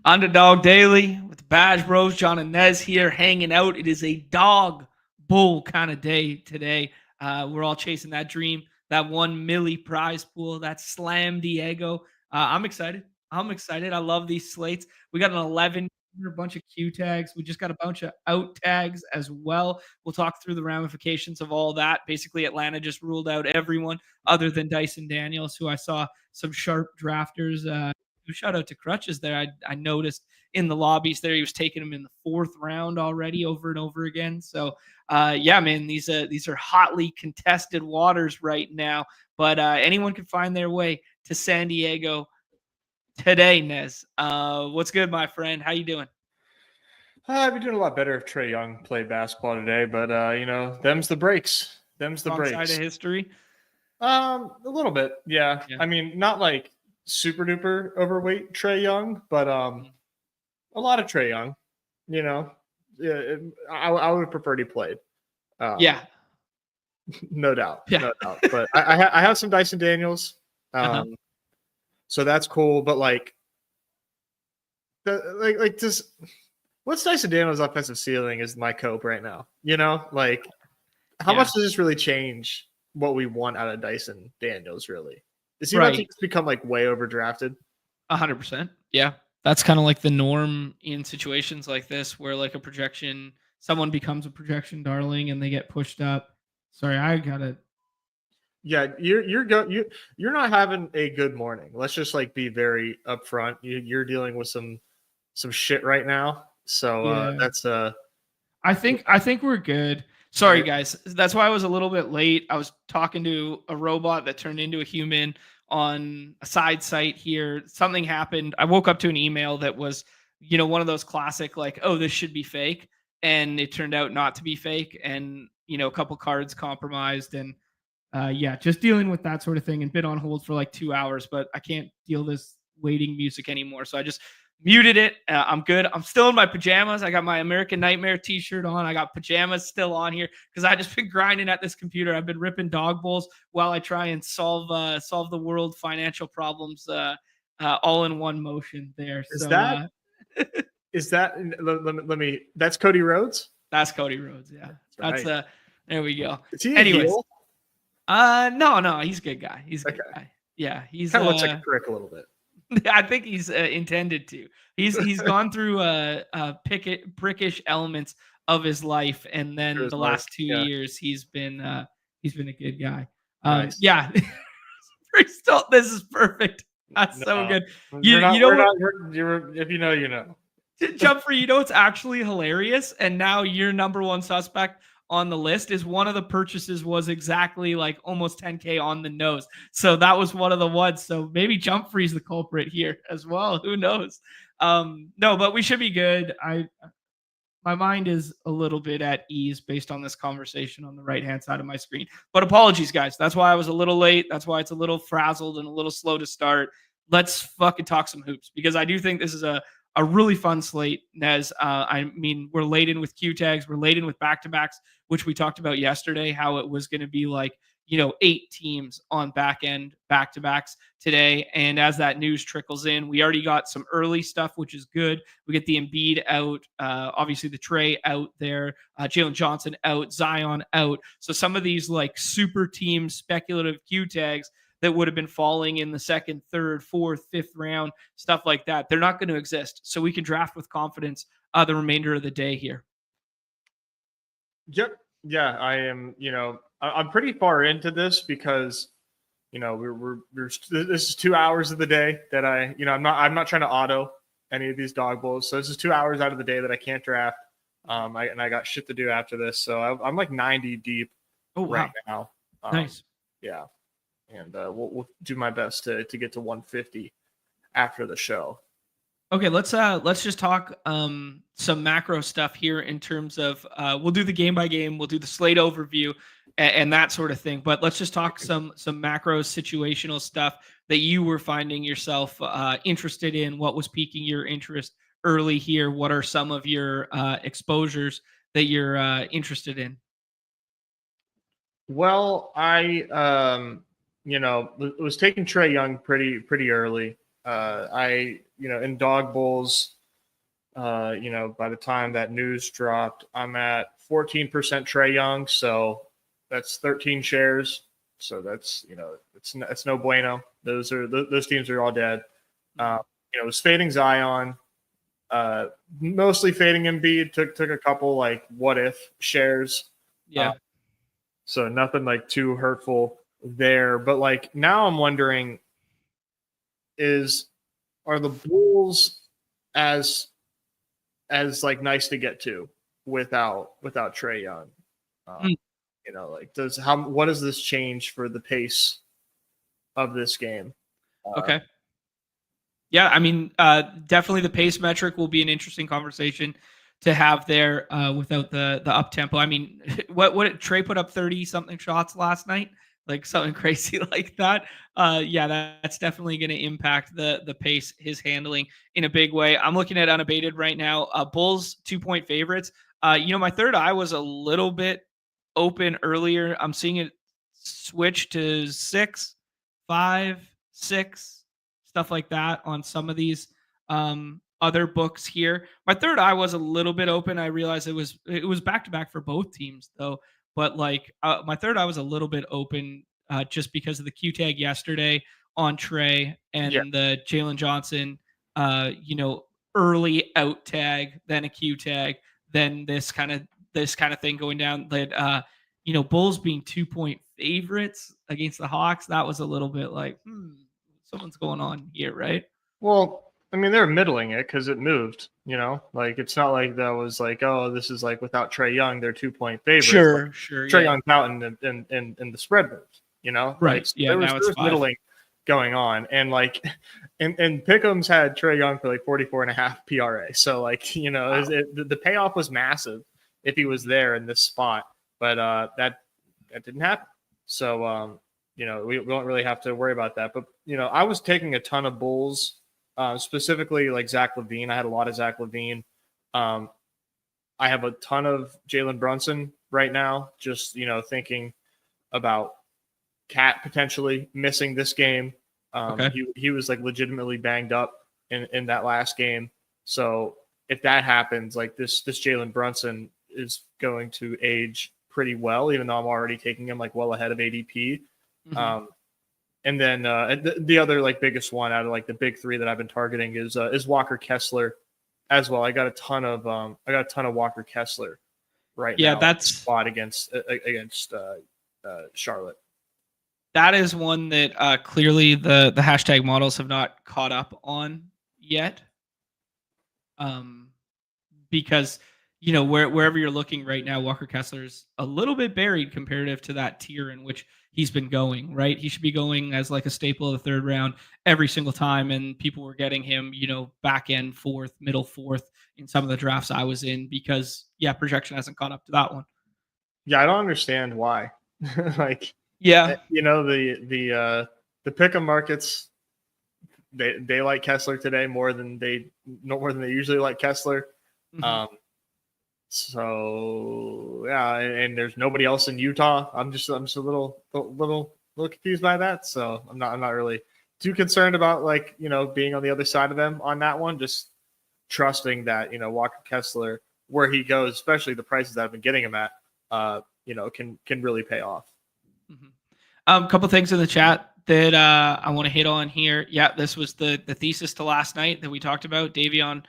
Underdog Daily with the Badge Bros, John and Nez here hanging out. It is a dog bull kind of day today. We're all chasing that dream, that 1 milli prize pool, that slam Diego. I'm excited. I'm excited. I love these slates. We got an 11, a bunch of Q tags. We just got a bunch of out tags as well. We'll talk through the ramifications of all that. Basically, Atlanta just ruled out everyone other than Dyson Daniels, who I saw some sharp drafters. Shout out to Crutches there. I noticed in the lobbies there he was taking them in the fourth round already over and over again. So yeah, man, these are hotly contested waters right now. But anyone can find their way to San Diego today. Nez, what's good, my friend? How you doing? I'd be doing a lot better if Trae Young played basketball today, but them's the breaks. Them's the Wrong breaks. side of history. A little bit, yeah. I mean, not like super duper overweight Trae Young, but a lot of Trae Young. You know, yeah, I would have preferred he played. Yeah, no doubt, Yeah. no doubt. But I have some Dyson Daniels, so that's cool. But what's Dyson Daniels' offensive ceiling is my cope right now. You know, like how much does this really change what we want out of Dyson Daniels? Really, is he about to just become like way overdrafted? 100%. Yeah, that's kind of like the norm in situations like this, where like a projection, someone becomes a projection darling and they get pushed up. Sorry, I gotta. Yeah, you're not having a good morning. Let's just like be very upfront. You're dealing with some shit right now. So that's I think we're good. Sorry guys, that's why I was a little bit late. I was talking to a robot that turned into a human on a side site here. Something happened. I woke up to an email that was, one of those classic like, oh, this should be fake, and it turned out not to be fake, and a couple cards compromised, and yeah, just dealing with that sort of thing, and been on hold for like 2 hours, but I can't deal this waiting music anymore. So I just muted it. I'm good. I'm still in my pajamas. I got my American Nightmare t-shirt on. I got pajamas still on here because I just been grinding at this computer. I've been ripping dog bowls while I try and solve the world financial problems all in one motion there. Is that let me that's Cody Rhodes? That's Cody Rhodes, yeah. That's there we go. Is he Anyways, heel? No, he's a good guy. He's a good guy. Yeah, he's kind of looks like a prick a little bit. I think he's intended to. He's gone through prickish elements of his life, and then the last 2 years he's been a good guy. Nice. Yeah, this is perfect. That's so good. If you know, you know. Jumper, it's actually hilarious, and now your number one suspect on the list is one of the purchases was exactly like almost 10K on the nose. So that was one of the ones. So maybe Jump Free's the culprit here as well. Who knows? No, but we should be good. My mind is a little bit at ease based on this conversation on the right-hand side of my screen. But apologies, guys. That's why I was a little late. That's why it's a little frazzled and a little slow to start. Let's fucking talk some hoops, because I do think this is a really fun slate, Nez. I mean, we're laden with Q tags. We're laden with back-to-backs, which we talked about yesterday, how it was going to be like, 8 teams on back end back-to-backs today. And as that news trickles in, we already got some early stuff, which is good. We get the Embiid out, obviously the Trae out there, Jalen Johnson out, Zion out. So some of these like super team speculative Q tags that would have been falling in the second, third, fourth, fifth round, stuff like that, they're not going to exist. So we can draft with confidence the remainder of the day here. Yep. Yeah, I am. I'm pretty far into this because, this is 2 hours of the day that I'm not trying to auto any of these dog bowls. So this is 2 hours out of the day that I can't draft. I got shit to do after this. So I'm like 90 deep right now. Nice. Yeah. And we'll do my best to get to 150 after the show. Okay, let's just talk some macro stuff here in terms of we'll do the game by game, we'll do the slate overview and that sort of thing. But let's just talk some macro situational stuff that you were finding yourself interested in. What was piquing your interest early here? What are some of your exposures that you're interested in? Well, I was taking Trae Young pretty early. I in Dawg Bulls, by the time that news dropped, I'm at 14% Trae Young, so that's 13 shares. So that's it's no bueno. Those teams are all dead. Was fading Zion, mostly fading Embiid. Took a couple like what if shares. Yeah. So nothing like too hurtful there. But like now I'm wondering, are the Bulls as like nice to get to without Trae Young? What does this change for the pace of this game? Okay. Yeah, I mean, definitely the pace metric will be an interesting conversation to have there without the up tempo. I mean, what Trey put up 30 something shots last night, like something crazy like that. Yeah, that's definitely going to impact the pace, his handling in a big way. I'm looking at unabated right now. Bulls 2-point favorites. My third eye was a little bit open earlier. I'm seeing it switch to 6, 5, 6. Stuff like that on some of these other books here. My third eye was a little bit open. I realized it was back to back for both teams though, but like my third eye was a little bit open just because of the Q tag yesterday on Trey and the Jalen Johnson, early out tag, then a Q tag, then this kind of thing going down. That Bulls being 2-point favorites against the Hawks, that was a little bit like someone's going on here, right? Well, I mean, they're middling it because it moved, like it's not like that was like, oh, this is like without Trae Young, they're 2-point favorites. Sure. Trae Young's out in the spread moves, Right. Like, yeah. There was middling going on. And like, and Pickham's had Trae Young for like 44.5 PRA. So like, wow. The payoff was massive if he was there in this spot, but that didn't happen. So, we don't really have to worry about that. But, I was taking a ton of Bulls, specifically like Zach LaVine. I had a lot of Zach LaVine. I have a ton of Jalen Brunson right now, just, thinking about Cat potentially missing this game. Okay. He was like legitimately banged up in that last game. So if that happens, like this Jalen Brunson is going to age pretty well, even though I'm already taking him like well ahead of ADP. Mm-hmm. And then the other like biggest one out of like the big three that I've been targeting is Walker Kessler as well. I got a ton of Walker Kessler right now. Yeah, that's spot against Charlotte. That is one that clearly the hashtag models have not caught up on yet. Because wherever you're looking right now, Walker Kessler's a little bit buried comparative to that tier in which he's been going, right? He should be going as like a staple of the third round every single time. And people were getting him, back end fourth, middle fourth in some of the drafts I was in because projection hasn't caught up to that one. Yeah. I don't understand why. Like, yeah, the pick'em markets, they like Kessler today more than they usually like Kessler. Mm-hmm. So yeah, and there's nobody else in Utah. I'm just a little confused by that. So I'm not really too concerned about like, being on the other side of them on that one. Just trusting that, Walker Kessler, where he goes, especially the prices that I've been getting him at, can really pay off. Mm-hmm. Couple things in the chat that I want to hit on here. Yeah, this was the thesis to last night that we talked about. Davion.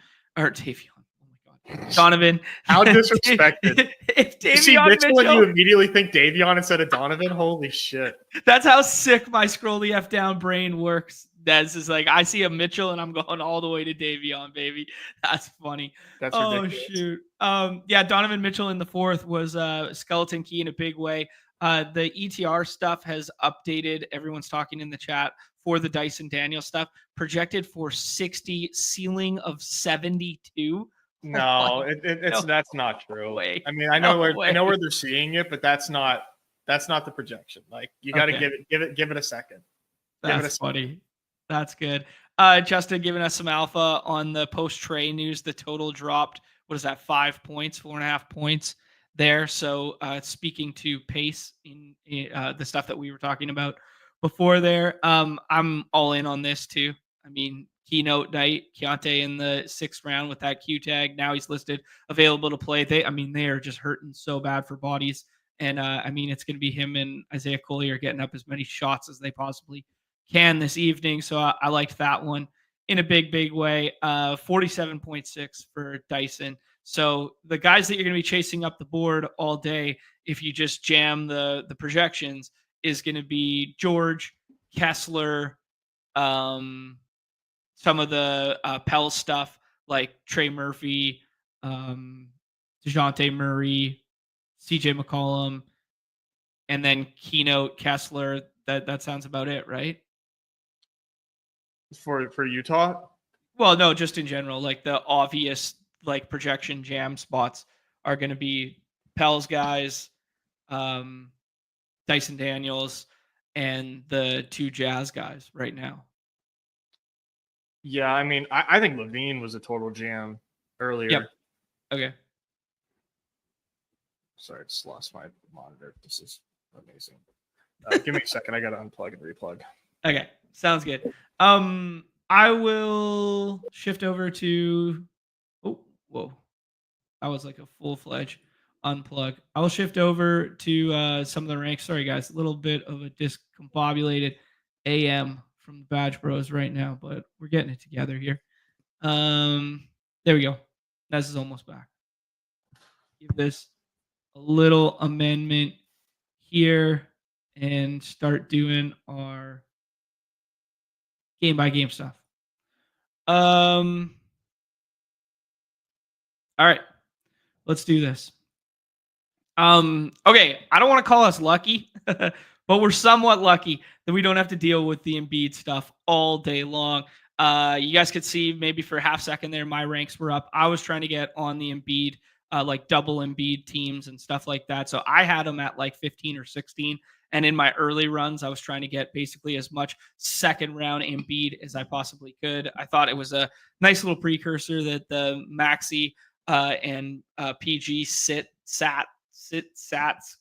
Donovan. How disrespected. If Davion you see Mitchell and you immediately think Davion instead of Donovan? Holy shit. That's how sick my scroll the F down brain works. That's just like, I see a Mitchell and I'm going all the way to Davion, baby. That's funny. That's ridiculous. Shoot. Donovan Mitchell in the fourth was skeleton key in a big way. The ETR stuff has updated. Everyone's talking in the chat for the Dyson Daniel stuff. Projected for 60, ceiling of 72. No, that's not true. Way. I mean, I know where they're seeing it, but that's not the projection. Like, you got to give it a second. That's funny. That's good. Justin giving us some alpha on the post Trey news. The total dropped. What is that? 5 points, 4.5 points there. So speaking to pace in the stuff that we were talking about before there, I'm all in on this too. I mean, keynote night. Keontae in the 6th round with that Q tag. Now he's listed available to play. They are just hurting so bad for bodies. And it's going to be him and Isaiah Collier getting up as many shots as they possibly can this evening. So I liked that one in a big way. 47.6 for Dyson. So the guys that you're going to be chasing up the board all day, if you just jam the projections, is going to be George, Kessler, some of the Pell stuff like Trey Murphy, DeJounte Murray, CJ McCollum, and then Keynote Kessler. That sounds about it, right? For Utah? Well, no, just in general, like the obvious like projection jam spots are going to be Pell's guys, Dyson Daniels, and the 2 Jazz guys right now. Yeah, I think Levine was a total jam earlier. Yep. Okay. Sorry, I just lost my monitor. This is amazing. Give me a second. I got to unplug and replug. Okay, sounds good. I will shift over to. Oh, whoa, that was like a full-fledged unplug. I will shift over to some of the ranks. Sorry, guys, a little bit of a discombobulated AM from the Badge Bros right now, but we're getting it together here. There we go. Nez is almost back. Give this a little amendment here and start doing our game by game stuff. All right, let's do this. Okay, I don't want to call us lucky, but we're somewhat lucky that we don't have to deal with the Embiid stuff all day long. You guys could see maybe for a half second there, my ranks were up. I was trying to get on the Embiid, like double Embiid teams and stuff like that. So I had them at like 15 or 16. And in my early runs, I was trying to get basically as much second round Embiid as I possibly could. I thought it was a nice little precursor that the Maxey and PG Sats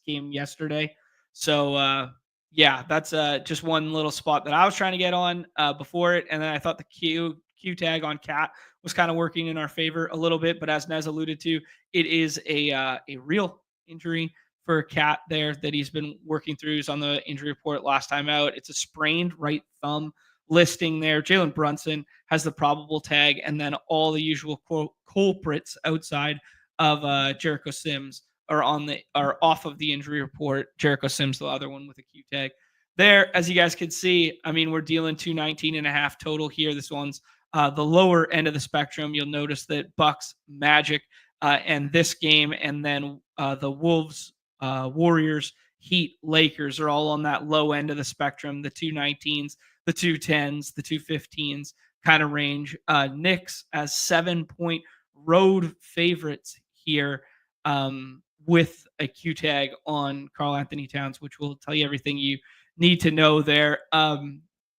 game yesterday. So yeah, that's just one little spot that I was trying to get on before it. And then I thought the Q tag on Cat was kind of working in our favor a little bit. But as Nez alluded to, it is a real injury for Cat there that he's been working through. He's on the injury report last time out. It's a sprained right thumb listing there. Jalen Brunson has the probable tag, and then all the usual culprits outside of Jericho Sims are off of the injury report. Jericho Sims, the other one with a Q tag. There, as you guys can see, we're dealing 219.5 total here. This one's the lower end of the spectrum. You'll notice that Bucks, Magic, and this game, and then the Wolves, Warriors, Heat, Lakers are all on that low end of the spectrum. The 219s, the 210s, the 215s kind of range. Knicks as 7-point road favorites here, with a Q tag on Karl Anthony Towns, which will tell you everything you need to know there.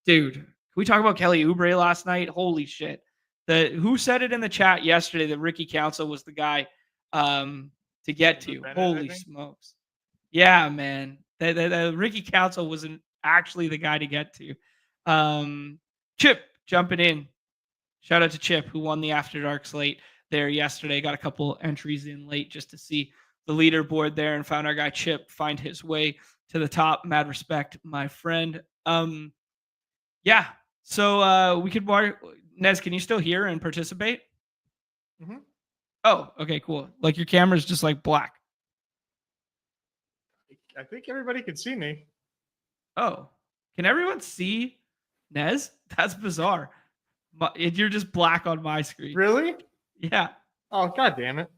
Dude, can we talk about Kelly Oubre last night? Holy shit. Who said it in the chat yesterday that Ricky Council was the guy to get to? Holy smokes. Yeah, man. The Ricky Council wasn't actually the guy to get to. Chip jumping in. Shout out to Chip, who won the After Dark slate there yesterday. Got a couple entries in late just to see the leaderboard there and found our guy Chip find his way to the top. Mad respect, my friend. Yeah. So we could Nez, can you still hear and participate? Mm-hmm. Oh, okay, cool. Like your camera's just like black. I think everybody can see me. Oh, can everyone see Nez? That's bizarre. You're just black on my screen. Really? Yeah. Oh, god damn it.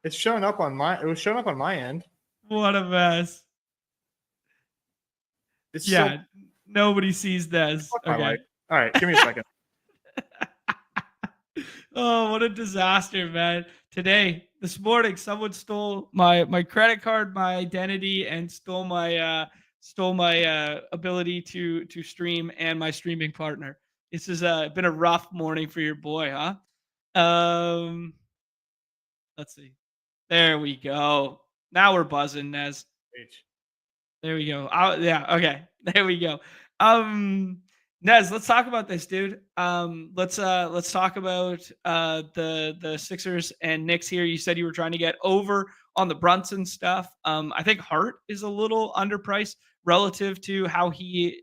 It was showing up on my end. What a mess. Nobody sees Nez. Okay. All right, give me a second. Oh, what a disaster, man. This morning, someone stole my credit card, my identity, and stole my ability to stream and my streaming partner. This has been a rough morning for your boy, huh? Let's see. There we go. Now we're buzzing, Nez. There we go. Yeah, okay. There we go. Nez, let's talk about this, dude. Let's talk about the Sixers and Knicks here. You said you were trying to get over on the Brunson stuff. I think Hart is a little underpriced relative to how he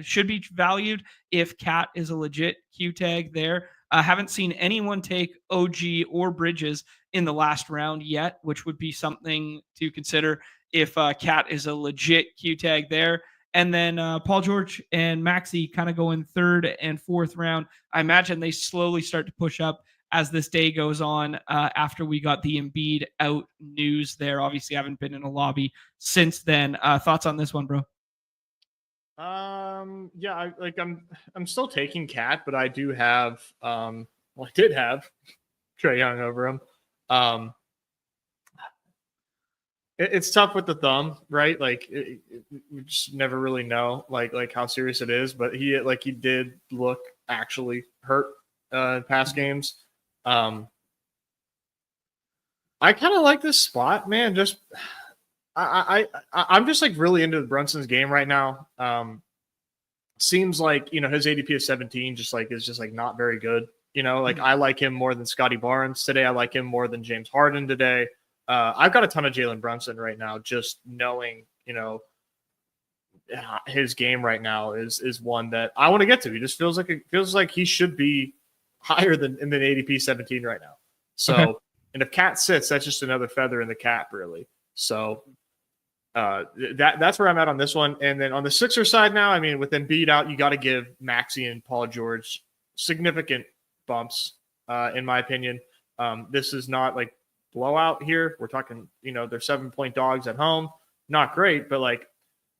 should be valued. If Cat is a legit Q tag there, I haven't seen anyone take OG or Bridges in the last round yet, which would be something to consider if Cat is a legit Q tag there. And then Paul George and Maxey kind of go in third and fourth round. I imagine they slowly start to push up as this day goes on after we got the Embiid out news there. Obviously, I haven't been in a lobby since then. Thoughts on this one, bro? Yeah, I'm still taking Cat, but I do have I did have Trae Young over him. It's tough with the thumb, right? Like we just never really know like how serious it is, but he did look actually hurt in past games. I kind of like this spot, man. Just I'm just like really into Brunson's game right now. Seems like, his ADP is 17, is just not very good. I like him more than Scotty Barnes today. I like him more than James Harden today. I've got a ton of Jalen Brunson right now, just knowing, his game right now is one that I want to get to. He just feels like he should be higher than ADP 17 right now. So, okay. And if Cat sits, that's just another feather in the cap, really. So that's where I'm at on this one. And then on the Sixer side now, I mean, with Embiid out, you got to give Maxey and Paul George significant bumps, in my opinion. This is not like blowout here. We're talking, they're 7-point dogs at home. Not great, but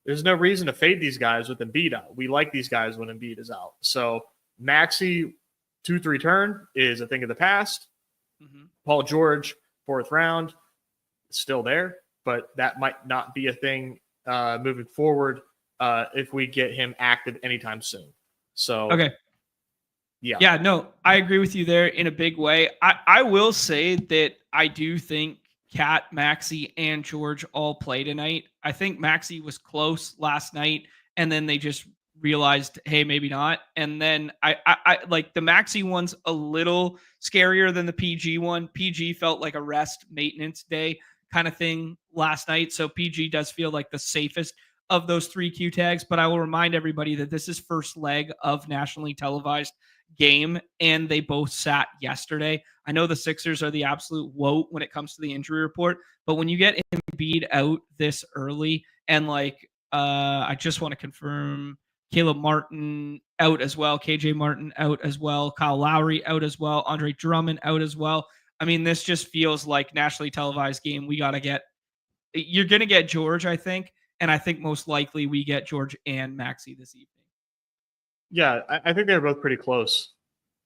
there's no reason to fade these guys with Embiid out. We like these guys when Embiid is out. So Maxey 2-3 turn is a thing of the past. Mm-hmm. Paul George, fourth round, still there, but that might not be a thing moving forward if we get him active anytime soon. So, okay. Yeah, no, I agree with you there in a big way. I will say that I do think Cat, Maxey, and George all play tonight. I think Maxey was close last night, and then they just realized, hey, maybe not. And then I like the Maxey one's a little scarier than the PG one. PG felt like a rest maintenance day kind of thing last night. So PG does feel like the safest of those 3 Q tags. But I will remind everybody that this is first leg of nationally televised game, and they both sat yesterday. I know the Sixers are the absolute woe when it comes to the injury report, but when you get Embiid out this early, and I just want to confirm Caleb Martin out as well, KJ Martin out as well, Kyle Lowry out as well, Andre Drummond out as well. I mean, this just feels like nationally televised game. You're going to get George, I think, and I think most likely we get George and Maxey this evening. Yeah, I think they're both pretty close.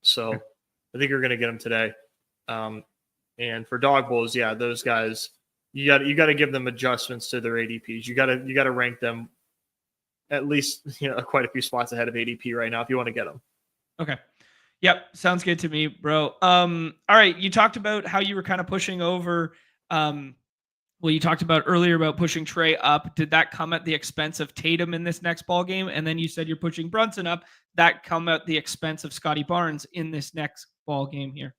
So I think you're going to get them today. And for dog bowls, yeah, those guys, you got to give them adjustments to their ADPs. You got to rank them at least, quite a few spots ahead of ADP right now if you want to get them. Okay. Yep. Sounds good to me, bro. All right. You talked about how you were kind of pushing over, you talked about earlier about pushing Trae up. Did that come at the expense of Tatum in this next ball game? And then you said you're pushing Brunson up. That come at the expense of Scotty Barnes in this next ball game here.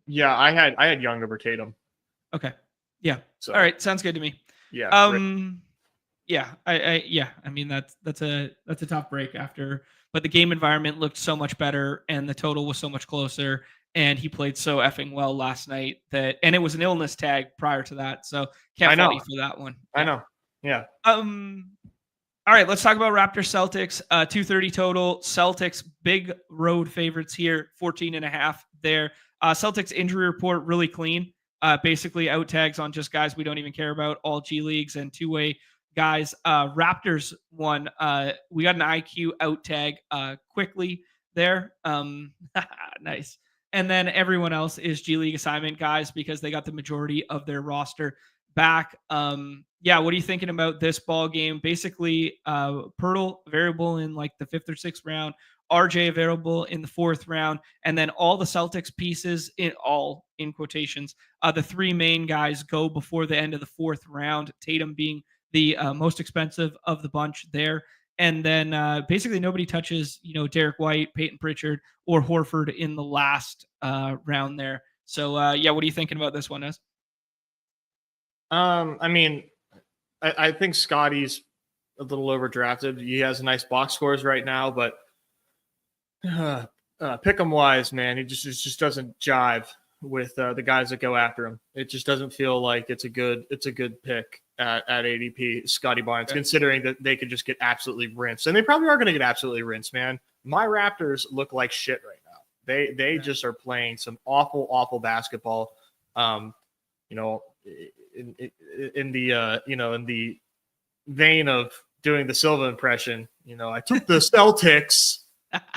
Yeah, I had Young over Tatum. Okay. Yeah. So, all right. Sounds good to me. Yeah. Yeah. I mean, that's a tough break after, but the game environment looked so much better and the total was so much closer. And he played so effing well last night and it was an illness tag prior to that. So can't fault you for that one. I know. Yeah. All right, let's talk about Raptors Celtics. 230 total. Celtics big road favorites here, 14.5 there. Celtics injury report really clean. Basically out tags on just guys we don't even care about, all G leagues and two-way guys. Raptors one. We got an IQ out tag quickly there. Nice. And then everyone else is G League assignment guys because they got the majority of their roster back. What are you thinking about this ball game? Basically, Pirtle variable in the 5th or 6th round, RJ available in the 4th round, and then all the Celtics pieces in quotations. The 3 main guys go before the end of the 4th round. Tatum being the most expensive of the bunch there. And then basically nobody touches, Derek White, Peyton Pritchard, or Horford in the last round there. So yeah, what are you thinking about this one, Ez? I mean, I think Scotty's a little overdrafted. He has nice box scores right now, but pick 'em wise, man. He just doesn't jive with the guys that go after him. It just doesn't feel like it's a good pick at ADP, Scotty Barnes, considering that they could just get absolutely rinsed. And they probably are going to get absolutely rinsed, man. My Raptors look like shit right now. They just are playing some awful basketball. In the vein of doing the Silva impression, I took the Celtics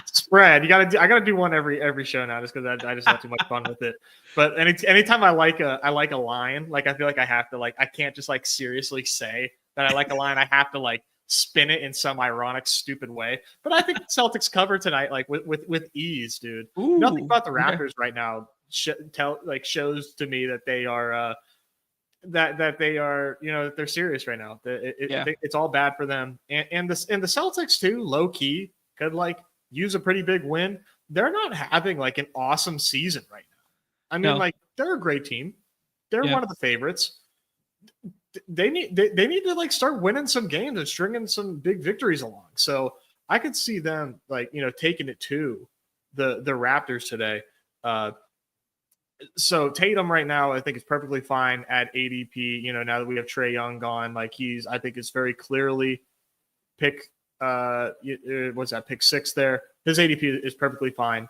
spread. I gotta do one every show now, just because I just have too much fun with it. But anytime I like a line, like I feel like I have to, like, I can't just like seriously say that I like a line. I have to like spin it in some ironic, stupid way. But I think Celtics cover tonight, like with ease, dude. Ooh, nothing about the Raptors right now shows to me that they are that they are, that they're serious right now. It's all bad for them, and the Celtics too, low key, could like use a pretty big win. They're not having like an awesome season right now. I mean, like, they're a great team. They're one of the favorites. They need to like start winning some games and stringing some big victories along. So I could see them like, taking it to the Raptors today. So Tatum right now, I think, is perfectly fine at ADP. Now that we have Trae Young gone, like I think it's very clearly pick pick 6 there. His ADP is perfectly fine.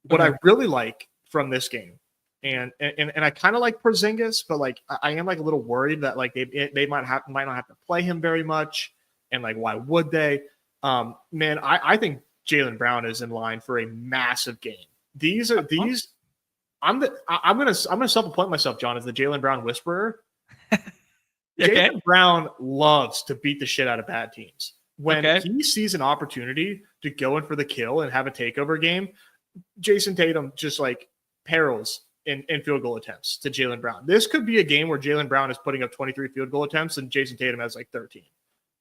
What I really like from this game, and I kind of like Porzingis, but like I am like a little worried that like they might not have to play him very much, and like why would they? Man, I think Jaylen Brown is in line for a massive game. I'm gonna self-appoint myself, John, as the Jaylen Brown whisperer. Jaylen Brown loves to beat the shit out of bad teams. When he sees an opportunity to go in for the kill and have a takeover game, Jason Tatum just like perils in field goal attempts to Jaylen Brown. This could be a game where Jaylen Brown is putting up 23 field goal attempts and Jason Tatum has like 13.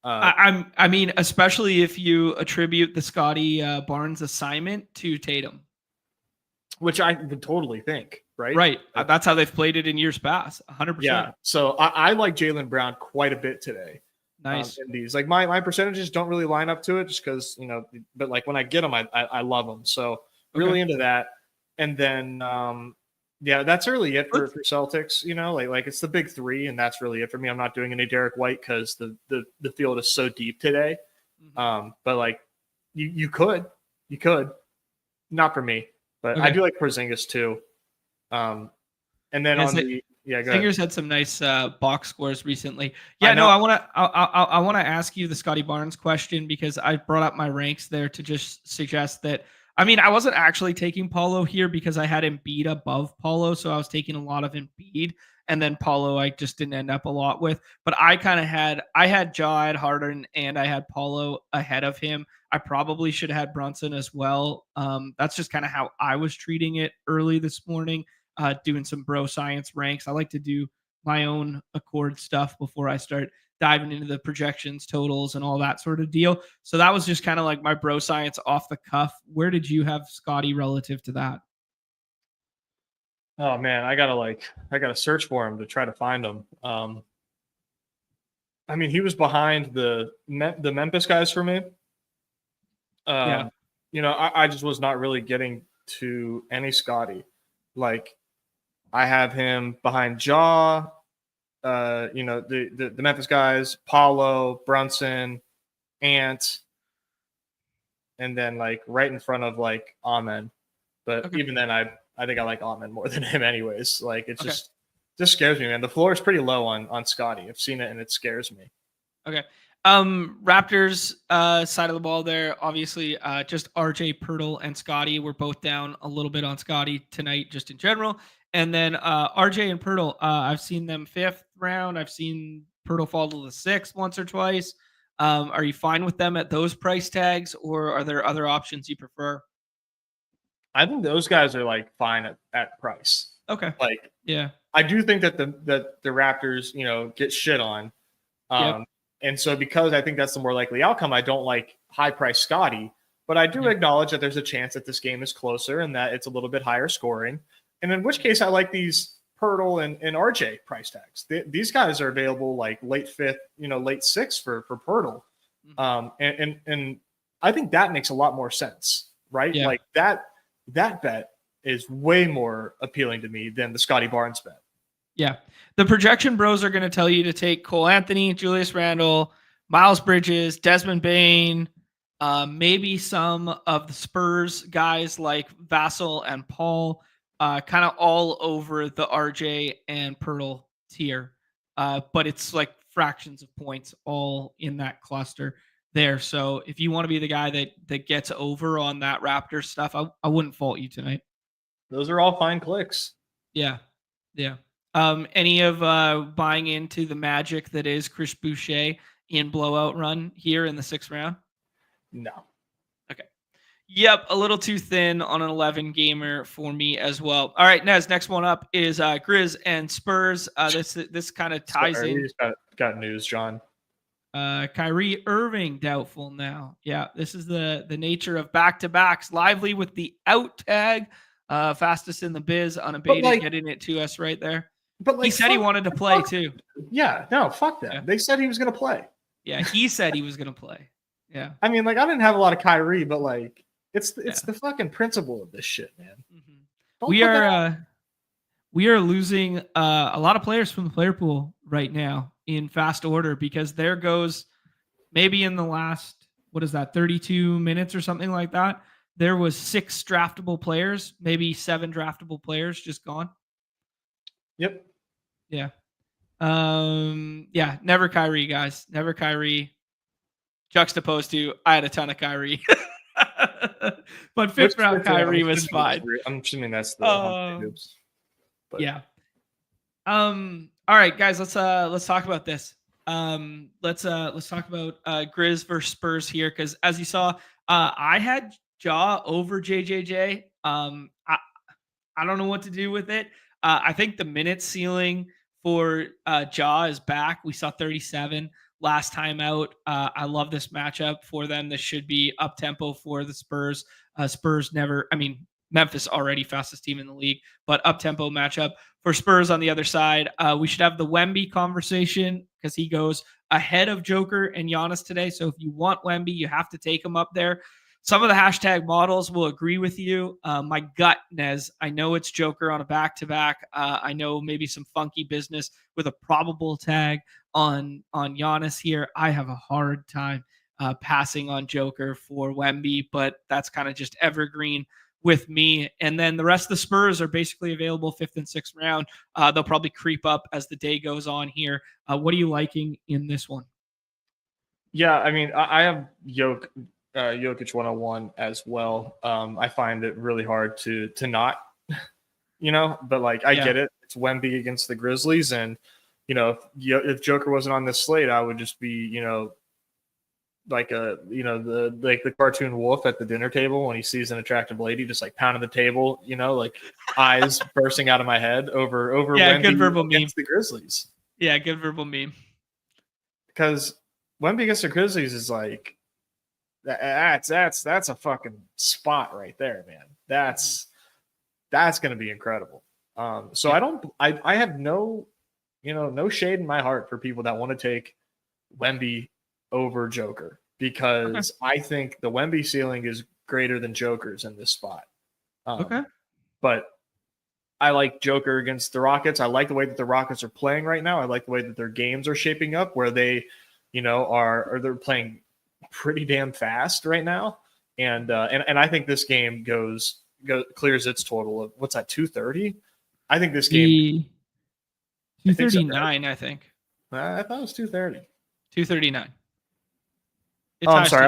I mean, especially if you attribute the Scotty Barnes assignment to Tatum, which I would totally think, right? Right. That's how they've played it in years past. 100%. Yeah. So I like Jaylen Brown quite a bit today. Nice. In these, like my percentages don't really line up to it just because, but like when I get them, I love them. So really into that. And then, that's really it for Celtics, like it's the big 3 and that's really it for me. I'm not doing any Derek White because the field is so deep today. But like you could, not for me, but I do like Porzingis too. And then Singers had some nice box scores recently. Yeah, no, I want to ask you the Scotty Barnes question because I brought up my ranks there to just suggest that. I mean, I wasn't actually taking Paulo here because I had Embiid above Paulo, so I was taking a lot of Embiid, and then Paulo I just didn't end up a lot with. But I had Ja, I had Harden, and I had Paulo ahead of him. I probably should have had Brunson as well. That's just kind of how I was treating it early this morning. Doing some bro science ranks. I like to do my own accord stuff before I start diving into the projections, totals, and all that sort of deal. So that was just kind of like my bro science off the cuff. Where did you have Scotty relative to that? Oh man, I gotta search for him to try to find him. I mean, he was behind the Memphis guys for me. I just was not really getting to any Scotty. Like, I have him behind Ja, the Memphis guys, Paulo, Brunson, Ant, and then like right in front of like Amen. But even then, I think I like Amen more than him anyways. Like, it just scares me, man. The floor is pretty low on Scotty. I've seen it and it scares me. Okay. Raptors side of the ball there, obviously just RJ, Pirtle, and Scotty were both down a little bit on Scotty tonight, just in general. And then RJ and Pirtle, I've seen them 5th round. I've seen Pirtle fall to the 6th once or twice. Are you fine with them at those price tags, or are there other options you prefer? I think those guys are like fine at price. Okay. Like, yeah, I do think that the Raptors, get shit on. And so because I think that's the more likely outcome, I don't like high price Scotty, but I do acknowledge that there's a chance that this game is closer and that it's a little bit higher scoring. And in which case I like these Pirtle and RJ price tags. These guys are available like late fifth, late sixth for Pirtle. And I think that makes a lot more sense, right? Yeah. Like that bet is way more appealing to me than the Scotty Barnes bet. Yeah. The projection bros are going to tell you to take Cole Anthony, Julius Randle, Miles Bridges, Desmond Bane, maybe some of the Spurs guys like Vassell and Paul, kind of all over the RJ and Pirtle tier. But it's like fractions of points all in that cluster there. So if you want to be the guy that gets over on that Raptors stuff, I wouldn't fault you tonight. Those are all fine clicks. Yeah. Yeah. Any of buying into the magic that is Chris Boucher in blowout run here in the 6th round? No. Okay. Yep, a little too thin on an 11 gamer for me as well. All right, Nez, next one up is Grizz and Spurs. This kind of ties in. Just got news, John. Kyrie Irving doubtful now. Yeah, this is the nature of back-to-backs. Lively with the out tag. Fastest in the biz, unabated, getting it to us right there. But he said he wanted to play too. Yeah, no, fuck that. Yeah. They said he was going to play. Yeah, he said he was going to play. Yeah. I mean, like, I didn't have a lot of Kyrie, but like, it's the fucking principle of this shit, man. Mm-hmm. We are losing a lot of players from the player pool right now in fast order, because there goes maybe in the last 32 minutes or something like that. There was 6 draftable players, maybe 7 draftable players just gone. Yep. Yeah. Yeah. Never Kyrie, guys. Never Kyrie. Juxtaposed to, I had a ton of Kyrie. But 5th round Kyrie was fine. I'm assuming that's the hoops. Yeah. All right, guys. Let's talk about this. Let's talk about Grizz versus Spurs here, because as you saw, I had Jaw over JJJ. I don't know what to do with it. I think the minute ceiling for Jaw is back. We saw 37 last time out. I love this matchup for them. This should be up tempo for the Spurs. Memphis already fastest team in the league, but up tempo matchup for Spurs on the other side. We should have the Wemby conversation, because he goes ahead of Joker and Giannis today. So if you want Wemby, you have to take him up there. Some of the hashtag models will agree with you. My gut, Nez, I know it's Joker on a back-to-back. I know maybe some funky business with a probable tag on Giannis here. I have a hard time passing on Joker for Wemby, but that's kind of just evergreen with me. And then the rest of the Spurs are basically available 5th and 6th round. They'll probably creep up as the day goes on here. What are you liking in this one? Yeah, I mean, I have Jokic 101 as well. I find it really hard to not, but like, I get it. It's Wemby against the Grizzlies. And, if Joker wasn't on this slate, I would just be, like the cartoon wolf at the dinner table when he sees an attractive lady, just like pounding the table, like eyes bursting out of my head over Wemby good verbal against meme. The Grizzlies. Yeah, good verbal meme. Because Wemby against the Grizzlies is like, that's a fucking spot right there, man. That's going to be incredible. I have no shade in my heart for people that want to take Wemby over Joker, because I think the Wemby ceiling is greater than Joker's in this spot. But I like Joker against the Rockets. I like the way that the Rockets are playing right now. I like the way that their games are shaping up, where they, they're playing pretty damn fast right now. And I think this game clears its total of, what's that, 230? I think this game 239, I think. I thought it was 230. 239. I'm sorry.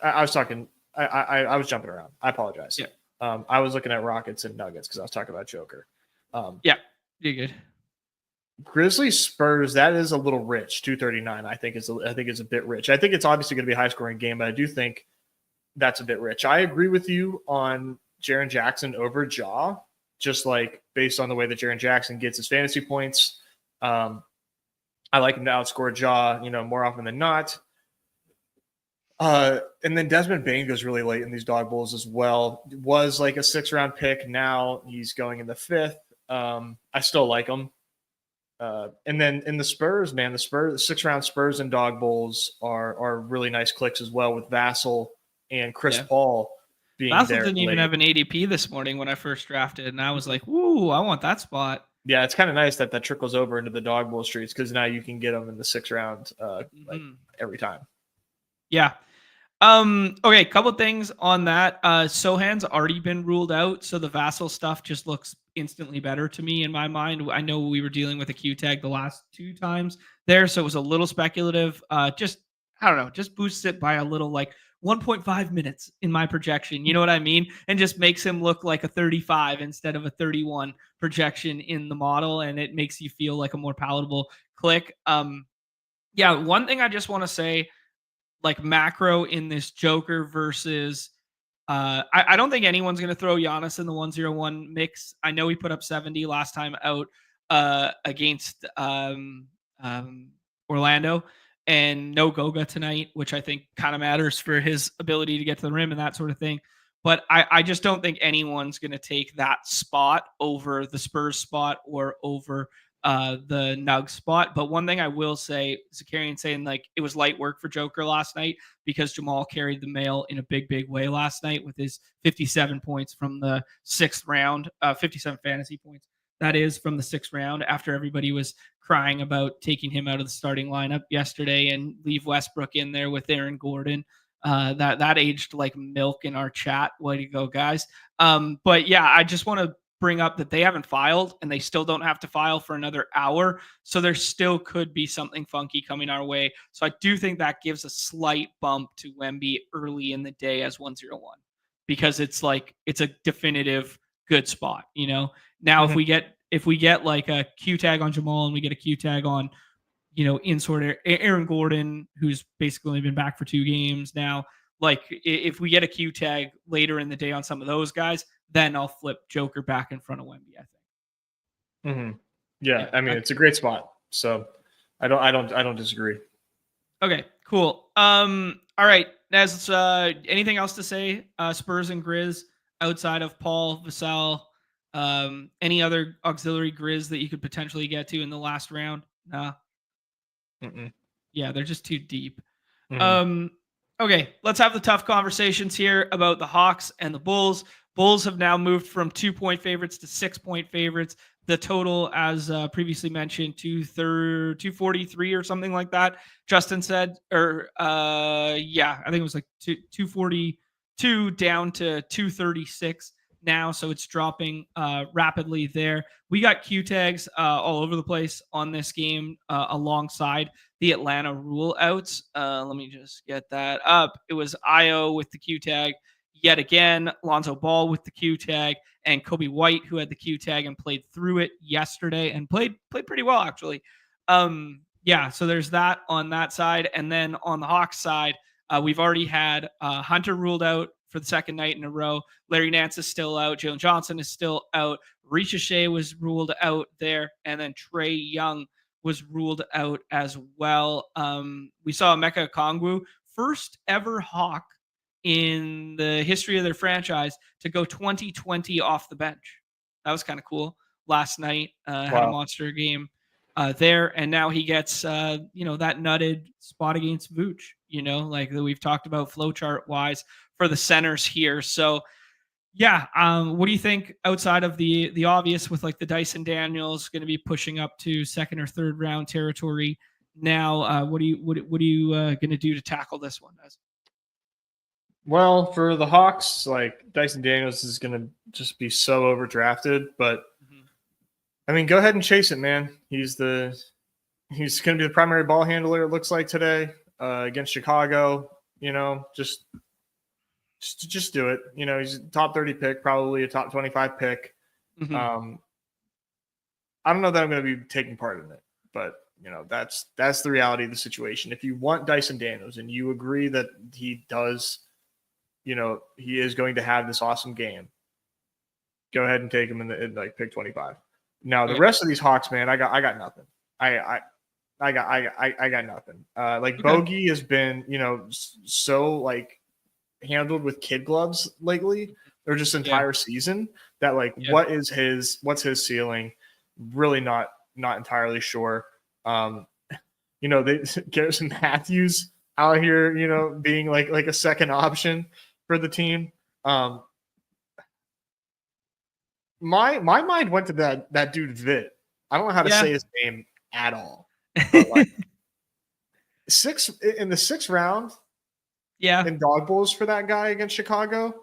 I was talking. I was jumping around. I apologize. Yeah. I was looking at Rockets and Nuggets because I was talking about Joker. Yeah, you're good. Grizzlies Spurs, that is a little rich. 239, I think is a bit rich. I think it's obviously going to be a high scoring game, but I do think that's a bit rich. I agree with you on Jaren Jackson over Ja, just like based on the way that Jaren Jackson gets his fantasy points. I like him to outscore Ja, more often than not. And then Desmond Bane goes really late in these dog bowls as well. Was like a 6th-round pick. Now he's going in the 5th. I still like him. And then in the Spurs, man, the 6th-round Spurs and dog bowls are really nice clicks as well, with Vassell and Chris Paul being Vassell there. didn't even have an ADP this morning when I first drafted, and I was like, "Ooh, I want that spot." Yeah, it's kind of nice that trickles over into the dog bowl streets, because now you can get them in the 6th round like every time. Yeah. Okay, couple things on that. Sohan's already been ruled out, so the Vassell stuff just looks instantly better to me in my mind. I know we were dealing with a Q tag the last 2 times there, so it was a little speculative. Just I don't know, just boosts it by a little, like 1.5 minutes in my projection. You know what I mean? And just makes him look like a 35 instead of a 31 projection in the model, and it makes you feel like a more palatable click. Yeah, one thing I just want to say, like macro in this Joker versus I don't think anyone's going to throw Giannis in the 101 mix. I know he put up 70 last time out against Orlando, and no Goga tonight, which I think kind of matters for his ability to get to the rim and that sort of thing. But I just don't think anyone's going to take that spot over the Spurs spot or over the Nugs spot. But one thing I will say, Zakarian saying like it was light work for Joker last night because Jamal carried the mail in a big way last night with his 57 points from the 6th round, 57 fantasy points. That is from the 6th round, after everybody was crying about taking him out of the starting lineup yesterday and leave Westbrook in there with Aaron Gordon. That aged like milk in our chat. Way to go, guys. But yeah, I just want to bring up that they haven't filed, and they still don't have to file for another hour. So there still could be something funky coming our way. So I do think that gives a slight bump to Wemby early in the day as 101, because it's like it's a definitive good spot. Now if we get like a Q tag on Jamal and we get a Q tag on in sort of Aaron Gordon, who's basically only been back for 2 games now. Like if we get a Q tag later in the day on some of those guys, then I'll flip Joker back in front of Wemby, I think. Mm-hmm. Yeah, I mean, it's a great spot. So I don't disagree. Okay, cool. All right. As anything else to say? Spurs and Grizz outside of Paul, Vassell, any other auxiliary Grizz that you could potentially get to in the last round? Nah. Yeah, they're just too deep. Okay, let's have the tough conversations here about the Hawks and the Bulls. Bulls have now moved from 2-point favorites to 6-point favorites. The total, as previously mentioned, 243 or something like that. Justin said, or yeah, I think it was like 242 down to 236 now, so it's dropping rapidly there. We got Q tags all over the place on this game alongside the Atlanta rule outs. Let me just get that up. It was Io with the Q tag yet again, Lonzo Ball with the Q tag, and Kobe White, who had the Q tag and played through it yesterday and played pretty well, actually. Yeah, so there's that on that side. And then on the Hawks side, we've already had Hunter ruled out for the 2nd night in a row. Larry Nance is still out. Jalen Johnson is still out. Ricochet was ruled out there. And then Trae Young was ruled out as well. We saw Emeka Okongwu, first ever Hawk in the history of their franchise to go 2020 off the bench. That was kind of cool. Last night, had a monster game there, and now he gets that nutted spot against Vooch. Like that we've talked about flowchart wise for the centers here. So yeah, what do you think outside of the obvious with like the Dyson Daniels going to be pushing up to 2nd or 3rd round territory now? What are you going to do to tackle this one, guys? Well, for the Hawks, like Dyson Daniels is going to just be so overdrafted, but I mean, go ahead and chase it, man. He's going to be the primary ball handler, it looks like today against Chicago. Just do it. He's a top 30 pick, probably a top 25 pick. I don't know that I'm going to be taking part in it, but that's the reality of the situation. If you want Dyson Daniels and you agree that he does, he is going to have this awesome game, go ahead and take him in like pick 25. Now the rest of these Hawks, man, I got nothing. I I got nothing. Like Okay. Bogey has been, so like handled with kid gloves lately, or just entire season, that like what's his ceiling? Really not entirely sure. Garrison Matthews out here, being like a second option for the team. My mind went to that dude Vit. I don't know how to say his name at all. But like in the sixth round, in dog bowls for that guy against Chicago,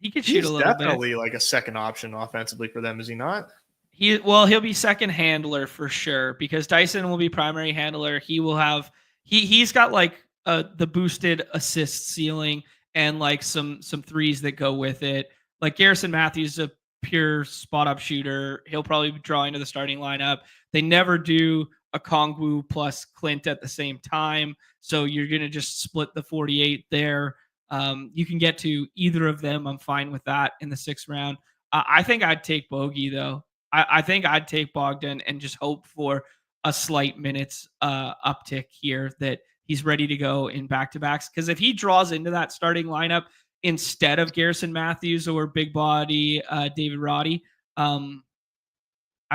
he could shoot a little bit. Definitely like a second option offensively for them, is he not? He'll be second handler for sure, because Dyson will be primary handler. He will have he's got like the boosted assist ceiling and like some threes that go with it. Like Garrison Matthews is a pure spot up shooter. He'll probably draw into the starting lineup. They never do a Kongwu plus Clint at the same time, so you're gonna just split the 48 there. You can get to either of them. I'm fine with that in the 6th round. I think I'd take Bogey though. I think I'd take Bogdan and just hope for a slight minutes uptick here, that he's ready to go in back-to-backs. Because if he draws into that starting lineup instead of Garrison Matthews or big body David Roddy, I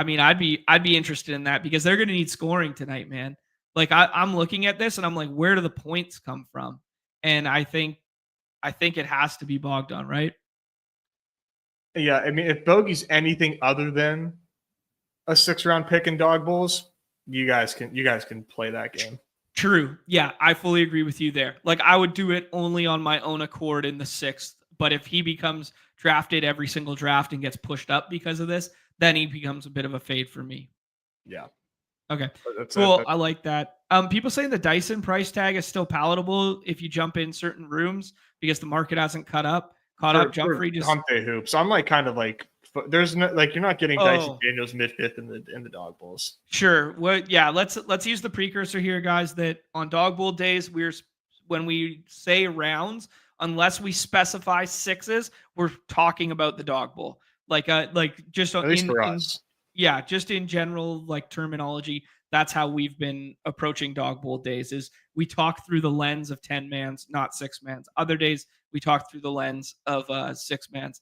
mean, I'd be interested in that, because they're going to need scoring tonight, man. Like I'm looking at this and I'm like, where do the points come from? And I think it has to be Bogdan, right? Yeah, I mean, if Bogey's anything other than a 6th-round pick in dog bowls, you guys can play that game. True. Yeah, I fully agree with you there. Like I would do it only on my own accord in the 6th, but if he becomes drafted every single draft and gets pushed up because of this, then he becomes a bit of a fade for me. Yeah. Okay. Cool. I like that. People saying the Dyson price tag is still palatable if you jump in certain rooms because the market hasn't caught up. Jump free just hump day hoops. So I'm like kind of like, there's no, like, you're not getting Dyson Daniels mid-fifth in the dog bowls. Sure. Well, yeah. Let's use the precursor here, guys. That on dog bowl days, when we say rounds, unless we specify 6s, we're talking about the dog bowl. Like just at least for us. Yeah, just in general, like terminology. That's how we've been approaching dog bowl days. Is we talk through the lens of 10-mans, not 6-mans. Other days we talk through the lens of 6-mans.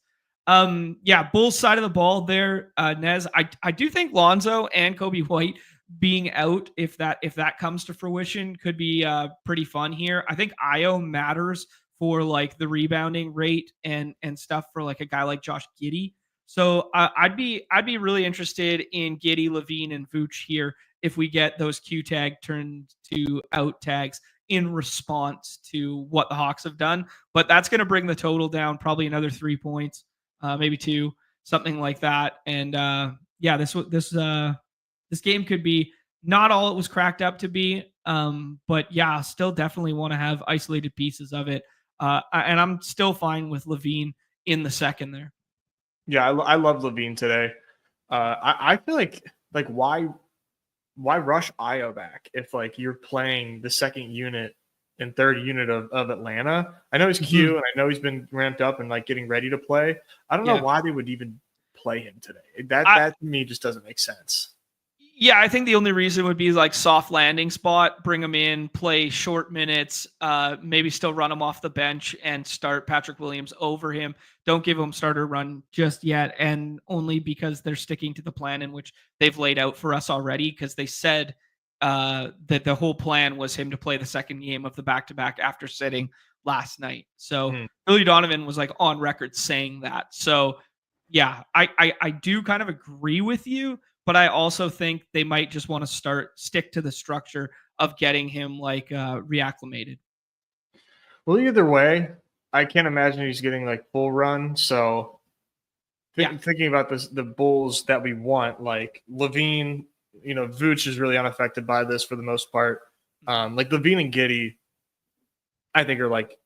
Yeah, Bulls side of the ball there, Nez. I do think Lonzo and Kobe White being out, if that comes to fruition, could be pretty fun here. I think Io matters for like the rebounding rate and stuff for like a guy like Josh Giddey. So I'd be really interested in Giddey, Levine, and Vooch here if we get those Q tag turned to out tags in response to what the Hawks have done. But that's going to bring the total down probably another 3 points, maybe 2, something like that. And yeah, this game could be not all it was cracked up to be. But yeah, still definitely want to have isolated pieces of it. And I'm still fine with Levine in the 2nd there. Yeah, I love Levine today. I feel like why rush Io back if like you're playing the 2nd unit and 3rd unit of Atlanta? I know he's Q and I know he's been ramped up and like getting ready to play. I don't know why they would even play him today. That to me just doesn't make sense. Yeah, I think the only reason would be like soft landing spot, bring him in, play short minutes, maybe still run him off the bench and start Patrick Williams over him. Don't give him starter run just yet, and only because they're sticking to the plan in which they've laid out for us already, because they said that the whole plan was him to play the 2nd game of the back-to-back after sitting last night. So Billy Donovan was like on record saying that. So yeah, I do kind of agree with you, but I also think they might just want to stick to the structure of getting him like reacclimated. Well, either way, I can't imagine he's getting like full run. So thinking about the Bulls that we want, like Levine, Vooch is really unaffected by this for the most part. Like Levine and Giddey, I think are like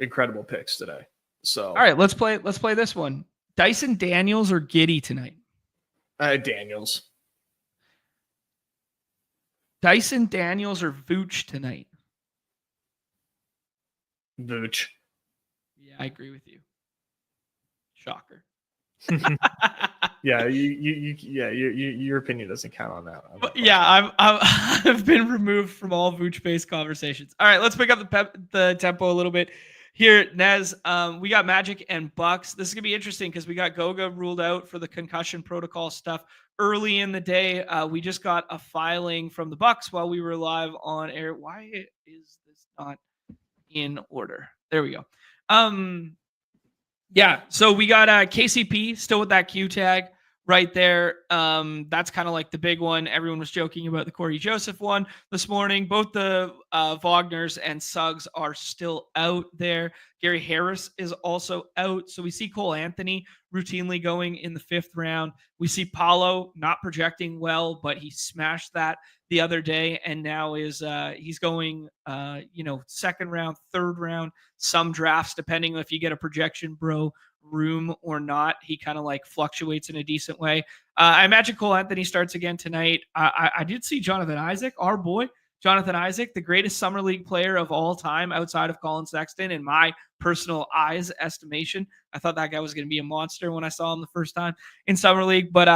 incredible picks today. So all right, let's play this one. Dyson Daniels or Giddey tonight? Daniels. Dyson Daniels or Vooch tonight? Vooch. Yeah, I agree with you. Shocker. Yeah, your opinion doesn't count on that. Yeah, I've been removed from all Vooch-based conversations. All right, let's pick up the tempo a little bit here, Nez. We got Magic and Bucks. This is gonna be interesting because we got Goga ruled out for the concussion protocol stuff early in the day. We just got a filing from the Bucks while we were live on air. Why is this not in order? There we go. Yeah, so we got KCP still with that Q tag right there. That's kind of like the big one. Everyone was joking about the Corey Joseph one this morning. Both the Wagners and Suggs are still out there. Gary Harris is also out. So we see Cole Anthony routinely going in the 5th round. We see Paolo not projecting well, but he smashed that the other day, and now he's going 2nd round, 3rd round, some drafts depending on if you get a projection bro room or not. He kind of like fluctuates in a decent way. I imagine Cole Anthony starts again tonight. I did see Jonathan Isaac, our boy Jonathan Isaac, the greatest summer league player of all time outside of Colin Sexton in my personal eyes estimation. I thought that guy was going to be a monster when I saw him the first time in summer league, but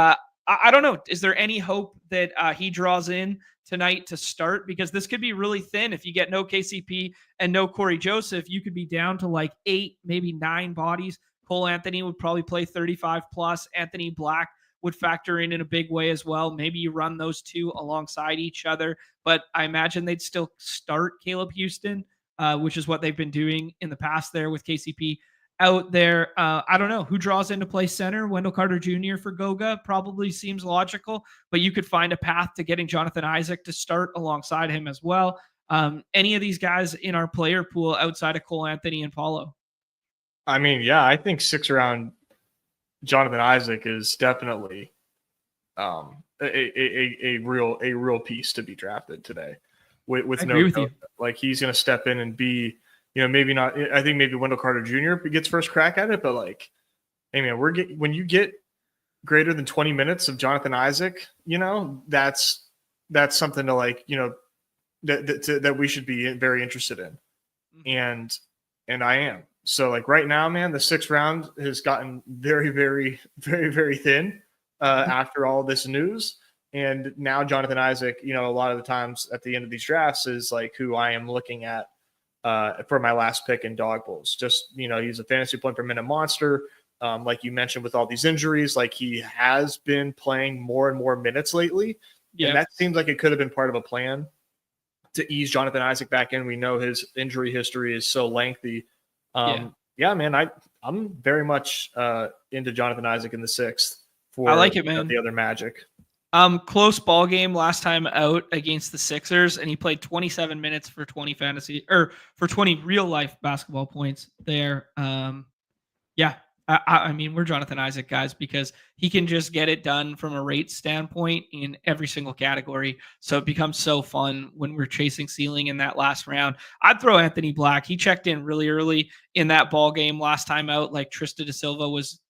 I don't know. Is there any hope that he draws in tonight to start? Because this could be really thin. If you get no KCP and no Corey Joseph, you could be down to like 8, maybe 9 bodies. Cole Anthony would probably play 35 plus. Anthony Black would factor in a big way as well. Maybe you run those two alongside each other, but I imagine they'd still start Caleb Houston, which is what they've been doing in the past there with KCP out there. I don't know who draws into play center. Wendell Carter Jr. for Goga probably seems logical, but you could find a path to getting Jonathan Isaac to start alongside him as well. Any of these guys in our player pool outside of Cole Anthony and Paulo? I mean, yeah, I think 6th round Jonathan Isaac is definitely a real piece to be drafted today. With no doubt. Like he's going to step in and be, maybe not. I think maybe Wendell Carter Jr. gets first crack at it, but like, hey man, when you get greater than 20 minutes of Jonathan Isaac, that's something to like, that we should be very interested in, and I am. So like right now, man, the 6th round has gotten very, very, very, very thin after all this news. And now Jonathan Isaac, a lot of the times at the end of these drafts is like who I am looking at for my last pick in dog bowls. Just, he's a fantasy point per minute monster. Like you mentioned with all these injuries, like he has been playing more and more minutes lately. Yeah. And that seems like it could have been part of a plan to ease Jonathan Isaac back in. We know his injury history is so lengthy. Yeah, man, I'm very much into Jonathan Isaac in the 6th for I like it, man. The other Magic. Close ball game last time out against the Sixers, and he played 27 minutes for 20 for 20 real life basketball points there. Yeah, I mean, we're Jonathan Isaac guys because he can just get it done from a rate standpoint in every single category. So it becomes so fun when we're chasing ceiling in that last round. I'd throw Anthony Black. He checked in really early in that ball game last time out. Like Tristan De Silva was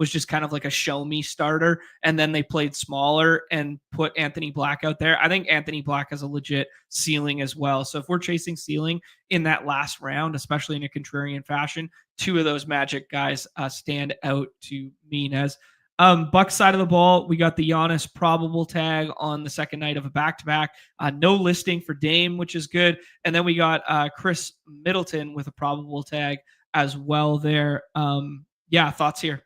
just kind of like a show me starter. And then they played smaller and put Anthony Black out there. I think Anthony Black has a legit ceiling as well. So if we're chasing ceiling in that last round, especially in a contrarian fashion, 2 of those Magic guys stand out to me as Bucks side of the ball. We got the Giannis probable tag on the second night of a back-to-back. No listing for Dame, which is good. And then we got Chris Middleton with a probable tag as well there. Yeah, thoughts here?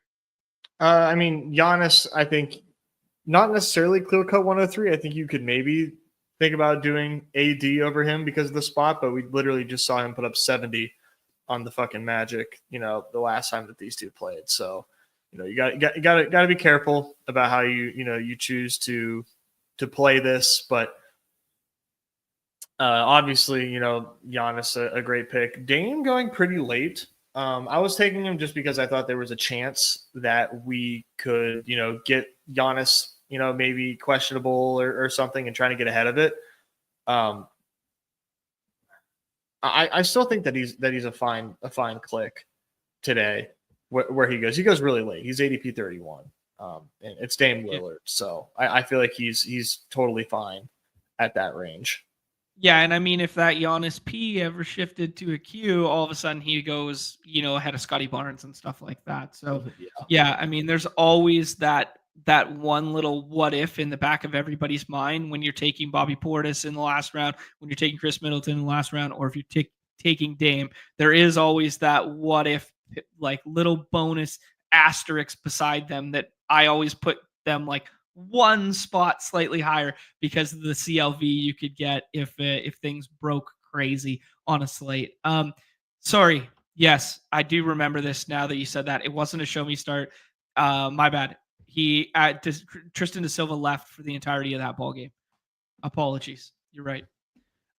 I mean, Giannis, I think not necessarily clear-cut 103. I think you could maybe think about doing AD over him because of the spot, but we literally just saw him put up 70 on the fucking Magic, the last time that these two played. So, you got to be careful about how you choose to play this. But obviously, Giannis a great pick. Dame going pretty late. I was taking him just because I thought there was a chance that we could, get Giannis, maybe questionable or something and trying to get ahead of it. I still think that he's a fine click today where he goes. He goes really late. He's ADP 31. And it's Dame Lillard. So I feel like he's totally fine at that range. Yeah, and I mean, if that Giannis P ever shifted to a Q, all of a sudden he goes, ahead of Scotty Barnes and stuff like that. So, yeah, I mean, there's always that one little what if in the back of everybody's mind when you're taking Bobby Portis in the last round, when you're taking Chris Middleton in the last round, or if you're taking Dame. There is always that what if, like little bonus asterisk beside them that I always put them like one spot slightly higher because of the CLV you could get if things broke crazy on a slate. Sorry. Yes, I do remember this now that you said that. It wasn't a show me start. My bad. Tristan Da Silva left for the entirety of that ball game. Apologies. You're right.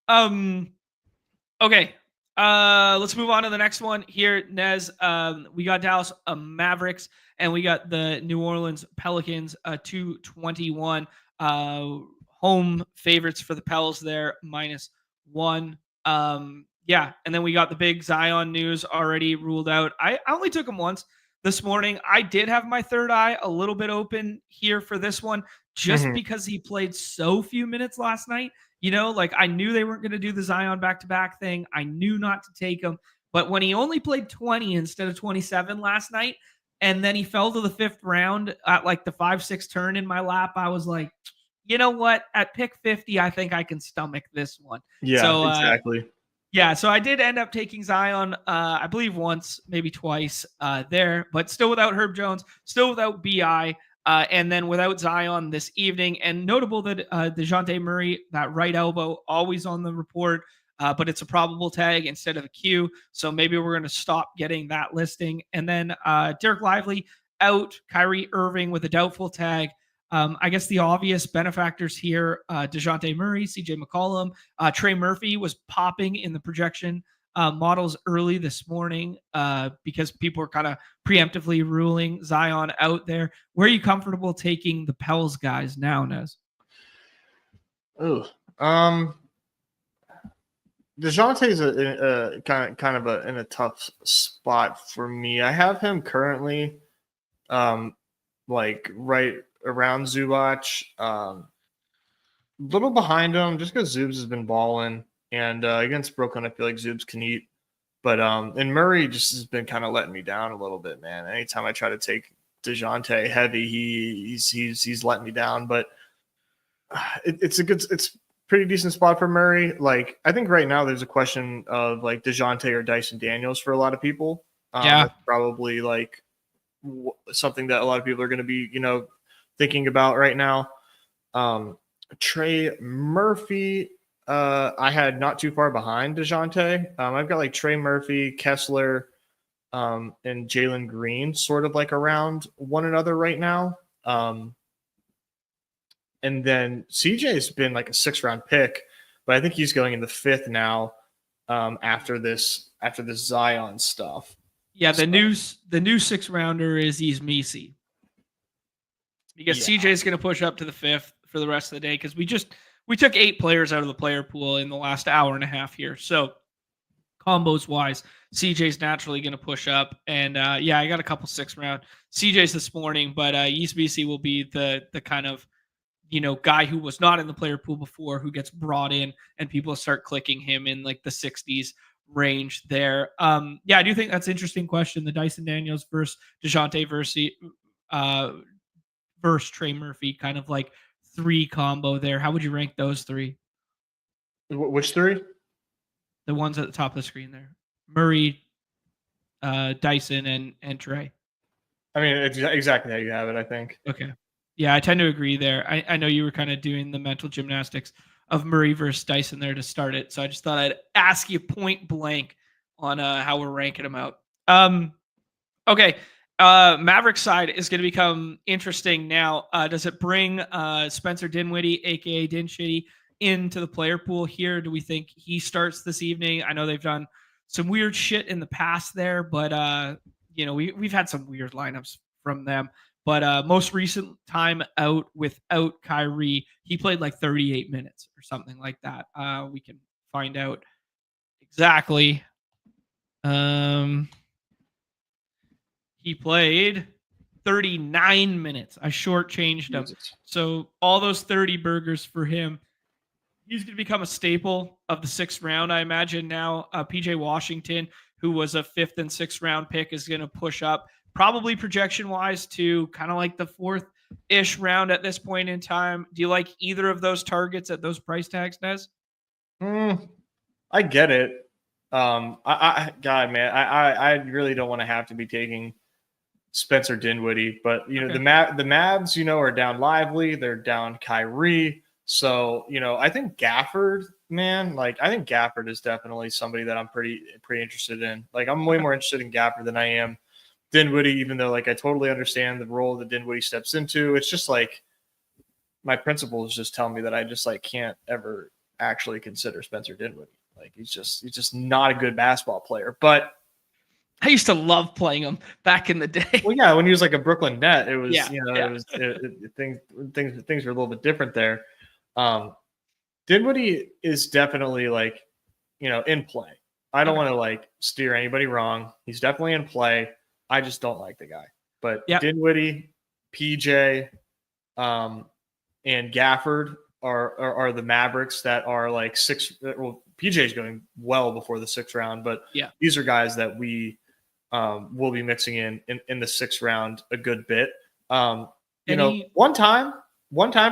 Okay. Let's move on to the next one here, Nez. We got Dallas Mavericks and we got the New Orleans Pelicans, 221. Home favorites for the Pels there, -1. Yeah, and then we got the big Zion news already ruled out. I only took him once this morning. I did have my third eye a little bit open here for this one, just because he played so few minutes last night. Like I knew they weren't going to do the Zion back-to-back thing. I knew not to take him. But when he only played 20 instead of 27 last night, and then he fell to the 5th round at like the 5-6 turn in my lap, I was like, you know what? At pick 50, I think I can stomach this one. Yeah, so, exactly. Yeah, so I did end up taking Zion, I believe once, maybe twice there, but still without Herb Jones, still without BI. And then without Zion this evening. And notable that DeJounte Murray, that right elbow, always on the report, but it's a probable tag instead of a Q. So maybe we're going to stop getting that listing. And then Derek Lively out, Kyrie Irving with a doubtful tag. I guess the obvious benefactors here, DeJounte Murray, CJ McCollum, Trey Murphy was popping in the projection models early this morning because people are kind of preemptively ruling Zion out there. Where are you comfortable taking the Pels guys now, Nez? Oh, DeJounte's a kind of in a tough spot for me. I have him currently, like right around Zubac, a little behind him, just because Zubs has been balling, and against Brooklyn, I feel like Zubs can eat. But and Murray just has been kind of letting me down a little bit, man. Anytime I try to take DeJounte heavy, he's letting me down. But it's pretty decent spot for Murray. Like I think right now there's a question of like DeJounte or Dyson Daniels for a lot of people. That's probably like something that a lot of people are going to be thinking about right now. Trey Murphy. I had not too far behind DeJounte. I've got like Trey Murphy, Kessler, and Jalen Green sort of like around one another right now. And then CJ's been like a 6th-round pick, but I think he's going in the 5th now after this Zion stuff. Yeah, the new 6th-rounder is Misi. Because CJ's going to push up to the 5th for the rest of the day because we took 8 players out of the player pool in the last hour and a half here. So combos wise, CJ's naturally going to push up. And I got a couple 6th-round CJ's this morning, but BC will be the kind of guy who was not in the player pool before who gets brought in and people start clicking him in like the 60s range there. I do think that's an interesting question. The Dyson Daniels versus DeJounte versus Trey Murphy, kind of like 3 combo there. How would you rank those 3? Which 3? The ones at the top of the screen there. Murray, Dyson, and Trey. I mean, it's exactly how you have it, I think. Okay. Yeah, I tend to agree there. I know you were kind of doing the mental gymnastics of Murray versus Dyson there to start it. So I just thought I'd ask you point blank on how we're ranking them out. Okay. Mavericks side is going to become interesting now. Does it bring Spencer Dinwiddie, aka Din Shitty, into the player pool here? Do we think he starts this evening? I know they've done some weird shit in the past there, but we've had some weird lineups from them. But most recent time out without Kyrie, he played like 38 minutes or something like that. We can find out exactly. He played 39 minutes. I shortchanged him. So all those 30 burgers for him. he's going to become a staple of the 6th round, I imagine now. PJ Washington, who was a 5th and 6th round pick, is going to push up probably projection-wise to kind of like the 4th-ish round at this point in time. Do you like either of those targets at those price tags, Nez? I get it. God, man, I really don't want to have to be taking Spencer Dinwiddie, but the Mavs, are down Lively, they're down Kyrie, so I think Gafford, man, I think Gafford is definitely somebody that I'm pretty interested in. I'm way more interested in Gafford than I am Dinwiddie, even though I totally understand the role that Dinwiddie steps into. It's just my principles just tell me that I just can't ever actually consider Spencer Dinwiddie. He's just not a good basketball player, but I used to love playing him back in the day. Well, yeah, when he was a Brooklyn Net, it was, things were a little bit different there. Dinwiddie is definitely in play. I don't want to steer anybody wrong. He's definitely in play. I just don't like the guy. But Dinwiddie, PJ, and Gafford are the Mavericks that are 6. Well, PJ's going well before the 6th round, but these are guys that we will be mixing in the 6th round a good bit. One time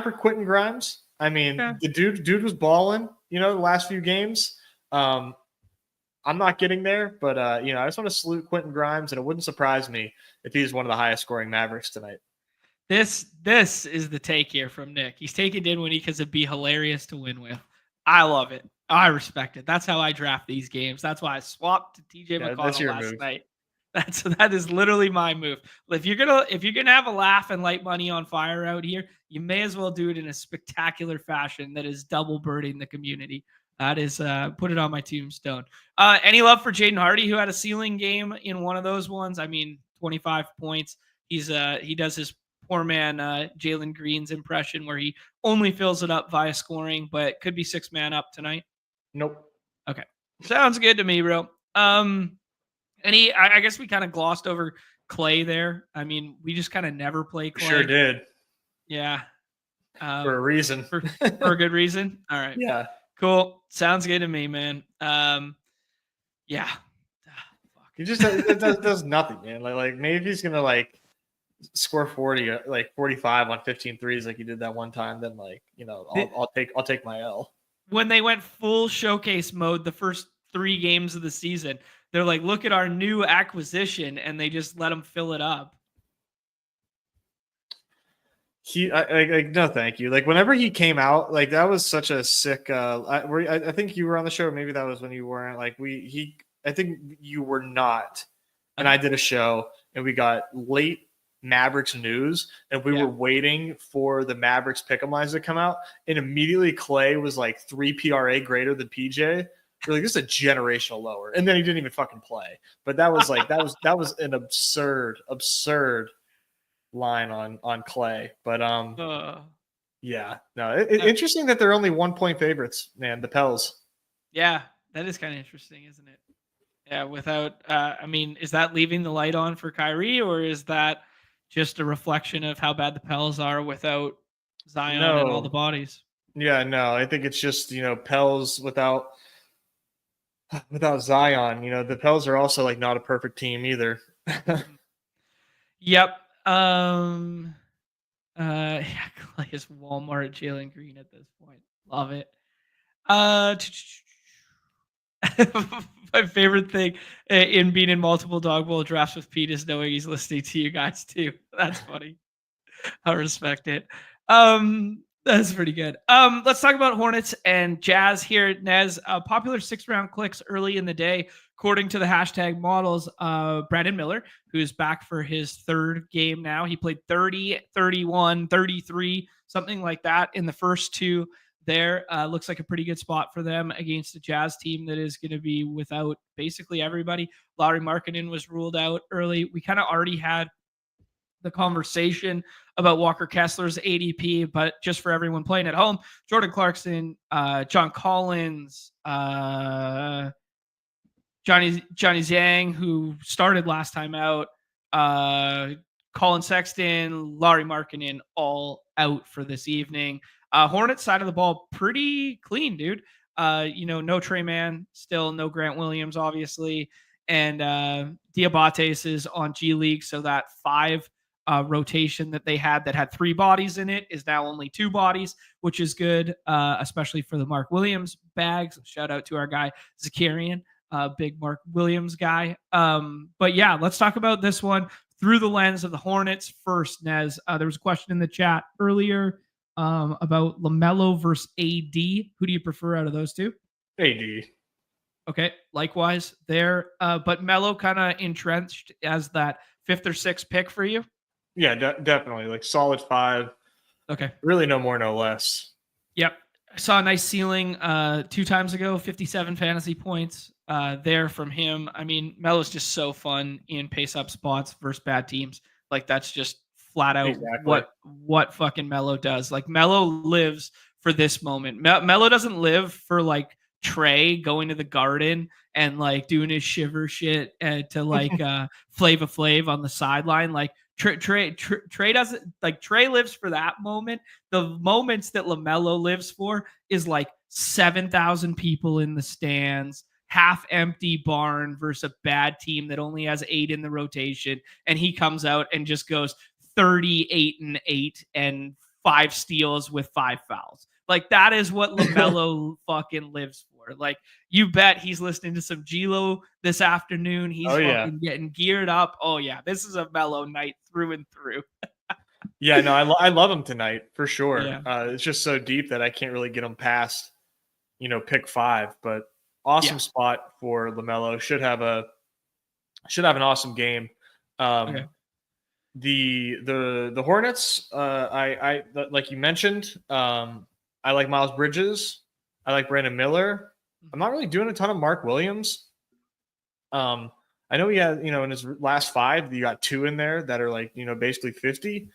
for Quentin Grimes. I mean, the dude was balling, the last few games. I'm not getting there, but I just want to salute Quentin Grimes, and it wouldn't surprise me if he's one of the highest scoring Mavericks tonight. This is the take here from Nick. He's taking Dinwiddie because it'd be hilarious to win with. I love it. I respect it. That's how I draft these games. That's why I swapped to TJ McConnell last night. That is literally my move. If you're gonna have a laugh and light money on fire out here, you may as well do it in a spectacular fashion that is double birding the community. That is put it on my tombstone. Any love for Jaden Hardy, who had a ceiling game in one of those ones? I mean, 25 points. He does his poor man Jalen Green's impression where he only fills it up via scoring, but could be 6-man up tonight. Nope. Okay. Sounds good to me, bro. I guess we kind of glossed over Clay there. I mean, we just kind of never play Clay. Sure did. Yeah. For a reason. for a good reason. All right. Yeah. Cool. Sounds good to me, man. Yeah. He just does nothing, man. Maybe he's gonna score 40, 45 on 15 threes like he did that one time. Then I'll take my L. When they went full showcase mode the first 3 games of the season, they're like, look at our new acquisition, and they just let him fill it up. No, thank you. Whenever he came out, that was such a sick. I think you were on the show. Maybe that was when you weren't. I think you were not. And I did a show, and we got late Mavericks news, and we were waiting for the Mavericks pick'em lines to come out, and immediately Clay was 3 PRA greater than PJ. You're this is a generational lower, and then he didn't even fucking play. But that was that was an absurd line on Clay. But interesting that they're only 1-point favorites, man. The Pels. Yeah, that is kind of interesting, isn't it? Yeah, without is that leaving the light on for Kyrie, or is that just a reflection of how bad the Pels are without Zion and all the bodies? Yeah, no, I think it's just Pels without Zion. The Pels are also not a perfect team either. Yep. Clay is Walmart Jalen Green at this point. Love it. My favorite thing in being in multiple dog bowl drafts with Pete is knowing he's listening to you guys too. That's funny. I respect it. That's pretty good. Let's talk about Hornets and Jazz here, Nez. Popular 6th-round clicks early in the day, according to the hashtag models. Brandon Miller, who's back for his 3rd game now. He played 30, 31, 33, something like that in the first 2 there. Looks like a pretty good spot for them against a Jazz team that is going to be without basically everybody. Lauri Markkanen was ruled out early. We kind of already had the conversation about Walker Kessler's ADP, but just for everyone playing at home, Jordan Clarkson, John Collins, Johnny Zhang, who started last time out, Colin Sexton, Lauri Markkanen, all out for this evening. Hornets side of the ball, pretty clean, dude. No Trey Mann, still no Grant Williams, obviously. And Diabates is on G League. So that 5 rotation that they had that had 3 bodies in it is now only 2 bodies, which is good, especially for the Mark Williams bags. Shout out to our guy, Zakarian, big Mark Williams guy. But yeah, let's talk about this one through the lens of the Hornets first, Nez. There was a question in the chat earlier about LaMelo versus AD. Who do you prefer out of those two? AD. Okay, likewise there. But Melo kind of entrenched as that 5th or 6th pick for you? Yeah, definitely. Like solid 5. Okay. Really no more, no less. Yep. I saw a nice ceiling 2 times ago, 57 fantasy points there from him. I mean, Melo's just so fun in pace-up spots versus bad teams. Like, that's just flat out what fucking Melo does. Like, Melo lives for this moment. Melo doesn't live for, like, Trey going to the Garden and, like, doing his shiver shit to, like, Flava Flav on the sideline. Like, Trey doesn't, like, Trey lives for that moment. The moments that LaMelo lives for is like 7,000 people in the stands, half empty barn versus a bad team that only has 8 in the rotation. And he comes out and just goes 38-8 and 5 steals with 5 fouls. Like, that is what LaMelo fucking lives for. Like, you bet he's listening to some G-Lo this afternoon. He's fucking getting geared up. Oh, yeah, this is a Melo night through and through. Yeah, no, I love him tonight for sure. Yeah. It's just so deep that I can't really get him past, pick 5. But awesome spot for LaMelo. Should have an awesome game. Okay. The Hornets, I like you mentioned, I like Miles Bridges. I like Brandon Miller. I'm not really doing a ton of Mark Williams. I know he had, in his last 5, you got 2 in there that are like, basically 50.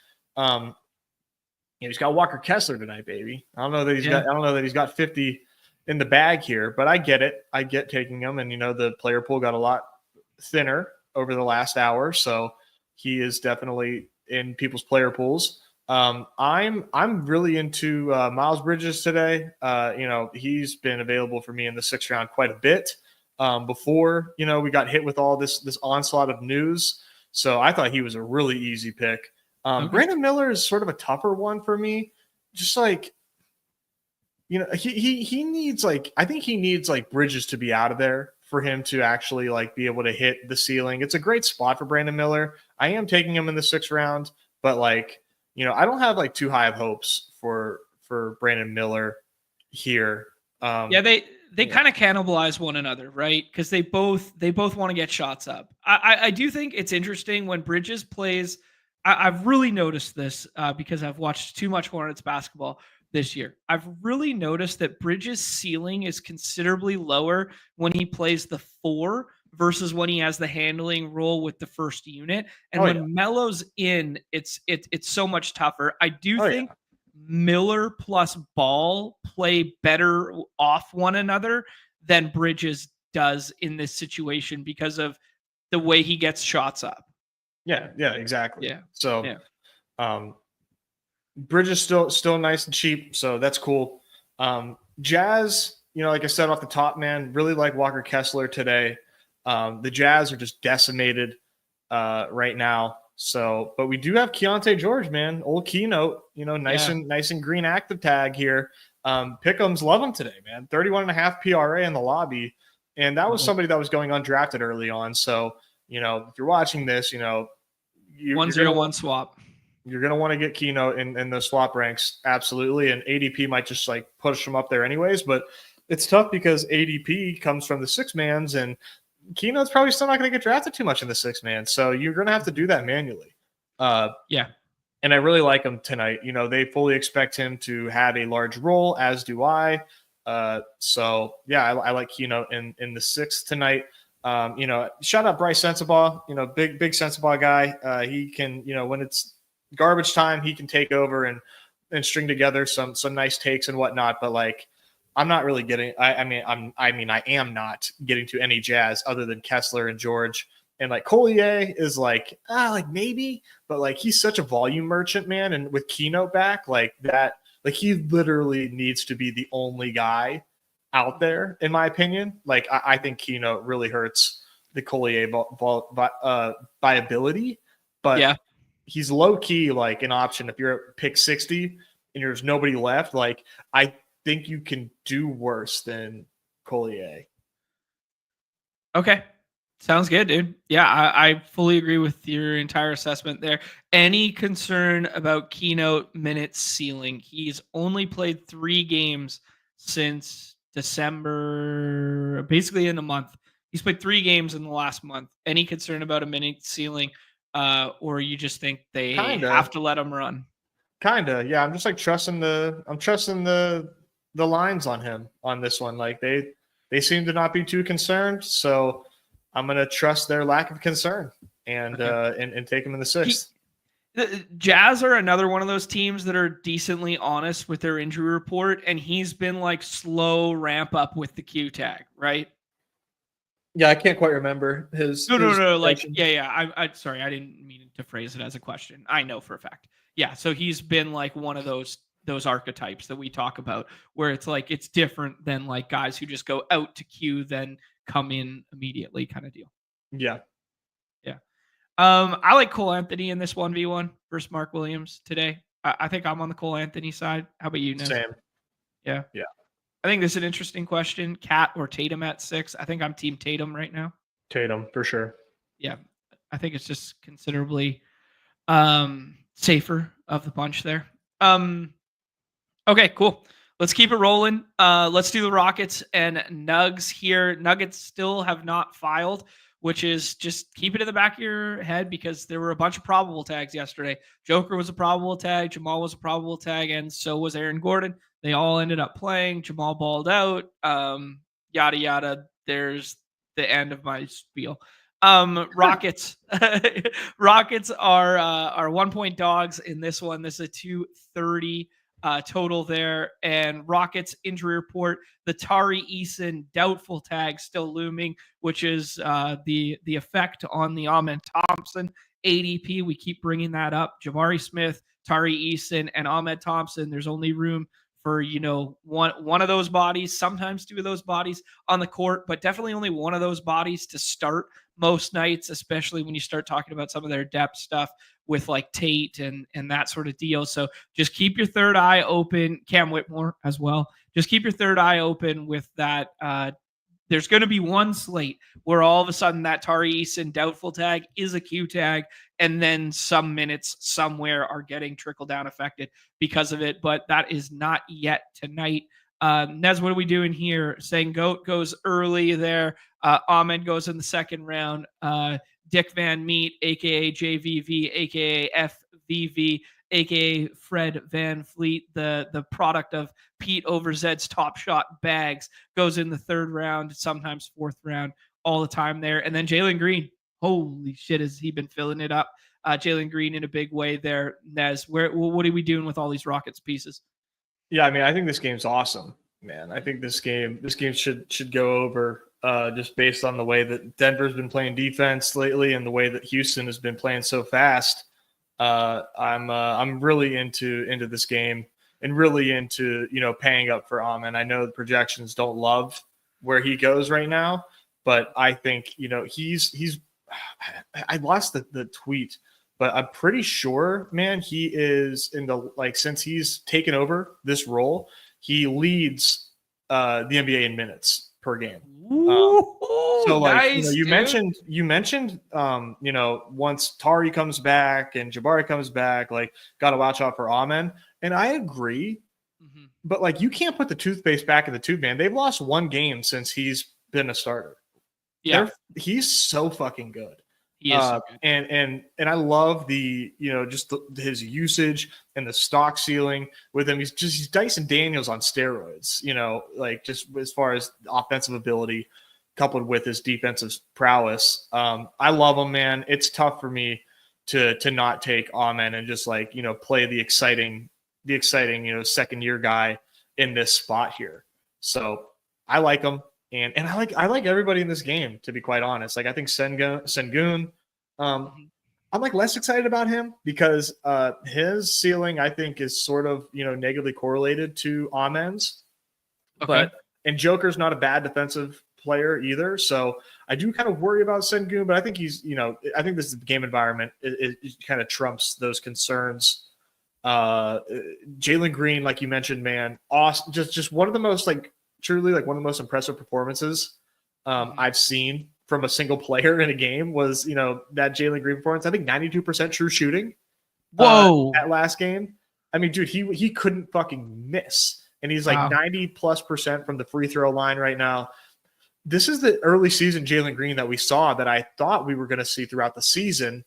He's got Walker Kessler tonight, baby. I don't know that he's got 50 in the bag here, but I get it. I get taking him, and the player pool got a lot thinner over the last hour, so he is definitely in people's player pools. I'm really into Miles Bridges today. He's been available for me in the 6th round quite a bit. Before we got hit with all this onslaught of news, so I thought he was a really easy pick. Okay. Brandon Miller is sort of a tougher one for me. Just like, he needs, like, I think he needs, like, Bridges to be out of there for him to actually, like, be able to hit the ceiling. It's a great spot for Brandon Miller. I am taking him in the 6th round, but, like, I don't have, like, too high of hopes for Brandon Miller here. They kind of cannibalize one another, right? Because they both want to get shots up. I do think it's interesting when Bridges plays. I've really noticed this because I've watched too much Hornets basketball this year. I've really noticed that Bridges' ceiling is considerably lower when he plays the 4 versus when he has the handling role with the first unit. And when Melo's in, it's so much tougher. I do think Miller plus Ball play better off one another than Bridges does in this situation because of the way he gets shots up. Yeah, exactly. Yeah. So, Bridges still nice and cheap, so that's cool. Jazz, like I said off the top, man, really like Walker Kessler today. The Jazz are just decimated right now. So, but we do have Keontae George, man, old keynote, nice and green active tag here. Pick'ems love him today, man. 31.5 PRA in the lobby, and that was somebody that was going undrafted early on. So, if you're watching this, 1-0-1 swap. You're going to want to get Keynote in the swap ranks. Absolutely. And ADP might just like push them up there anyways, but it's tough because ADP comes from the 6-mans and Keynote's probably still not going to get drafted too much in the 6-man. So you're going to have to do that manually. And I really like him tonight. They fully expect him to have a large role, as do I. So yeah, I like Keynote in the 6th tonight. Shout out Bryce Sensabaugh, big Sensabaugh guy. He can, when it's garbage time, he can take over and string together some nice takes and whatnot. But like, I'm not really getting, I am not getting to any Jazz other than Kessler and George. And like Collier is like maybe, but like he's such a volume merchant, man. And with Keynote back, like that Like he literally needs to be the only guy out there, in my opinion. Like I think Keno really hurts the Collier viability, but he's low key like an option if you're at pick 60 and there's nobody left. Like I think you can do worse than Collier. Okay. Sounds good, dude. Yeah, I fully agree with your entire assessment there. Any concern about Keynote minutes ceiling? He's only played 3 games since December, basically in a month. He's played 3 games in the last month. Any concern about a minute ceiling? Or you just think they have to let him run? Kinda, yeah. I'm just like trusting the lines on him on this one. Like they seem to not be too concerned, so I'm gonna trust their lack of concern and take them in the 6th. The Jazz are another one of those teams that are decently honest with their injury report, and he's been like slow ramp up with the Q tag, right? Yeah, I can't quite remember his. No. Like, I'm sorry, I didn't mean to phrase it as a question. I know for a fact. Yeah, so he's been like one of those archetypes that we talk about, where it's like it's different than like guys who just go out to Q then come in immediately, kind of deal. Yeah. I like Cole Anthony in this 1v1 versus Mark Williams today. I think I'm on the Cole Anthony side. How about you, Nez? Same. Yeah. I think this is an interesting question. Cat or Tatum at 6? I think I'm team Tatum right now. Tatum, for sure. Yeah. I think it's just considerably safer of the bunch there. Okay, cool. Let's keep it rolling. Let's do the Rockets and Nugs here. Nuggets still have not filed, which is just keep it in the back of your head because there were a bunch of probable tags yesterday. Joker was a probable tag, Jamal was a probable tag, and so was Aaron Gordon. They all ended up playing. Jamal balled out. Yada yada. There's the end of my spiel. Rockets. Rockets are 1-point dogs in this one. This is a 230 total there. And Rockets injury report, the Tari Eason doubtful tag still looming, which is the effect on the Amen Thompson ADP. We keep bringing that up. Jabari Smith, Tari Eason, and Ahmed Thompson. There's only room for one of those bodies, sometimes 2 of those bodies on the court, but definitely only one of those bodies to start most nights, especially when you start talking about some of their depth stuff with like Tate and that sort of deal. So just keep your third eye open. Cam Whitmore as well. Just keep your third eye open with that. There's going to be one slate where all of a sudden that Tari Eason doubtful tag is a Q tag, and then some minutes somewhere are getting trickle down affected because of it. But that is not yet tonight. Nez, what are we doing here? Saying Goat goes early there. Ahmed goes in the second round. Dick Van Meet, a.k.a. JVV, a.k.a. FVV, a.k.a. Fred Van Fleet, the product of Pete Overzed's Top Shot bags, goes in the 3rd round, sometimes 4th round, all the time there. And then Jalen Green, holy shit, has he been filling it up. Jalen Green in a big way there. Nez, what are we doing with all these Rockets pieces? Yeah, I mean, I think this game's awesome, man. I think this game should go over just based on the way that Denver's been playing defense lately and the way that Houston has been playing so fast. I'm really into this game and really into paying up for Amen. I know the projections don't love where he goes right now, but I think he's. I lost the tweet, but I'm pretty sure, man, he is in the since he's taken over this role, he leads the NBA in minutes per game. So nice, you mentioned once Tari comes back and Jabari comes back, got to watch out for Amen. And I agree, but you can't put the toothpaste back in the tube, man. They've lost 1 game since he's been a starter. Yeah, he's so fucking good. He is so good. And I love his usage and the stock ceiling with him. He's Dyson Daniels on steroids, just as far as offensive ability coupled with his defensive prowess. I love him, man. It's tough for me to not take Amen and just play the exciting second year guy in this spot here. So I like him. And I like everybody in this game, to be quite honest. I think Sengun. I'm like less excited about him because his ceiling, I think, is sort of, negatively correlated to Amen's. Okay. And Joker's not a bad defensive player either. So I do kind of worry about Sengun, but I think he's, I think this is the game environment. It kind of trumps those concerns. Jalen Green, like you mentioned, man, awesome. Just one of the most truly one of the most impressive performances I've seen from a single player in a game was, that Jalen Green performance. I think 92% true shooting. Whoa. That last game. I mean, dude, he couldn't fucking miss. And he's like 90+% from the free throw line right now. This is the early season Jalen Green that we saw that I thought we were going to see throughout the season.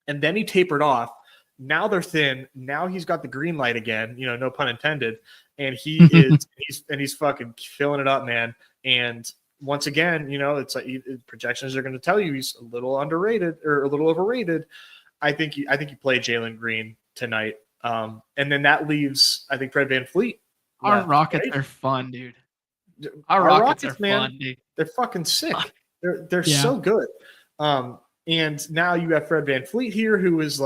And then he tapered off. Now they're thin. Now he's got the green light again, no pun intended. And he's fucking filling it up, man. And once again, it's like projections are going to tell you he's a little underrated or a little overrated. I think you play Jalen Green tonight. And then that leaves, I think, Fred VanVleet. Our Rockets are fun, dude. Our Rockets are fun, dude. They're fucking sick. They're so good. And now you have Fred VanVleet here, who is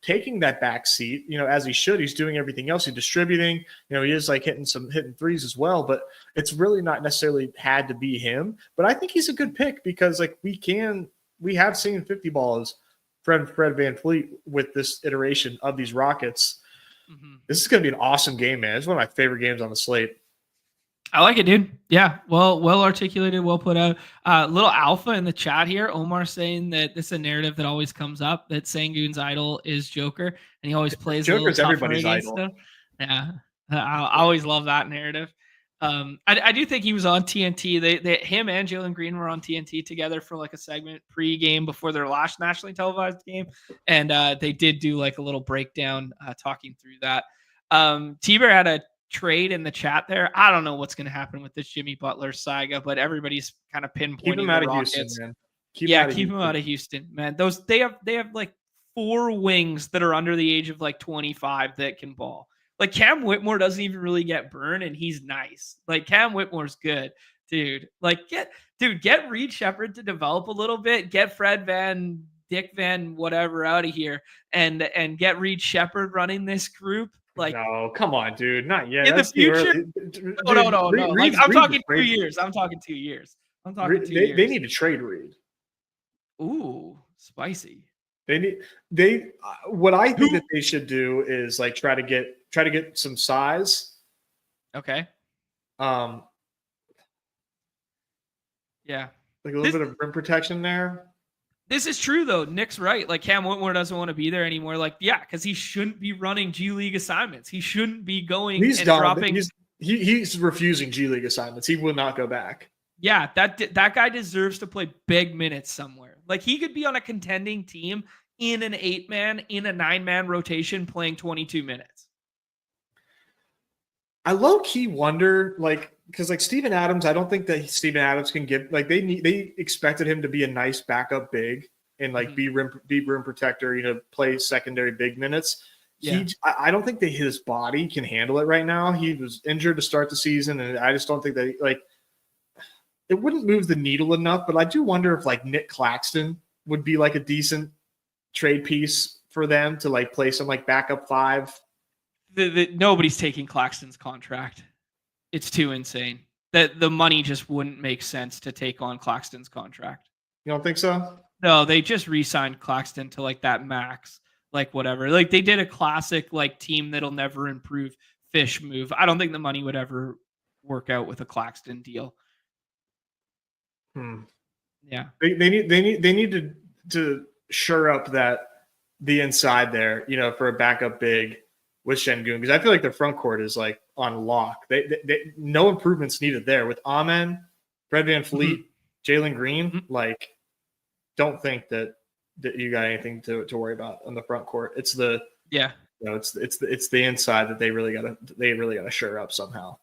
taking that back seat, as he should. He's doing everything else. He's distributing. He is hitting threes as well. But it's really not necessarily had to be him. But I think he's a good pick because we have seen 50 balls Fred VanVleet with this iteration of these Rockets. Mm-hmm. This is going to be an awesome game, man. It's one of my favorite games on the slate. I like it, dude. Yeah, well articulated, well put out. Little alpha in the chat here. Omar saying that this is a narrative that always comes up, that Sengun's idol is Joker, and he always plays Joker's everybody's idol. Him. Yeah, I always love that narrative. I do think he was on TNT. Him and Jalen Green were on TNT together for a segment pre-game before their last nationally televised game, and they did do a little breakdown talking through that. T-Bear had a trade in the chat there. I don't know what's going to happen with this Jimmy Butler saga, but everybody's kind of pinpointing keep him out of Houston, man. Keep him out of Houston, man. They have 4 wings that are under the age of 25 that can ball. Cam Whitmore doesn't even really get burned, and he's nice. Cam Whitmore's good, dude. Get Reed Shepherd to develop a little bit. Get Fred Dick Van whatever out of here, and get Reed Shepherd running this group. No, come on, dude. Not yet. In the future? No. I'm talking 2 years. I'm talking 2 years. They need to trade Reed. Ooh, spicy. What I think that they should do is try to get some size. Okay. Yeah. A little bit of rim protection there. This is true though. Nick's right. Cam Whitmore doesn't want to be there anymore. Because he shouldn't be running G League assignments. He shouldn't be going and dropping. He's refusing G League assignments. He will not go back. Yeah, that guy deserves to play big minutes somewhere. He could be on a contending team in an 8-man, in a 9-man rotation, playing 22 minutes. I low-key wonder, because Steven Adams, I don't think that Steven Adams can give they expected him to be a nice backup big and be rim protector, play secondary big minutes. Yeah. I don't think that his body can handle it right now. He was injured to start the season, and I just don't think that it wouldn't move the needle enough. But I do wonder if Nick Claxton would be a decent trade piece for them to play some backup 5. Nobody's taking Claxton's contract. It's too insane. That the money just wouldn't make sense to take on Claxton's contract. You don't think so? No, they just re-signed Claxton to that max, whatever. They did a classic team that'll never improve fish move. I don't think the money would ever work out with a Claxton deal. Yeah. They need to shore up the inside there, for a backup big with Sengun, because I feel their front court is on lock. They no improvements needed there with Amen, Fred VanVleet, Jalen Green. Don't think that you got anything to worry about on the front court. It's the it's the inside that they really gotta shore up somehow.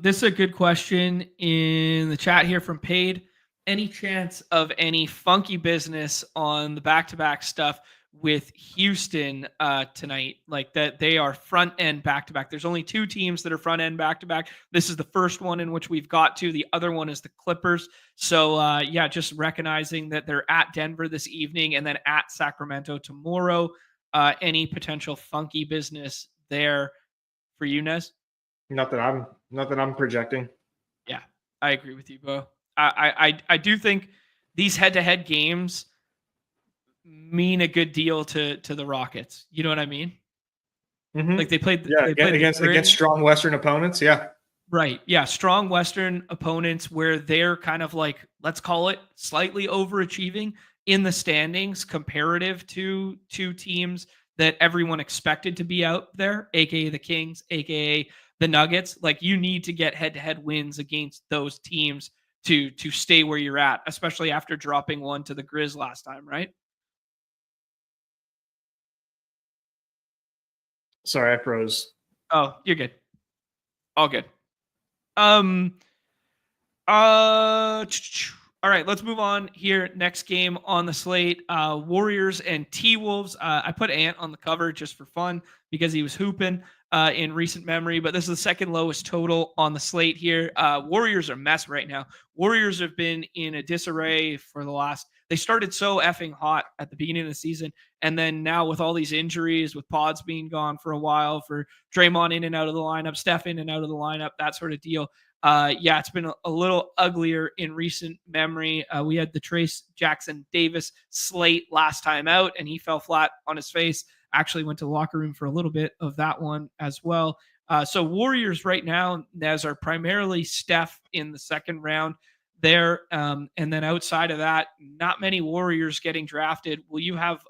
This is a good question in the chat here from Paid. Any chance of any funky business on the back-to-back stuff with Houston tonight, like that they are front end back to back. There's only 2 teams that are front end back to back. This is the first one in which we've got to. The other one is the Clippers. So yeah, just recognizing that they're at Denver this evening and then at Sacramento tomorrow. Any potential funky business there for you, Nez? Not that I'm projecting. Yeah, I agree with you, Bo. I do think these head-to-head games mean a good deal to the Rockets. You know what I mean? Mm-hmm. Like they played against strong Western opponents. Yeah. Right. Yeah. Strong Western opponents where they're kind of like, let's call it slightly overachieving in the standings comparative to 2 teams that everyone expected to be out there, aka the Kings, aka the Nuggets. Like you need to get head-to-head wins against those teams to stay where you're at, especially after dropping one to the Grizz last time, right? Sorry, I froze. Oh, you're good. All good. All right, let's move on here. Next game on the slate, Warriors and T-Wolves. I put Ant on the cover just for fun because he was hooping in recent memory, but this is the second lowest total on the slate here. Warriors are a mess right now. Warriors have been in a disarray for the last – they started so effing hot at the beginning of the season, and then now with all these injuries, with Pods being gone for a while, for Draymond in and out of the lineup, Steph in and out of the lineup, that sort of deal – yeah, it's been a little uglier in recent memory. We had the Trace Jackson Davis slate last time out, and he fell flat on his face. Actually went to the locker room for a little bit of that one as well. So Warriors right now, Nez, are primarily Steph in the second round there. And then outside of that, not many Warriors getting drafted. Will you have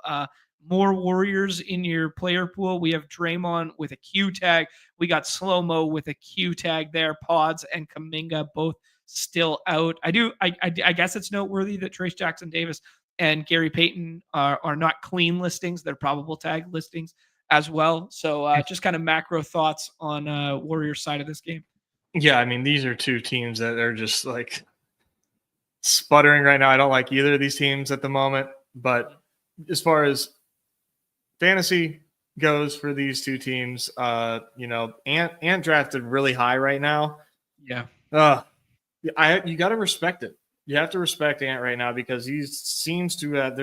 more Warriors in your player pool? We have Draymond with a Q tag. We got Slow-Mo with a Q tag there. Pods and Kuminga both still out. I guess it's noteworthy that Trace Jackson Davis and Gary Payton are not clean listings. They're probable tag listings as well. So just kind of macro thoughts on Warriors side of this game. Yeah, I mean, these are 2 teams that are just like sputtering right now. I don't like either of these teams at the moment, but as far as fantasy goes for these 2 teams, Ant drafted really high right now. Yeah. You got to respect it. You have to respect Ant right now because there seems to have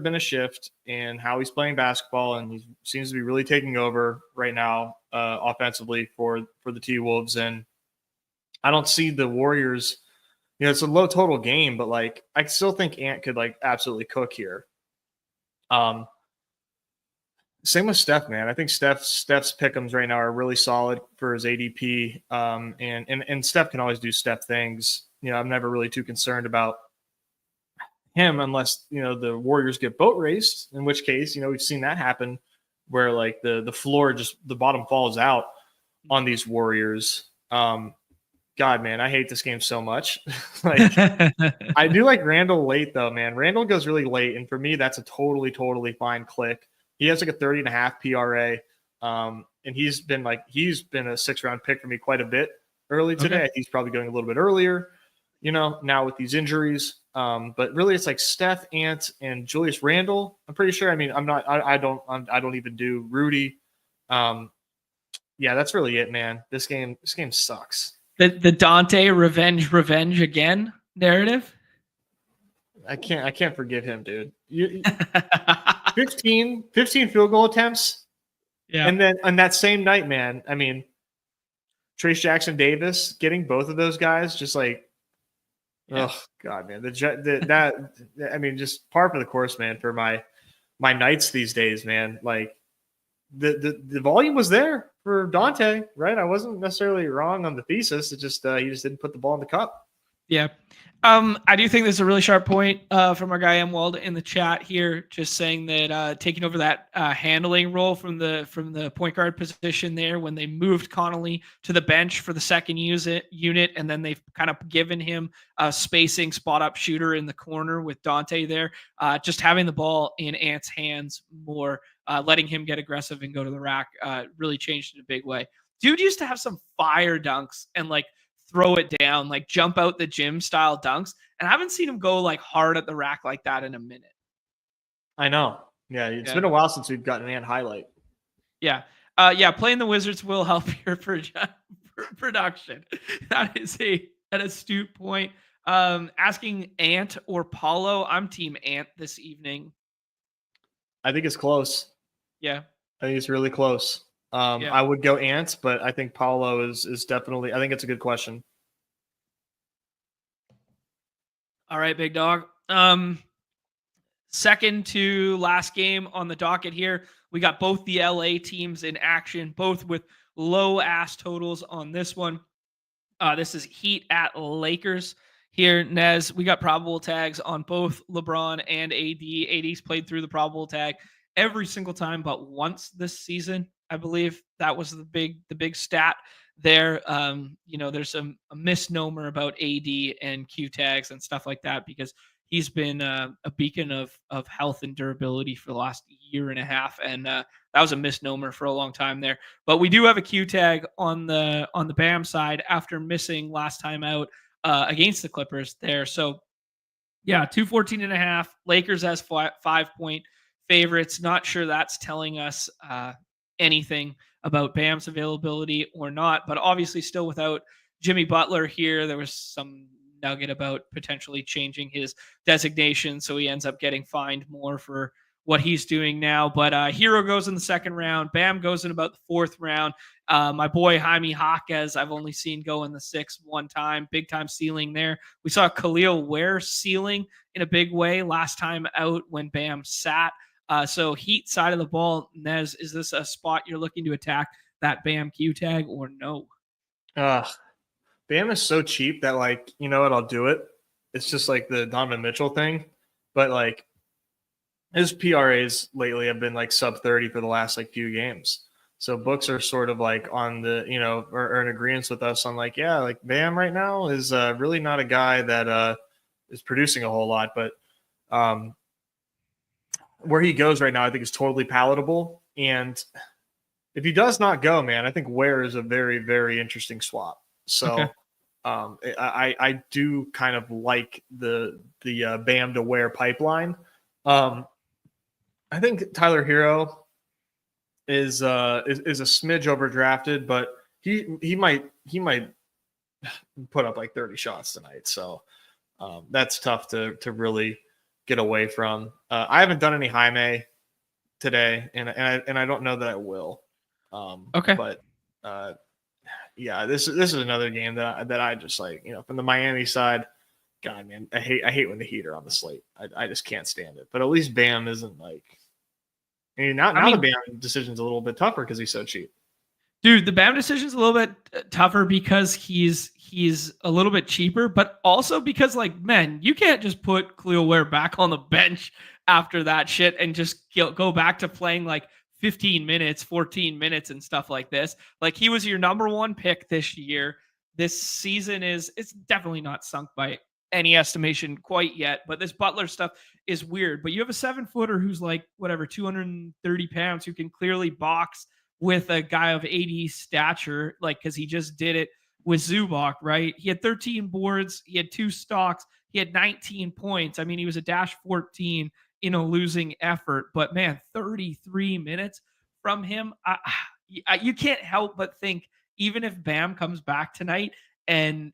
been a shift in how he's playing basketball, and he seems to be really taking over right now offensively for the T-Wolves. And I don't see the Warriors. It's a low total game, but like I still think Ant could like absolutely cook here. Same with Steph, man. I think Steph's pick'ems right now are really solid for his ADP. And Steph can always do Steph things. I'm never really too concerned about him unless, the Warriors get boat raced, in which case, we've seen that happen where like the floor the bottom falls out on these Warriors. God, man, I hate this game so much. Like I do like Randall late though, man. Randall goes really late. And for me, that's a totally, totally fine click. He has like a 30.5 PRA. And he's been a 6th-round pick for me quite a bit early today. Okay. He's probably going a little bit earlier, now with these injuries. But really it's like Steph, Ant, and Julius Randle. I'm pretty sure. I mean, I don't even do Rudy. Yeah, that's really it, man. This game sucks. The Dante revenge again narrative. I can't forgive him, dude. 15 field goal attempts. Yeah. And then on that same night, man, I mean, Trace Jackson Davis getting both of those guys, just like, oh God, man, just par for the course, man, for my nights these days, man. Like the volume was there for Dante, right? I wasn't necessarily wrong on the thesis. It just he just didn't put the ball in the cup. Yeah. I do think this is a really sharp point from our guy M. Wald in the chat here, just saying that taking over that handling role from the point guard position there when they moved Connolly to the bench for the second unit, and then they've kind of given him a spacing spot up shooter in the corner with Dante there. Just having the ball in Ant's hands more, letting him get aggressive and go to the rack really changed in a big way. Dude used to have some fire dunks and like throw it down, like jump out the gym style dunks. And I haven't seen him go like hard at the rack like that in a minute. I know. Yeah, it's been a while since we've gotten an Ant highlight. Yeah. Playing the Wizards will help your production. That is an astute point. Asking Ant or Paulo. I'm team Ant this evening. I think it's close. Yeah. I think it's really close. I would go Ant, but I think Paulo is definitely, I think it's a good question. All right, big dog. Second to last game on the docket here. We got both the LA teams in action, both with low ass totals on this one. This is Heat at Lakers here, Nez. We got probable tags on both LeBron and AD. AD's played through the probable tag every single time but once this season, I believe. That was the big stat there. There's a misnomer about AD and Q tags and stuff like that because he's been a beacon of health and durability for the last year and a half, and that was a misnomer for a long time there. But we do have a Q tag on the Bam side after missing last time out against the Clippers there. So yeah, 214.5. Lakers as 5-point favorites. Not sure that's telling us anything about Bam's availability or not, but obviously still without Jimmy Butler here. There was some nugget about potentially changing his designation, so he ends up getting fined more for what he's doing now. But Hero goes in the second round. Bam goes in about the fourth round. My boy Jaime Jaquez, I've only seen go in the sixth one time. Big time ceiling there. We saw Khalil Ware ceiling in a big way last time out when Bam sat. So Heat side of the ball, Nez, is this a spot you're looking to attack that Bam Q tag or no? Bam is so cheap that, like, you know what, I'll do it. It's just like the Donovan Mitchell thing. But, like, his PRAs lately have been, like, sub 30 for the last, like, few games. So books are sort of, like, on the, or in agreement with us on, like, yeah, like, Bam right now is really not a guy that is producing a whole lot. But where he goes right now, I think is totally palatable. And if he does not go, man, I think Ware is a very, very interesting swap. So okay. I do kind of like the Bam to Ware pipeline. I think Tyler Hero is a smidge overdrafted, but he might put up like 30 shots tonight. So that's tough to really get away from. I haven't done any Jaime today, and I don't know that I will. Okay, but yeah, this is another game that I just like, from the Miami side. God, man, I hate when the Heat are on the slate. I just can't stand it. But at least Bam isn't like. I mean, now the Bam decision's a little bit tougher because he's so cheap. Dude, the Bam decision's a little bit tougher because he's a little bit cheaper, but also because, like, man, you can't just put Khalil Ware back on the bench after that shit and just go back to playing like 15 minutes, 14 minutes and stuff like this. Like, he was your number one pick this year. This season it's definitely not sunk by any estimation quite yet, but this Butler stuff is weird. But you have a 7-footer who's like, whatever, 230 pounds, who can clearly box with a guy of 80 stature, like, because he just did it with Zubac, right? He had 13 boards, he had 2 stocks, he had 19 points. I mean, he was a dash 14 in a losing effort, but man, 33 minutes from him. You can't help but think, even if Bam comes back tonight and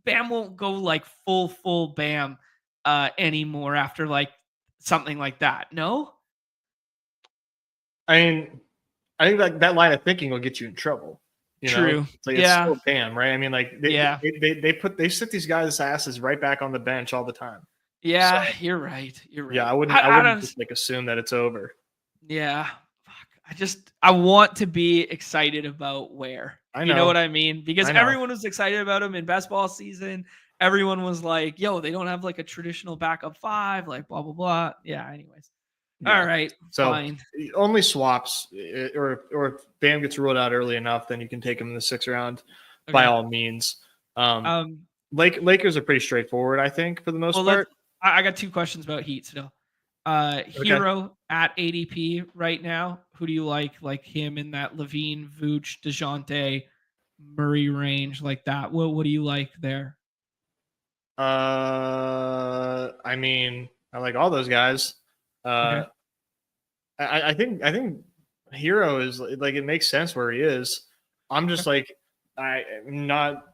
Bam won't go like full Bam anymore after like something like that. No? I mean, I think that line of thinking will get you in trouble. True. It's like, it's still Bam, right? I mean, like they sit these guys' asses right back on the bench all the time. Yeah, so, you're right. You're right. Yeah, I wouldn't just like assume that it's over. Yeah. Fuck. I want to be excited about Ware. You know what I mean? Because everyone was excited about him in basketball season. Everyone was like, yo, they don't have like a traditional backup 5, like blah, blah, blah. Yeah, anyways. Yeah. All right. So fine. Only swaps, or if Bam gets ruled out early enough, then you can take him in the 6th round by all means. Lakers are pretty straightforward, I think, for the most part. I got 2 questions about Heat still. Hero at ADP right now. Who do you like? Like him in that Levine, Vooch, DeJounte, Murray range, like that. What do you like there? I mean, I like all those guys. I think Hero is like, it makes sense where he is. I'm just like, I'm not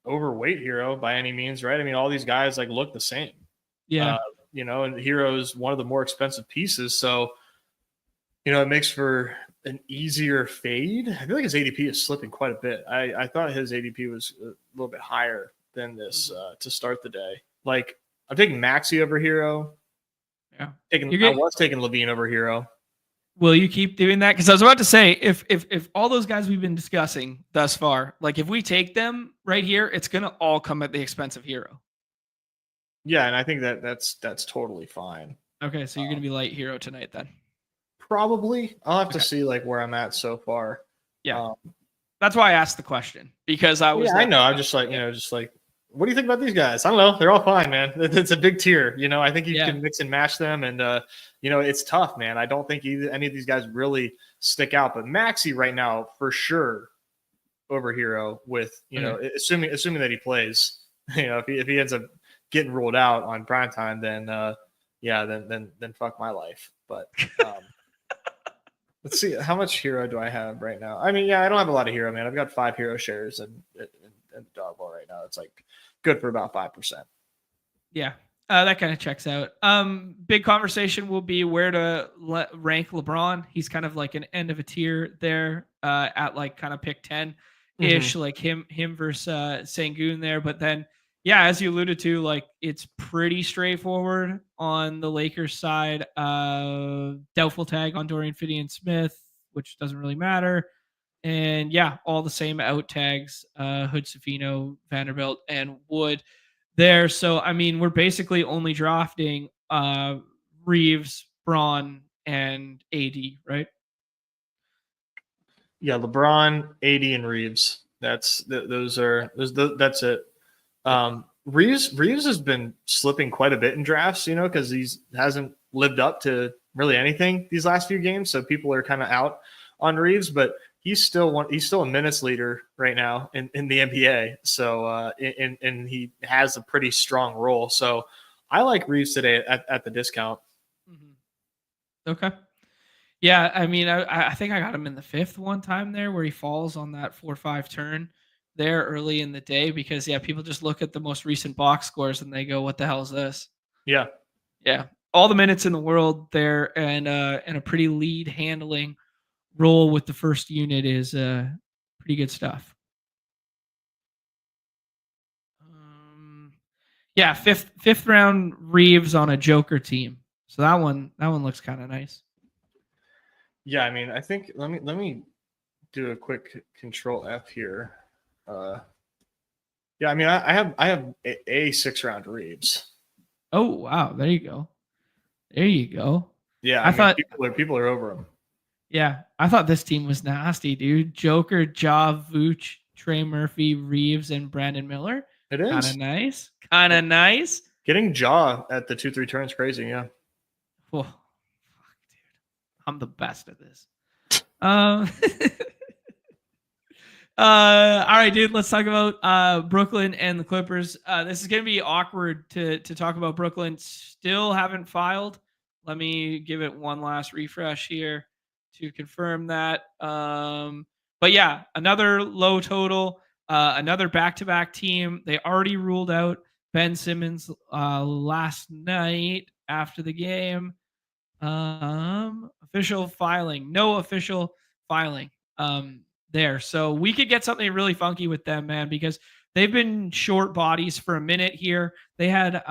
overweight Hero by any means, right? I mean, all these guys like look the same. Yeah. And Hero is one of the more expensive pieces, so it makes for an easier fade. I feel like his ADP is slipping quite a bit. I thought his ADP was a little bit higher than this to start the day. Like, I'm taking Maxey over Hero. Yeah. I was taking Levine over Hero. Will you keep doing that? Because I was about to say, if all those guys we've been discussing thus far, like if we take them right here, it's gonna all come at the expense of Hero. Yeah, and I think that's totally fine. Okay, so you're gonna be light Hero tonight then. Probably. I'll have to see like where I'm at so far. Yeah. That's why I asked the question, because I was. Yeah, I know. I'm just like, what do you think about these guys? I don't know. They're all fine, man. It's a big tier. I think you can mix and match them, and it's tough, man. I don't think any of these guys really stick out, but Maxey right now for sure over Hero with assuming that he plays. If he ends up getting ruled out on prime time, then then fuck my life. But let's see, how much Hero do I have right now? I mean, I don't have a lot of Hero, man. I've got 5 Hero shares and Dawg right now. It's like good for about 5%. Yeah, that kind of checks out. Big conversation will be where to rank LeBron. He's kind of like an end of a tier there at like kind of pick 10 ish, like him versus Sengun there. But then, yeah, as you alluded to, like it's pretty straightforward on the Lakers side. Doubtful tag on Dorian Finney-Smith, which doesn't really matter. And yeah, all the same out tags, Hood, Safino, Vanderbilt, and Wood there. So, I mean, we're basically only drafting Reeves, Braun, and AD, right? Yeah, LeBron, AD, and Reeves. That's it. Reeves has been slipping quite a bit in drafts, because he hasn't lived up to really anything these last few games. So people are kind of out on Reeves, but he's still a minutes leader right now in the NBA. So and he has a pretty strong role. So I like Reeves today at the discount. Okay. Yeah, I mean, I think I got him in the 5th one time there where he falls on that 4-5 turn there early in the day because people just look at the most recent box scores and they go, "What the hell is this?" Yeah, all the minutes in the world there, and a pretty lead handling role with the first unit is pretty good stuff. Fifth round Reeves on a Joker team, so that one looks kind of nice. Yeah, I mean, I think let me do a quick Control F here. Yeah, I mean, I have a 6-round Reeves. Oh wow, there you go. Yeah, I thought people are over him. Yeah, I thought this team was nasty, dude. Joker, Ja, Vooch, Trey Murphy, Reeves, and Brandon Miller. It is kind of nice. Getting Ja at the 2-3 turns crazy, yeah. Oh, fuck, dude, I'm the best at this. All right, dude. Let's talk about Brooklyn and the Clippers. This is going to be awkward to talk about Brooklyn. Still haven't filed. Let me give it one last refresh here to confirm that. But yeah, another low total, another back-to-back team. They already ruled out Ben Simmons last night after the game. Official filing. No official filing. There. So we could get something really funky with them, man, because they've been short bodies for a minute here. They had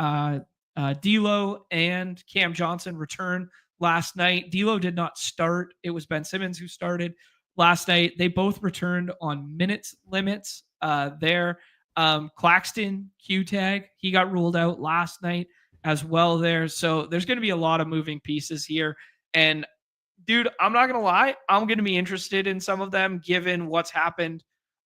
D'Lo and Cam Johnson return last night. D'Lo did not start. It was Ben Simmons who started last night. They both returned on minutes limits there. Claxton, Q-tag, he got ruled out last night as well there. So there's going to be a lot of moving pieces here. And dude, I'm not going to lie. I'm going to be interested in some of them given what's happened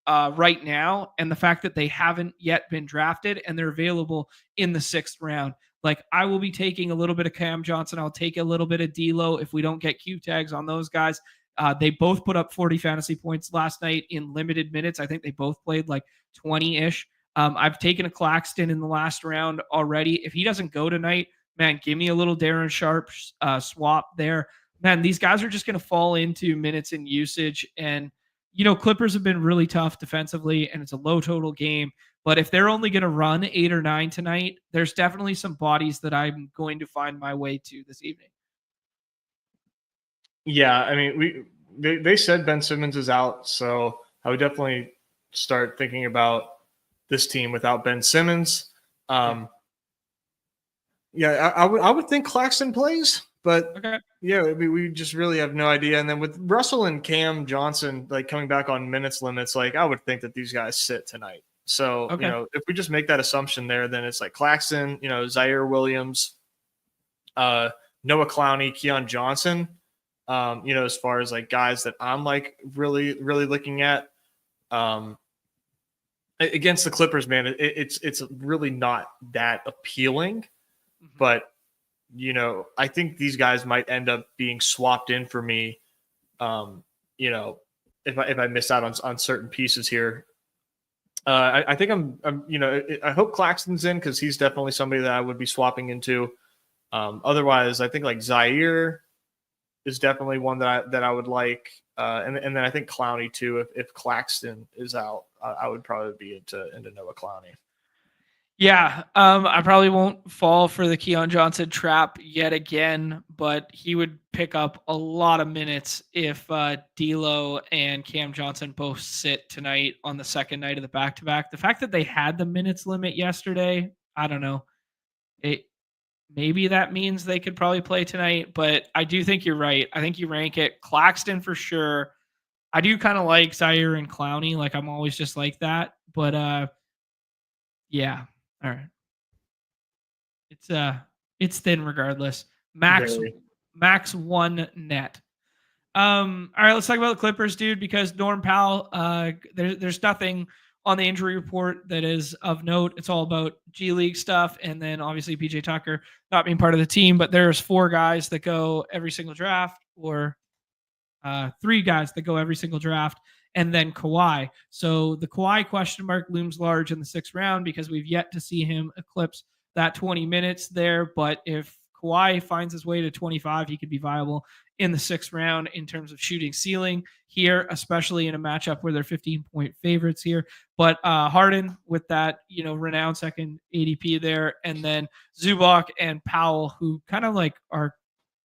right now and the fact that they haven't yet been drafted and they're available in the 6th round. Like, I will be taking a little bit of Cam Johnson. I'll take a little bit of D'Lo if we don't get Q tags on those guys. They both put up 40 fantasy points last night in limited minutes. I think they both played like 20-ish. I've taken a Claxton in the last round already. If he doesn't go tonight, man, give me a little Darren Sharp swap there. man, these guys are just going to fall into minutes and usage. And, Clippers have been really tough defensively, and it's a low total game. But if they're only going to run 8 or 9 tonight, there's definitely some bodies that I'm going to find my way to this evening. Yeah, I mean, they said Ben Simmons is out, so I would definitely start thinking about this team without Ben Simmons. I would think Claxton plays, but we just really have no idea. And then with Russell and Cam Johnson like coming back on minutes limits, like I would think that these guys sit tonight. So if we just make that assumption there, then it's like Claxton, Zaire Williams, Noah Clowney, Keon Johnson. As far as like guys that I'm like really, really looking at against the Clippers, man, it's really not that appealing, but I think these guys might end up being swapped in for me. If I miss out on certain pieces here, I think I hope Claxton's in because he's definitely somebody that I would be swapping into. Otherwise, I think like Zaire is definitely one that I would like. And then I think Clowney too. If Claxton is out, I would probably be into Noah Clowney. Yeah, I probably won't fall for the Keon Johnson trap yet again, but he would pick up a lot of minutes if D'Lo and Cam Johnson both sit tonight on the second night of the back-to-back. The fact that they had the minutes limit yesterday, I don't know. Maybe that means they could probably play tonight, but I do think you're right. I think you rank it Claxton for sure. I do kind of like Zaire and Clowney. Like I'm always just like that, but yeah. All right. It's thin regardless. Max 1 net. All right, let's talk about the Clippers, dude, because Norm Powell, there's nothing on the injury report that is of note. It's all about G League stuff, and then obviously PJ Tucker not being part of the team, but there's 4 guys that go every single draft, or 3 guys that go every single draft, and then Kawhi. So the Kawhi question mark looms large in the 6th round because we've yet to see him eclipse that 20 minutes there. But if Kawhi finds his way to 25, he could be viable in the 6th round in terms of shooting ceiling here, especially in a matchup where they're 15-point favorites here. But Harden with that, renowned second ADP there, and then Zubac and Powell, who kind of like are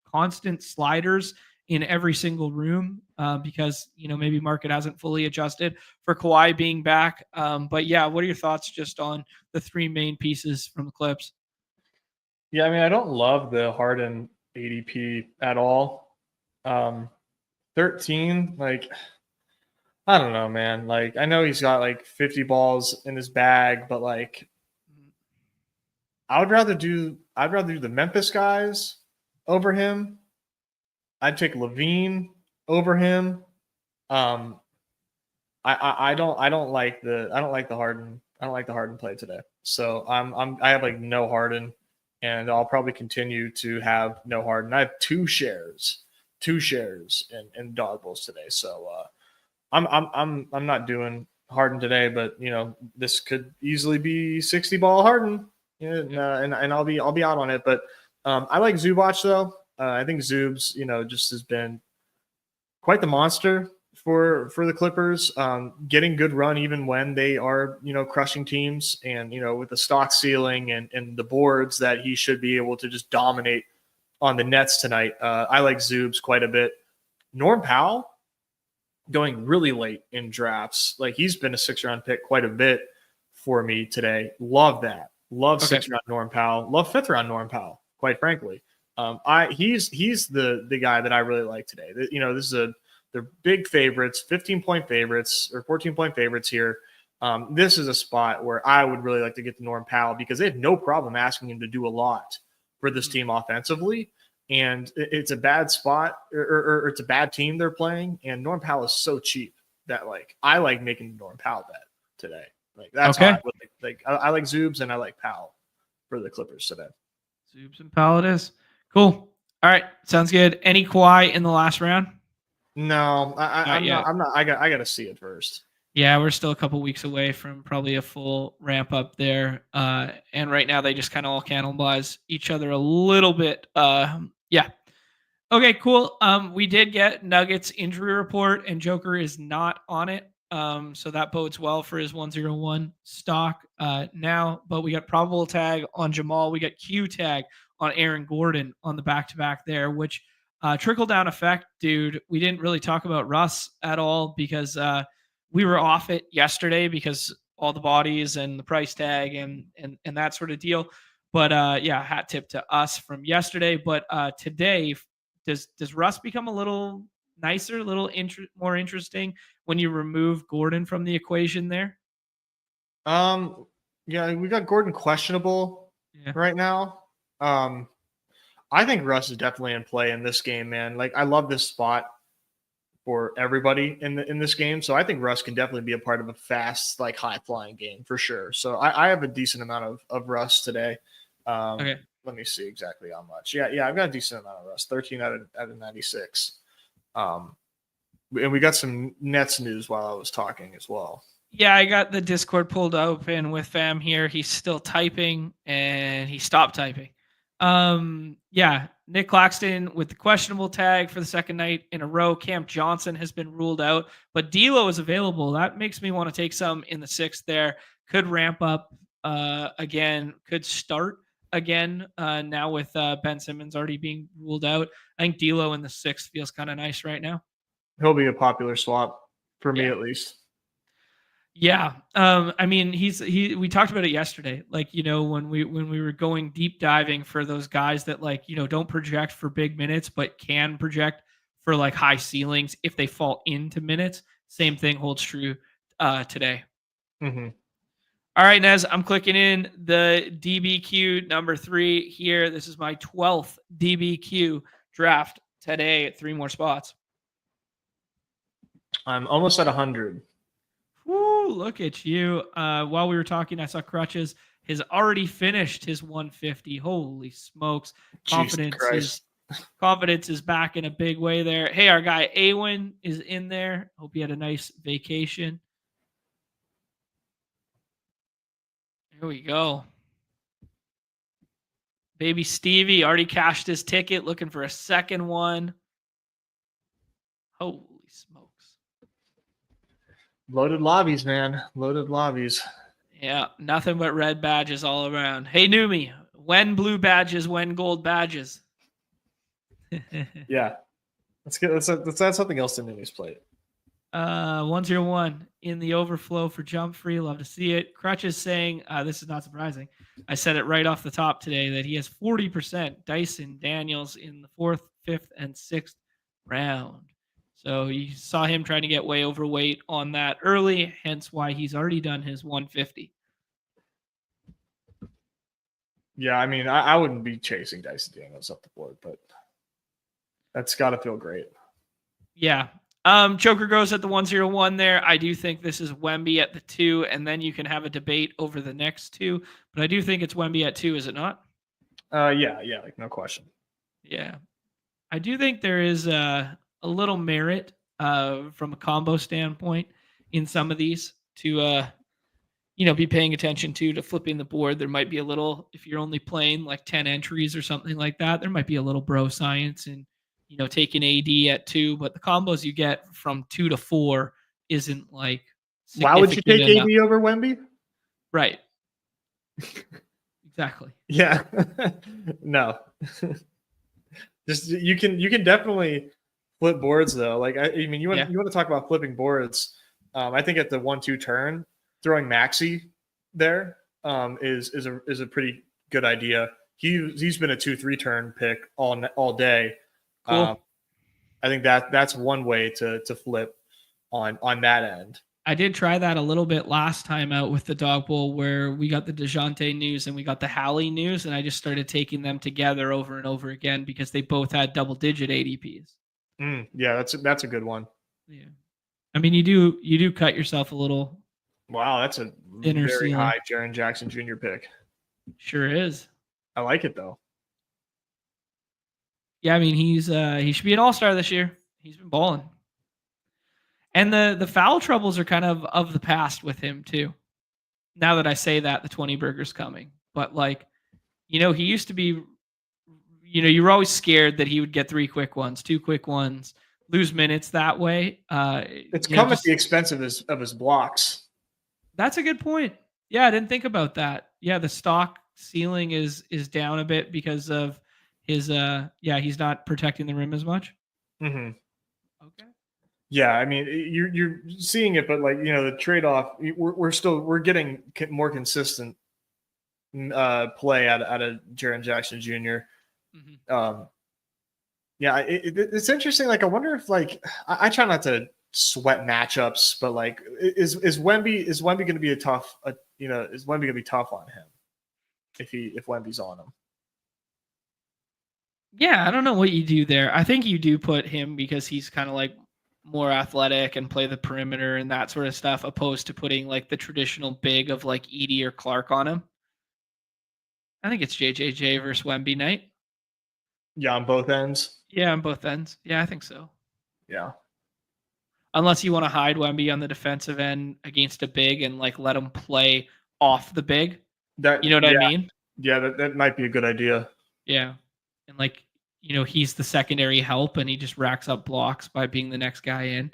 constant sliders in every single room because, maybe market hasn't fully adjusted for Kawhi being back. But yeah, what are your thoughts just on the 3 main pieces from the Clips? Yeah, I mean, I don't love the Harden ADP at all. 13, like, I don't know, man. Like, I know he's got like 50 balls in his bag, but like, I'd rather do the Memphis guys over him. I'd take Levine over him. I don't like the Harden play today. So I have like no Harden, and I'll probably continue to have no Harden. I have 2 shares in Dawg Bulls today. So I'm not doing Harden today, but this could easily be 60 ball Harden, and I'll be out on it. But I like Zubac though. I think Zubs, just has been quite the monster for the Clippers, getting good run even when they are, crushing teams, and, with the stock ceiling and the boards that he should be able to just dominate on the Nets tonight. I like Zubs quite a bit. Norm Powell going really late in drafts. Like he's been a 6th-round pick quite a bit for me today. Love that. Love 6th-round Norm Powell. Love 5th-round Norm Powell, quite frankly. He's the guy that I really like today. This is they're big favorites, 15-point favorites or 14-point favorites here. This is a spot where I would really like to get to Norm Powell because they have no problem asking him to do a lot for this team offensively. And it's a bad spot or it's a bad team they're playing. And Norm Powell is so cheap that like I like making the Norm Powell bet today. Like that's how I would like. I like Zubs and I like Powell for the Clippers today. Zubs and Powell it is. Cool. All right. Sounds good. Any Kawhi in the last round? No, I'm not. I got to see it first. Yeah, we're still a couple weeks away from probably a full ramp up there. And right now they just kind of all cannibalize each other a little bit. Yeah. Okay, cool. We did get Nuggets injury report, and Joker is not on it. So that bodes well for his 101 stock now. But we got probable tag on Jamal. We got Q tag on Aaron Gordon on the back to back there, which trickle down effect, dude. We didn't really talk about Russ at all because we were off it yesterday because all the bodies and the price tag and that sort of deal. But yeah, hat tip to us from yesterday. But today, does Russ become a little nicer, a little more interesting when you remove Gordon from the equation there? Yeah, we got Gordon questionable right now. I think Russ is definitely in play in this game, man. Like, I love this spot for everybody in this game. So I think Russ can definitely be a part of a fast, like high flying game for sure. So I have a decent amount of Russ today. Okay. Let me see exactly how much. Yeah, I've got a decent amount of Russ, 13 out of 96. And we got some Nets news while I was talking as well. Yeah, I got the Discord pulled open with fam here. He's still typing and he stopped typing. Yeah, Nick Claxton with the questionable tag for the second night in a row. Cam Johnson has been ruled out, but D'Lo is available. That makes me want to take some in the sixth there. Could ramp up again, could start again now with Ben Simmons already being ruled out. I think D'Lo in the sixth feels kind of nice right now. He'll be a popular swap for me at least. Yeah. I mean, we talked about it yesterday. Like, when we were going deep diving for those guys that like, don't project for big minutes, but can project for like high ceilings if they fall into minutes. Same thing holds true today. Mm-hmm. All right, Nez, I'm clicking in the DBQ number 3 here. This is my 12th DBQ draft today at 3 more spots. I'm almost at 100. Woo, look at you. While we were talking, I saw Crutches has already finished his 150. Holy smokes. Confidence is back in a big way there. Hey, our guy Awen is in there. Hope he had a nice vacation. Here we go. Baby Stevie already cashed his ticket, looking for a second one. Holy smokes. Loaded lobbies, man. Loaded lobbies. Yeah, nothing but red badges all around. Hey, Numi, when blue badges, when gold badges? Yeah. Let's add something else to Numi's plate. 101 in the overflow for jump free. Love to see it. Crutch is saying, this is not surprising. I said it right off the top today that he has 40% Dyson Daniels in the 4th, 5th, and 6th round. So you saw him trying to get way overweight on that early, hence why he's already done his 150. Yeah, I mean, I wouldn't be chasing Dyson Daniels up the board, but that's got to feel great. Yeah. Joker goes at the 101 there. I do think this is Wemby at the 2, and then you can have a debate over the next 2. But I do think it's Wemby at 2, is it not? Yeah, like no question. Yeah. I do think there is a little merit from a combo standpoint in some of these to be paying attention to flipping the board. There might be a little, if you're only playing like 10 entries or something like that, there might be a little bro science and taking AD at 2, but the combos you get from 2 to 4 isn't like. Why would you take enough. AD over Wemby? Right. Exactly. Yeah. No. Just you can definitely flip boards though. Like I mean, you want to talk about flipping boards. I think at the 1-2 turn, throwing Maxey there is a pretty good idea. He's been a 2-3 turn pick all day. Cool. I think that's one way to flip on that end. I did try that a little bit last time out with the Dog Bowl where we got the DeJounte news and we got the Hallie news, and I just started taking them together over and over again because they both had double-digit ADPs. Yeah, that's a good one. Yeah, I mean you do cut yourself a little. Wow, that's a very high Jaren Jackson Jr. pick. Sure is. I like it though. Yeah, I mean he should be an all-star this year. He's been balling. And the foul troubles are kind of the past with him too. Now that I say that, the 20 burger's coming. But he used to be you were always scared that he would get 3 quick ones, 2 quick ones, lose minutes that way. It's come at the expense of his blocks. That's a good point. Yeah, I didn't think about that. Yeah, the stock ceiling is down a bit because of his he's not protecting the rim as much. Mm-hmm. Okay. Yeah, I mean, you're seeing it, but like, the trade-off, we're getting more consistent play out of Jaren Jackson Jr. Mm-hmm. Yeah, it's interesting. Like, I wonder if, like, I try not to sweat matchups, but like, is Wemby going to be is Wemby going to be tough on him if Wemby's on him? Yeah, I don't know what you do there. I think you do put him because he's kind of like more athletic and play the perimeter and that sort of stuff, opposed to putting like the traditional big of like Edie or Clark on him. I think it's JJJ versus Wemby night. Yeah, on both ends. Yeah, on both ends. Yeah, I think so. Yeah. Unless you want to hide Wemby on the defensive end against a big and like let him play off the big. You know what I mean? Yeah, that might be a good idea. Yeah. And like, he's the secondary help and he just racks up blocks by being the next guy in.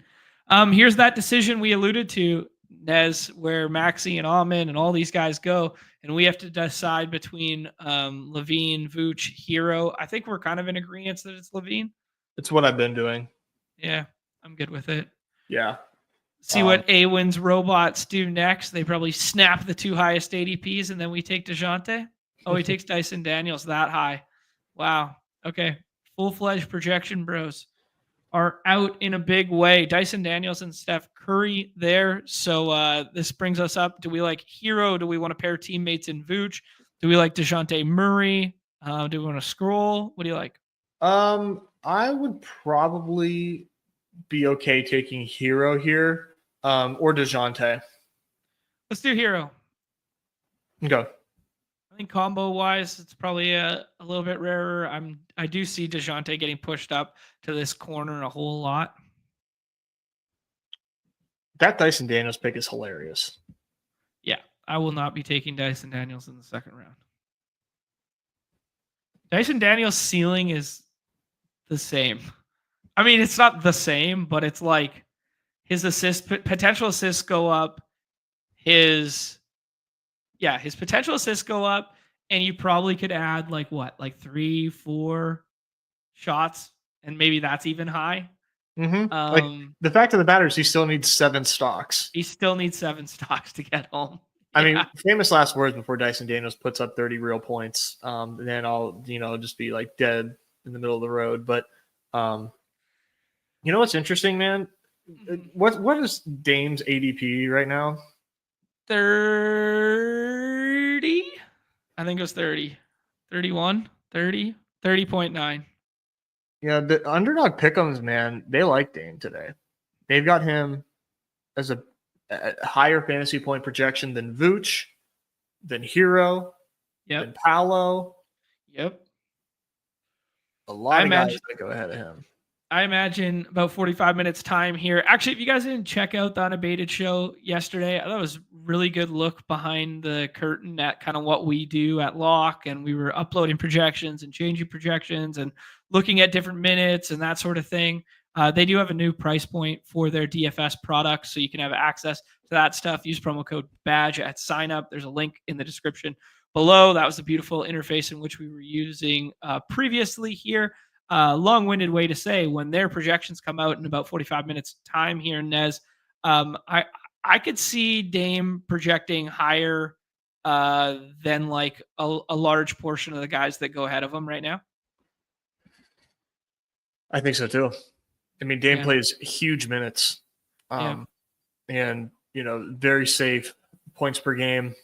Here's that decision we alluded to, Nez, where Maxey and Almond and all these guys go, and we have to decide between Levine, Vooch, Hero. I think we're kind of in agreement that it's Levine. It's what I've been doing. Yeah, I'm good with it. Yeah. See what Awin's robots do next. They probably snap the 2 highest ADPs, and then we take DeJounte. Oh, he takes Dyson Daniels that high. Wow. Okay. Full-fledged projection bros are out in a big way. Dyson Daniels and Steph Curry there. So this brings us up. Do we like Hero? Do we want to pair teammates in Vooch? Do we like DeJounte Murray? Do we want to scroll? What do you like? I would probably be okay taking Hero here, or DeJounte. Let's do Hero. Okay. I think combo wise, it's probably a little bit rarer. I do see DeJounte getting pushed up to this corner a whole lot. That Dyson Daniels pick is hilarious. Yeah, I will not be taking Dyson Daniels in the second round. Dyson Daniels' ceiling is the same. I mean, it's not the same, but it's like his potential assists go up. His potential assists go up, and you probably could add like 3-4 shots, and maybe that's even high. Mm-hmm. Like, the fact of the matter is he still needs 7 stocks. He still needs 7 stocks to get home. I mean, famous last words before Dyson Daniels puts up 30 real points. Then I'll, just be like dead in the middle of the road. But what's interesting, man? What is Dame's ADP right now? 30. I think it was 30. 31, 30, 30.9. Yeah, the underdog pick'ems, man, they like Dame today. They've got him as a higher fantasy point projection than Vooch, than Hero, than Paolo. Yep. A lot of guys that go ahead of him. I imagine about 45 minutes time here. Actually, if you guys didn't check out the Unabated show yesterday, I thought it was a really good look behind the curtain at kind of what we do at Lock. And we were uploading projections and changing projections and looking at different minutes and that sort of thing. They do have a new price point for their DFS products, so you can have access to that stuff. Use promo code BADGE at sign up. There's a link in the description below. That was the beautiful interface in which we were using previously here. Long-winded way to say when their projections come out in about 45 minutes time here, Nez, I could see Dame projecting higher than like a large portion of the guys that go ahead of him right now. I think so too. I mean, Dame plays huge minutes, and very safe points per game.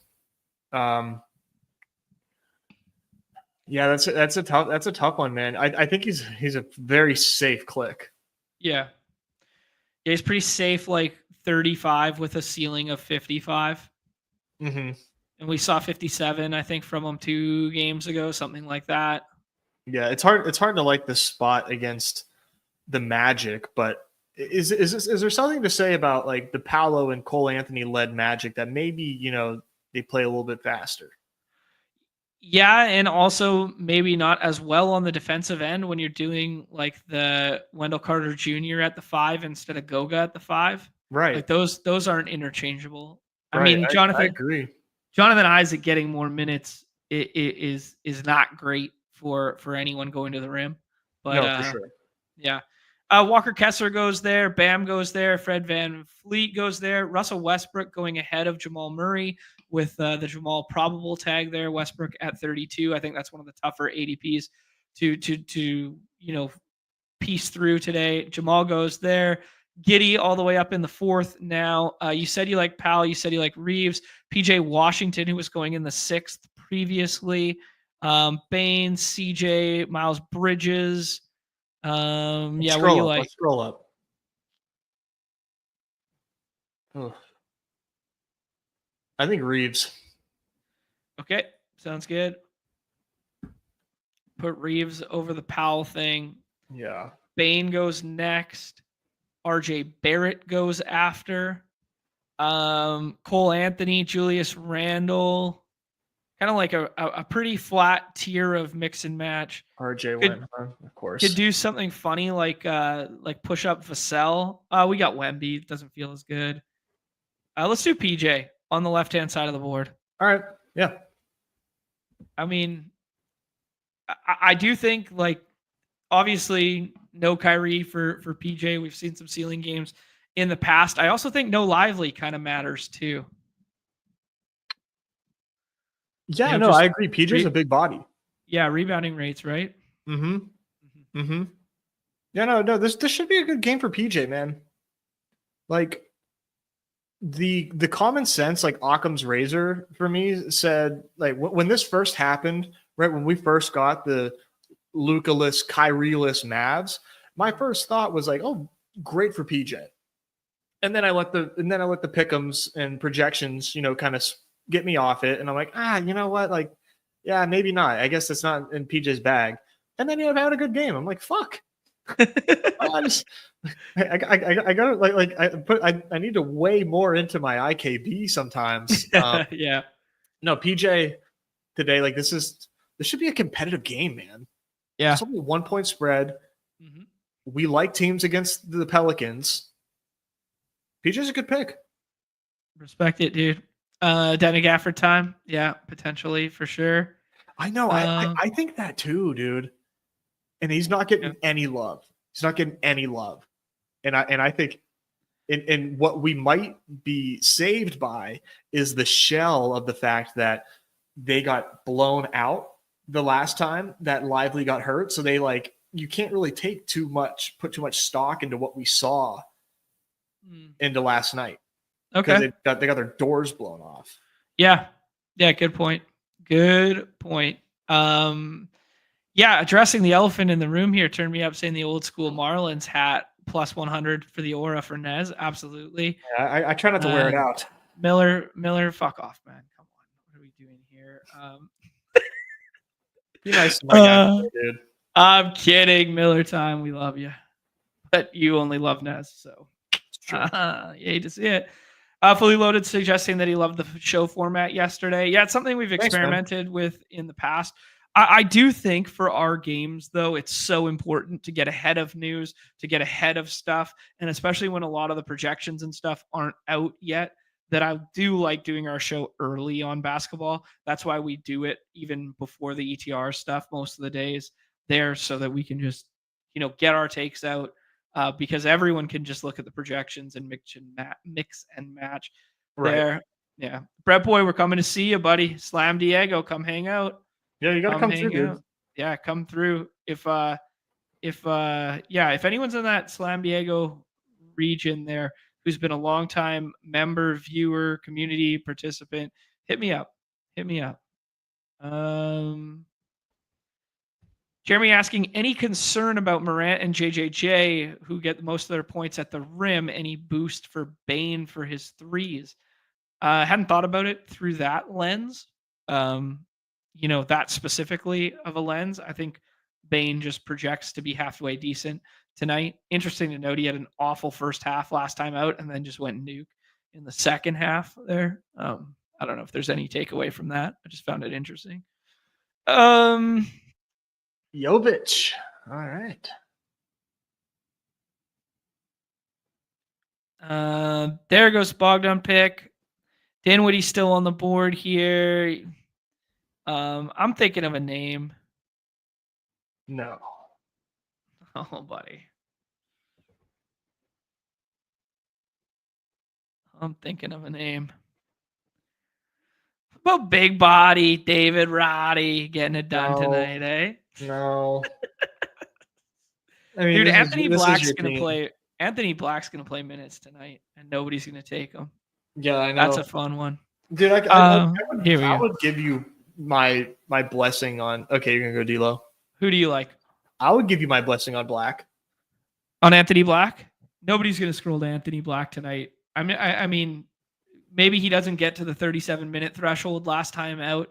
Yeah, that's a tough one, man. I think he's a very safe click. Yeah, he's pretty safe, like 35 with a ceiling of 55. Mm-hmm. And we saw 57, I think, from him 2 games ago, something like that. Yeah, it's hard to like this spot against the Magic, but is there something to say about like the Paolo and Cole Anthony led Magic that maybe they play a little bit faster? Yeah, and also maybe not as well on the defensive end when you're doing like the Wendell Carter Jr. at the 5 instead of Goga at the 5. Right. Like those aren't interchangeable. I Right. mean, I agree. Jonathan Isaac getting more minutes is not great for anyone going to the rim. But No, for sure. yeah. Walker Kessler goes there. Bam goes there. Fred Van Fleet goes there. Russell Westbrook going ahead of Jamal Murray with the Jamal probable tag there. Westbrook at 32. I think that's one of the tougher ADPs to piece through today. Jamal goes there. Giddy all the way up in the 4th now. You said you like Powell. You said you like Reeves. PJ Washington, who was going in the 6th previously. Bain, CJ, Miles Bridges. Yeah, what do you like? Let's scroll up. Oh. I think Reeves. Okay, sounds good. Put Reeves over the Powell thing. Yeah. Bain goes next. RJ Barrett goes after. Cole Anthony, Julius Randle. Kind of like a pretty flat tier of mix and match. RJ went, of course. Could do something funny like push up Vassell. We got Wemby. Doesn't feel as good. Let's do PJ on the left hand side of the board. All right. Yeah. I mean, I do think like obviously no Kyrie for PJ. We've seen some ceiling games in the past. I also think no Lively kind of matters too. Yeah, no, I agree. PJ's a big body. Yeah, rebounding rates, right? Mm-hmm. Mm-hmm. Yeah, no, this should be a good game for PJ, man. Like the common sense, like Occam's razor for me said, like when this first happened, right when we first got the Luka-less, Kyrie-less Mavs, my first thought was like, oh, great for PJ. And then I let the pick'ems and projections, kind of get me off it. And I'm like, you know what? Like, yeah, maybe not. I guess that's not in PJ's bag. And then I've had a good game. I'm like, fuck. I gotta I need to weigh more into my IKB sometimes. Yeah. No, PJ today, like this should be a competitive game, man. Yeah. It's only a 1 point spread. Mm-hmm. We like teams against the Pelicans. PJ's a good pick. Respect it, dude. Danny Gafford time. Yeah, potentially for sure. I know. I think that too, dude. And he's not getting any love. He's not getting any love. And I think in what we might be saved by is the shell of the fact that they got blown out the last time that Lively got hurt. So they you can't really put too much stock into what we saw into last night. Okay. They got their doors blown off. Yeah. Yeah. Good point. Good point. Yeah. Addressing the elephant in the room here turned me up saying the old school Marlins hat plus 100 for the aura for Nez. Absolutely. Yeah, I try not to wear it out. Miller, fuck off, man. Come on. What are we doing here? Be nice to my guy, dude. I'm kidding. Miller time. We love you. But you only love Nez. So you hate to see it. Fully Loaded suggesting that he loved the show format yesterday. Yeah, it's something we've experimented with in the past. I do think for our games, though, it's so important to get ahead of news, to get ahead of stuff. And especially when a lot of the projections and stuff aren't out yet, that I do like doing our show early on basketball. That's why we do it even before the ETR stuff most of the days there, so that we can just, get our takes out. Because everyone can just look at the projections and mix and match there. Right. Yeah. Brett Boy, we're coming to see you, buddy. Slam Diego, come hang out. Yeah, you got to come through, dude. Yeah, come through. If anyone's in that Slam Diego region there who's been a long time member, viewer, community participant, hit me up. Jeremy asking, any concern about Morant and JJJ, who get most of their points at the rim? Any boost for Bane for his threes? Hadn't thought about it through that lens. That specifically of a lens. I think Bane just projects to be halfway decent tonight. Interesting to note he had an awful first half last time out and then just went nuke in the second half there. I don't know if there's any takeaway from that. I just found it interesting. Jovic. All right. There goes Bogdan pick. Dinwiddie's still on the board here. I'm thinking of a name. No. Oh, buddy. I'm thinking of a name. About big body David Roddy getting it done tonight, eh? No. I mean, Dude, this Anthony is Black's your gonna team. play. Anthony Black's gonna play minutes tonight, and nobody's gonna take him. Yeah, I know. That's a fun one. Dude, Here we I go. would give you my blessing on. Okay, you're gonna go D'Lo. Who do you like? I would give you my blessing on Black. On Anthony Black? Nobody's gonna scroll to Anthony Black tonight. I mean, maybe he doesn't get to the 37-minute threshold last time out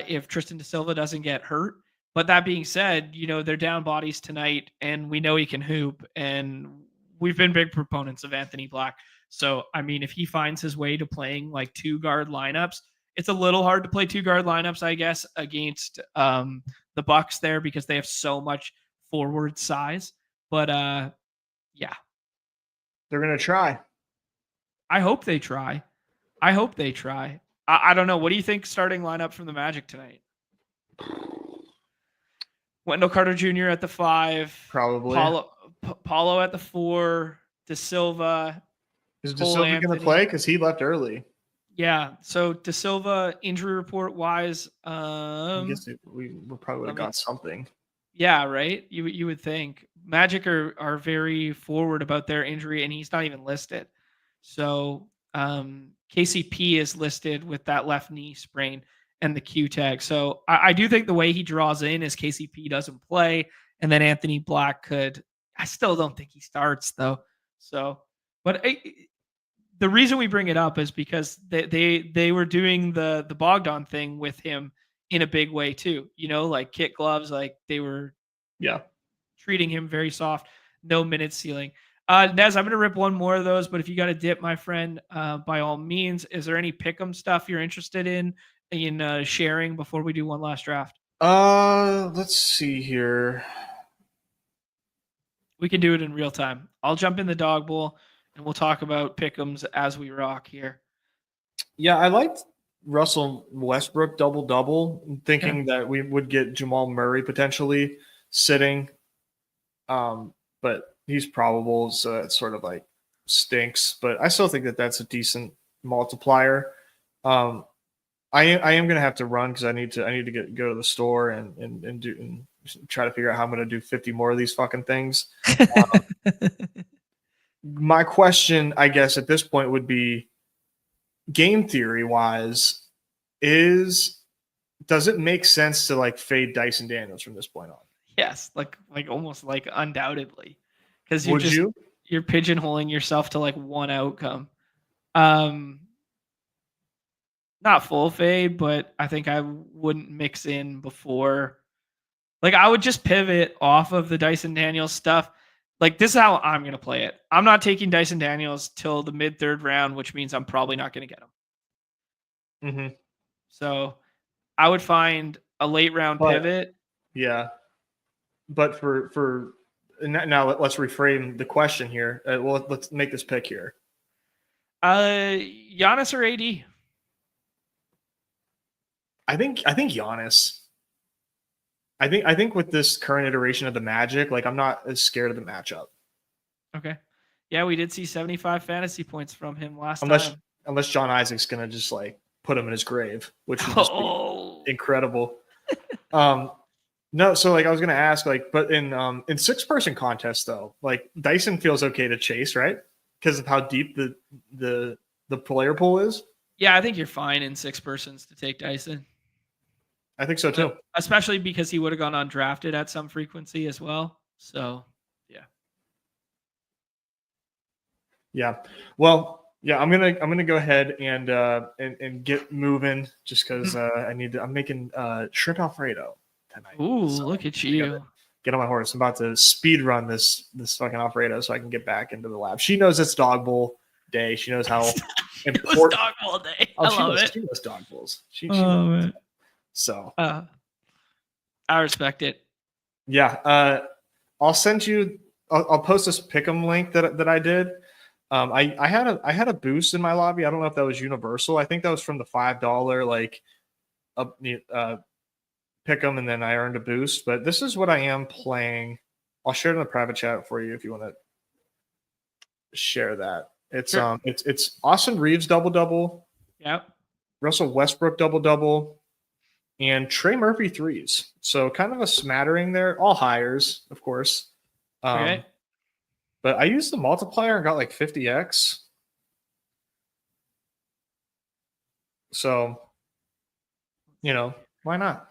if Tristan da Silva doesn't get hurt. But that being said, they're down bodies tonight, and we know he can hoop, and we've been big proponents of Anthony Black. So, I mean, if he finds his way to playing like 2-guard lineups, it's a little hard to play 2-guard lineups, I guess, against the Bucks there because they have so much forward size. But yeah, they're gonna try. I hope they try. I don't know. What do you think starting lineup from the Magic tonight? Wendell Carter Jr. at the 5. Probably. Paulo at the 4. Da Silva. Is Da Silva going to play? Because he left early. Yeah. So Da Silva, injury report wise, I guess we probably would have got something. Yeah, right. You would think Magic are very forward about their injury, and he's not even listed. So KCP is listed with that left knee sprain and the Q tag. So I do think the way he draws in is KCP doesn't play, and then Anthony Black could. I still don't think he starts though. So, but the reason we bring it up is because they were doing the Bogdan thing with him in a big way too. Like kit gloves, like they were treating him very soft, no minute ceiling. Nez, I'm going to rip one more of those, but if you got a dip, my friend, by all means, is there any pick'em stuff you're interested in sharing before we do one last draft? Let's see here. We can do it in real time. I'll jump in the dog bowl and we'll talk about pick'ems as we rock here. Yeah, I liked Russell Westbrook double-double, thinking that we would get Jamal Murray potentially sitting. But he's probable, so it sort of like stinks. But I still think that that's a decent multiplier. I am going to have to run because I need to go to the store and try to figure out how I'm going to do 50 more of these fucking things. My question, I guess, at this point would be, game theory wise, does it make sense to like fade Dyson Daniels from this point on? Yes, like almost like undoubtedly, because you're pigeonholing yourself to like one outcome. Not full fade, but I think I wouldn't mix in before. Like I would just pivot off of the Dyson Daniels stuff. Like this is how I'm going to play it. I'm not taking Dyson Daniels till the mid-3rd round, which means I'm probably not going to get him. Mm-hmm. So I would find a late round pivot. Yeah. But for now, let's reframe the question here. Well, let's make this pick here. Giannis or AD? I think Giannis. I think with this current iteration of the Magic, like I'm not as scared of the matchup. Okay. Yeah, we did see 75 fantasy points from him last time. Unless John Isaac's gonna just like put him in his grave, which would just be incredible. No, so like I was gonna ask, like, but in 6-person contests though, like Dyson feels okay to chase, right? Because of how deep the player pool is. Yeah, I think you're fine in 6 persons to take Dyson. I think so too. Especially because he would have gone undrafted at some frequency as well. So yeah. Yeah. Well, yeah, I'm gonna go ahead and get moving just because I'm making shrimp Alfredo tonight. Ooh, so look at you. Get on my horse. I'm about to speed run this fucking Alfredo so I can get back into the lab. She knows it's dog bowl day. She knows how important dog bowl day. I love it. She knows dog bowls. She knows. So I respect it. Yeah. I'll send you. I'll post this pick'em link that I did. I had a boost in my lobby. I don't know if that was universal. I think that was from the $5 like pick'em, and then I earned a boost. But this is what I am playing. I'll share it in the private chat for you if you want to share that. It's Sure. It's Austin Reeves double. Yep. Russell Westbrook double, and Trey Murphy threes. So kind of a smattering there. All hires, of course. Okay. But I used the multiplier and got like 50x. So, why not?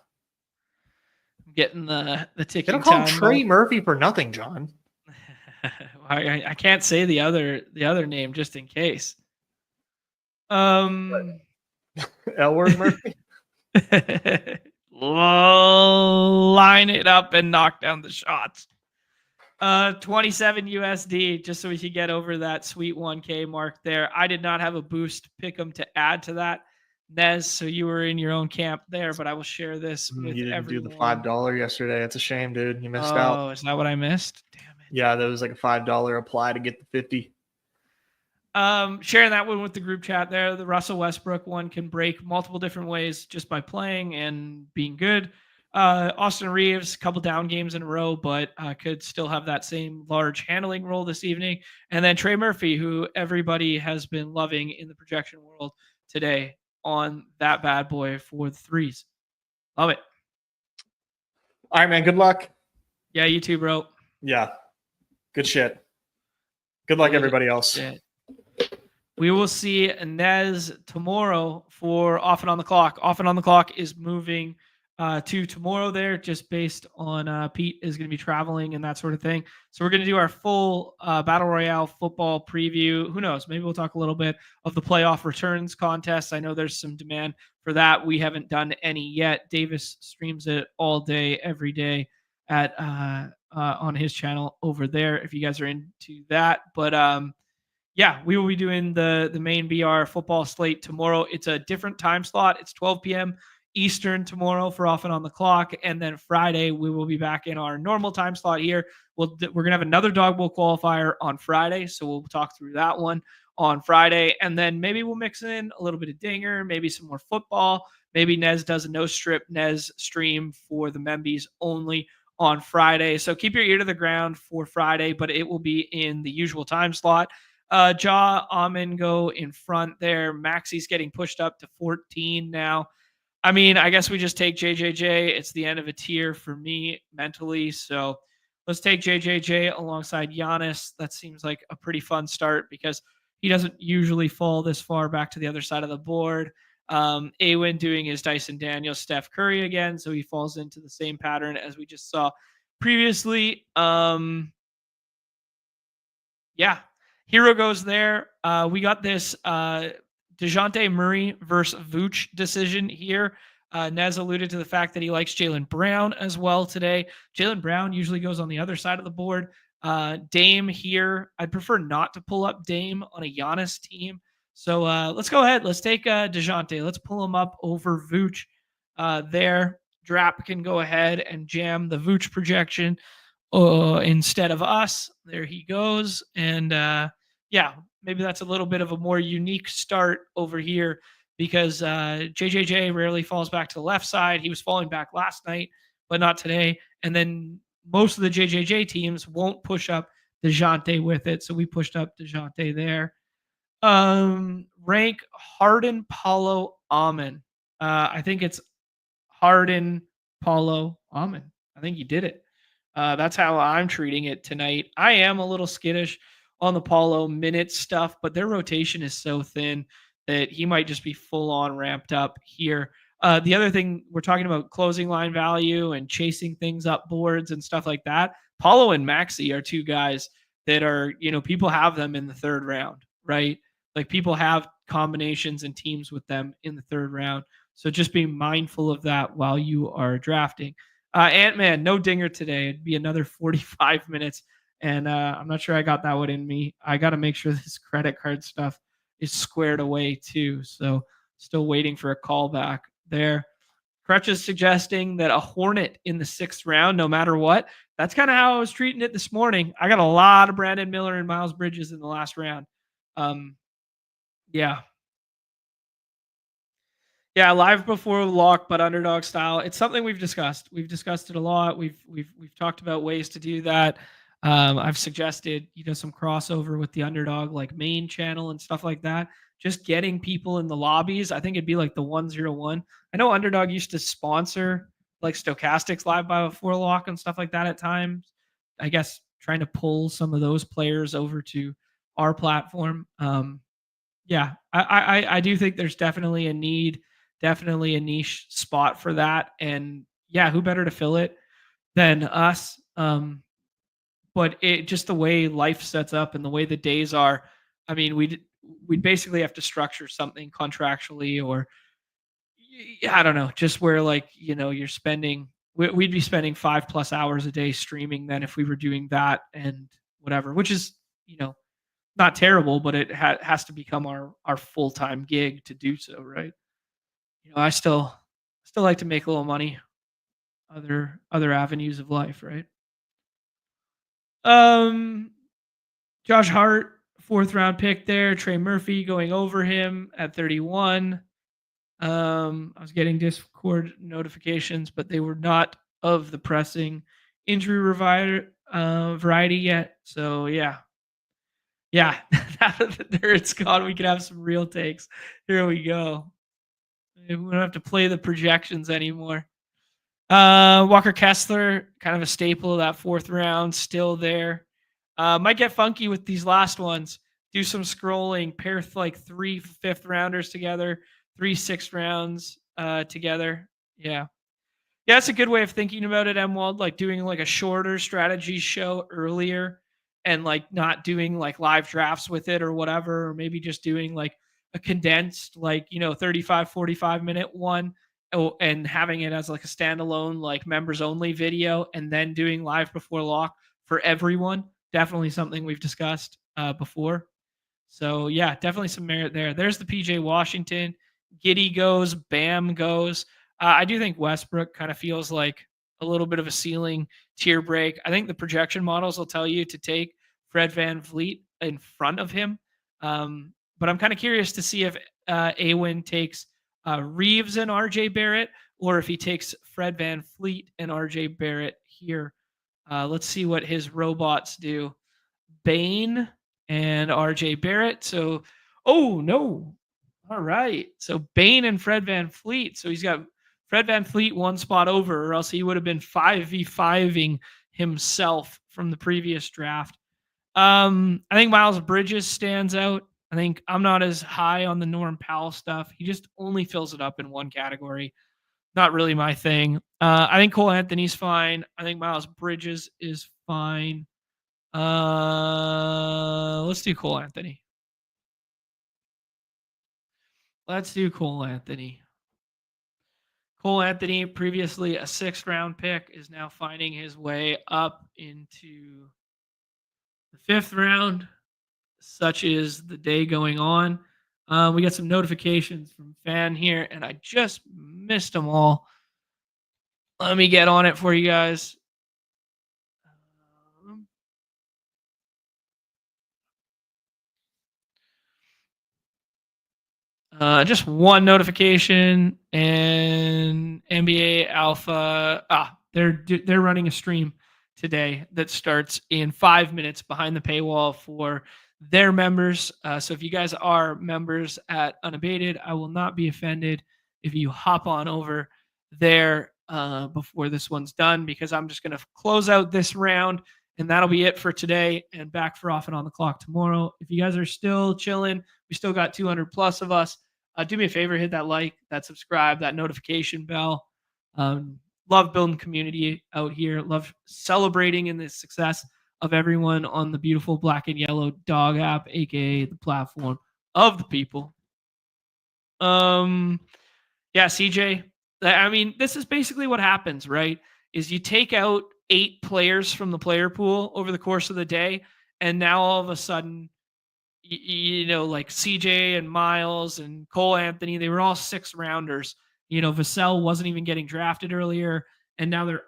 I'm getting the They ticking don't call him time. Trey Murphy for nothing, John. I can't say the other name just in case. L word Murphy. Line it up and knock down the shots. 27 USD, just so we could get over that sweet 1K mark there. I did not have a boost pick'em to add to that, Nez, so you were in your own camp there, but I will share this with You didn't everyone. do the $5 yesterday. It's a shame, dude. You missed out. Oh, is that what I missed? Damn it. Yeah, there was like a $5 apply to get the 50. Sharing that one with the group chat there. The Russell Westbrook one can break multiple different ways just by playing and being good. Austin Reeves, a couple down games in a row, but could still have that same large handling role this evening. And then Trey Murphy, who everybody has been loving in the projection world today on that bad boy for the threes. Love it. All right, man. Good luck. Yeah, you too, bro. Yeah. Good shit. Good luck, everybody else. Shit. We will see Nez tomorrow for Off and On the Clock. Off and On the Clock is moving to tomorrow there, just based on Pete is going to be traveling and that sort of thing. So we're going to do our full Battle Royale football preview. Who knows? Maybe we'll talk a little bit of the playoff returns contest. I know there's some demand for that. We haven't done any yet. Davis streams it all day, every day at on his channel over there if you guys are into that. But yeah, we will be doing the main BR football slate tomorrow. It's a different time slot. It's 12 p.m. Eastern tomorrow for Off and On the Clock. And then Friday, we will be back in our normal time slot here. We're going to have another Dog Bowl qualifier on Friday. So we'll talk through that one on Friday. And then maybe we'll mix in a little bit of Dinger, maybe some more football. Maybe Nez does a no-strip Nez stream for the Membies only on Friday. So keep your ear to the ground for Friday, but it will be in the usual time slot. Ja Amin go in front there. Maxi's getting pushed up to 14 now. I mean, I guess we just take JJJ. It's the end of a tier for me mentally. So let's take JJJ alongside Giannis. That seems like a pretty fun start because he doesn't usually fall this far back to the other side of the board. Awin doing his Dyson Daniels, Steph Curry again. So he falls into the same pattern as we just saw previously. Yeah. Hero goes there. We got this DeJounte Murray versus Vooch decision here. Nez alluded to the fact that he likes Jaylen Brown as well today. Jaylen Brown usually goes on the other side of the board. Dame here. I'd prefer not to pull up Dame on a Giannis team. So let's go ahead. Let's take DeJounte. Let's pull him up over Vooch there. Drap can go ahead and jam the Vooch projection instead of us. There he goes. And yeah, maybe that's a little bit of a more unique start over here because JJJ rarely falls back to the left side. He was falling back last night, but not today. And then most of the JJJ teams won't push up DeJounte with it. So we pushed up DeJounte there. Rank Harden, Paulo, Amin. I think it's Harden, Paulo, Amin. I think you did it. That's how I'm treating it tonight. I am a little skittish on the Paulo minute stuff, but their rotation is so thin that he might just be full on ramped up here. The other thing, we're talking about closing line value and chasing things up boards and stuff like that. Paulo and Maxi are two guys that are, people have them in the third round, right? Like people have combinations and teams with them in the third round. So just be mindful of that while you are drafting. Ant-Man, no dinger today. It'd be another 45 minutes. And I'm not sure I got that one in me. I got to make sure this credit card stuff is squared away too. So still waiting for a call back there. Crutch is suggesting that a Hornet in the 6th round, no matter what. That's kind of how I was treating it this morning. I got a lot of Brandon Miller and Miles Bridges in the last round. Yeah. Yeah, live before lock, but underdog style. It's something we've discussed. We've discussed it a lot. We've talked about ways to do that. I've suggested, some crossover with the underdog, like main channel and stuff like that. Just getting people in the lobbies. I think it'd be like the 101. I know Underdog used to sponsor like Stochastics live by before lock and stuff like that at times. I guess trying to pull some of those players over to our platform. Yeah, I do think there's definitely a need, definitely a niche spot for that. And yeah, who better to fill it than us? But it just the way life sets up and the way the days are, I mean, we'd basically have to structure something contractually, or I don't know, just where like, you're spending, we'd be spending 5+ hours a day streaming then if we were doing that and whatever, which is, not terrible, but it has to become our full-time gig to do so, right? I still like to make a little money, other avenues of life, right? Josh Hart, 4th round pick there. Trey Murphy going over him at 31. I was getting Discord notifications, but they were not of the pressing injury variety yet. So yeah. Yeah, now that it's gone, we can have some real takes. Here we go. We don't have to play the projections anymore. Walker Kessler, kind of a staple of that 4th round, still there. Might get funky with these last ones. Do some scrolling, pair like 3 5th rounders together, 3 6th rounds together. Yeah. Yeah, that's a good way of thinking about it, Emwald, like doing like a shorter strategy show earlier and like not doing like live drafts with it or whatever, or maybe just doing like a condensed, like, 35, 45-minute one and having it as like a standalone, like members only video and then doing live before lock for everyone. Definitely something we've discussed before. So yeah, definitely some merit there. There's the PJ Washington. Giddy goes, Bam goes. I do think Westbrook kind of feels like a little bit of a ceiling tier break. I think the projection models will tell you to take Fred VanVleet in front of him. But I'm kind of curious to see if Awin takes Reeves and RJ Barrett, or if he takes Fred VanVleet and RJ Barrett here. Let's see what his robots do. Bane and RJ Barrett. So, oh no. All right. So Bane and Fred VanVleet. So he's got Fred VanVleet one spot over, or else he would have been 5v5ing himself from the previous draft. I think Miles Bridges stands out. I think I'm not as high on the Norm Powell stuff. He just only fills it up in one category. Not really my thing. I think Cole Anthony's fine. I think Miles Bridges is fine. Let's do Cole Anthony. Let's do Cole Anthony. Cole Anthony, previously a 6th round pick, is now finding his way up into the 5th round. Such is the day going on. We got some notifications from Fan here, and I just missed them all. Let me get on it for you guys. Just one notification, and NBA Alpha. They're running a stream today that starts in 5 minutes behind the paywall for their members. So if you guys are members at Unabated, I will not be offended if you hop on over there before this one's done, because I'm just going to close out this round, and that'll be it for today, and back for Off and On the Clock tomorrow. If you guys are still chilling, we still got 200 plus of us. Do me a favor, hit that like, that subscribe, that notification bell. Love building community out here. Love celebrating in the success of everyone on the beautiful black and yellow Dawg app, aka the platform of the people. Yeah, CJ. I mean, this is basically what happens, right? Is you take out 8 players from the player pool over the course of the day, and now all of a sudden, like CJ and Miles and Cole Anthony, they were all 6 rounders. Vassell wasn't even getting drafted earlier, and now they're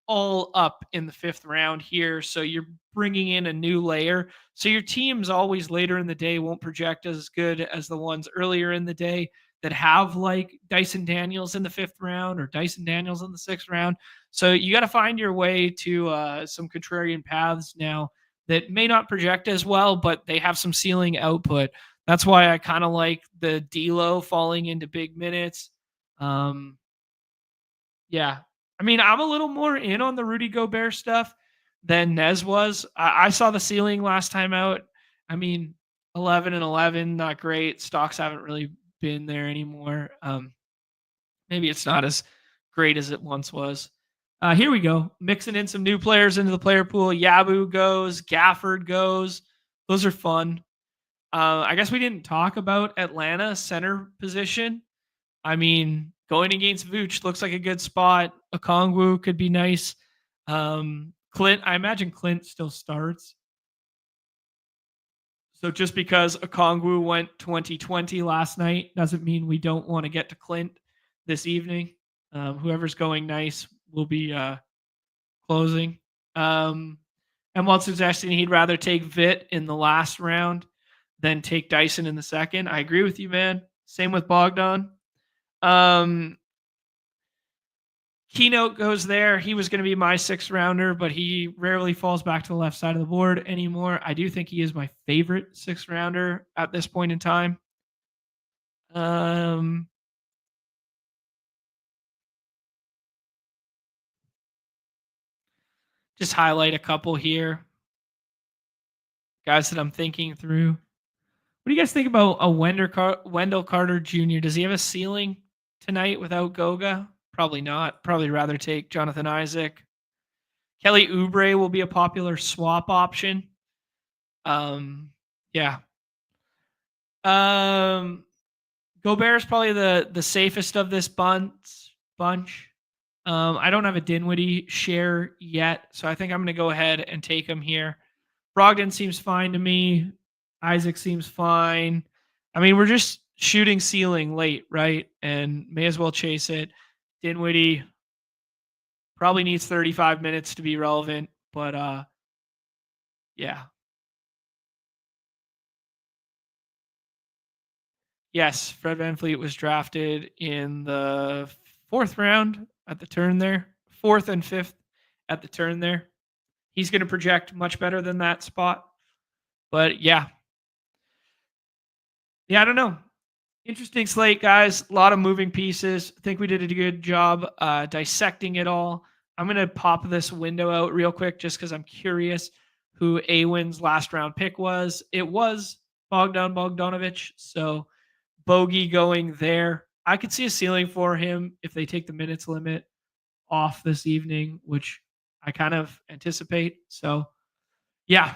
all up in the 5th round here. So you're bringing in a new layer. So your teams always later in the day won't project as good as the ones earlier in the day that have like Dyson Daniels in the 5th round or Dyson Daniels in the 6th round. So you got to find your way to some contrarian paths now that may not project as well, but they have some ceiling output. That's why I kind of like the D'Lo falling into big minutes. Yeah. I mean, I'm a little more in on the Rudy Gobert stuff than Nez was. I saw the ceiling last time out. I mean, 11 and 11, not great. Stocks haven't really been there anymore. Maybe it's not as great as it once was. Here we go. Mixing in some new players into the player pool. Yabu goes. Gafford goes. Those are fun. I guess we didn't talk about Atlanta center position. I mean, going against Vooch looks like a good spot. Okongwu could be nice. Clint, I imagine Clint still starts. So just because Okongwu went 2020 last night doesn't mean we don't want to get to Clint this evening. Whoever's going nice will be closing. And while suggesting he'd rather take Vit in the last round than take Dyson in the second, I agree with you, man. Same with Bogdan. Keynote goes there. He was going to be my 6th rounder, but he rarely falls back to the left side of the board anymore. I do think he is my favorite 6th rounder at this point in time. Just highlight a couple here. Guys that I'm thinking through. What do you guys think about a Wendell Carter Jr.? Does he have a ceiling tonight without Goga? Probably not. Probably rather take Jonathan Isaac. Kelly Oubre will be a popular swap option. Yeah. Gobert is probably the safest of this bunch. I don't have a Dinwiddie share yet, so I think I'm going to go ahead and take him here. Brogdon seems fine to me. Isaac seems fine. I mean, we're just shooting ceiling late, right? And may as well chase it. Dinwiddie probably needs 35 minutes to be relevant, but yeah. Yes, Fred VanVleet was drafted in the 4th round at the turn there. 4th and 5th at the turn there. He's going to project much better than that spot. But yeah. Yeah, I don't know. Interesting slate, guys. A lot of moving pieces. I think we did a good job dissecting it all. I'm going to pop this window out real quick just because I'm curious who Awin's last round pick was. It was Bogdanovich. So Bogey going there. I could see a ceiling for him if they take the minutes limit off this evening, which I kind of anticipate. So yeah.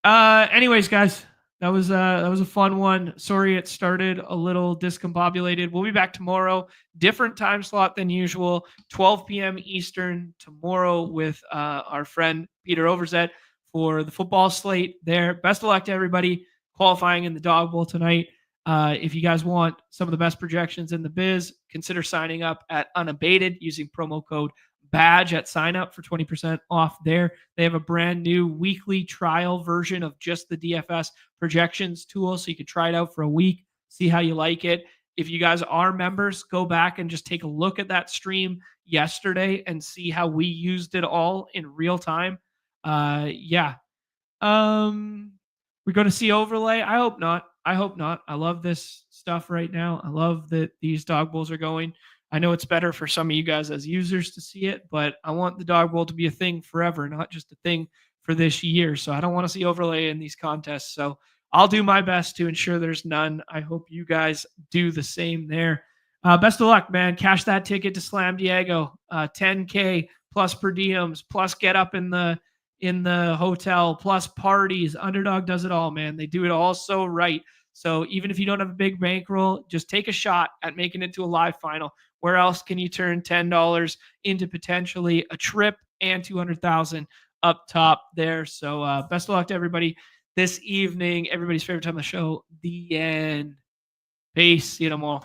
Anyways, guys, that was a fun one. Sorry it started a little discombobulated. We'll be back tomorrow, different time slot than usual, 12 p.m. Eastern tomorrow with our friend Peter Overzet for the football slate there. Best of luck to everybody qualifying in the Dawg Bowl tonight. If you guys want some of the best projections in the biz, consider signing up at Unabated using promo code BADGE at sign up for 20% off there. They have a brand new weekly trial version of just the DFS projections tool, so you can try it out for a week, see how you like it. If you guys are members, go back and just take a look at that stream yesterday and see how we used it all in real time. Yeah. We're going to see overlay. I hope not. I love this stuff right now. I love that these Dawg Bowls are going. I know it's better for some of you guys as users to see it, but I want the Dawg Bowl to be a thing forever, not just a thing for this year. So I don't want to see overlay in these contests. So I'll do my best to ensure there's none. I hope you guys do the same there. Best of luck, man. Cash that ticket to Slam Diego. 10K plus per diems, plus get up in the hotel, plus parties. Underdog does it all, man. They do it all so right. So even if you don't have a big bankroll, just take a shot at making it to a live final. Where else can you turn $10 into potentially a trip and 200,000 up top there? So best of luck to everybody this evening. Everybody's favorite time of the show, the end. Peace. See you tomorrow.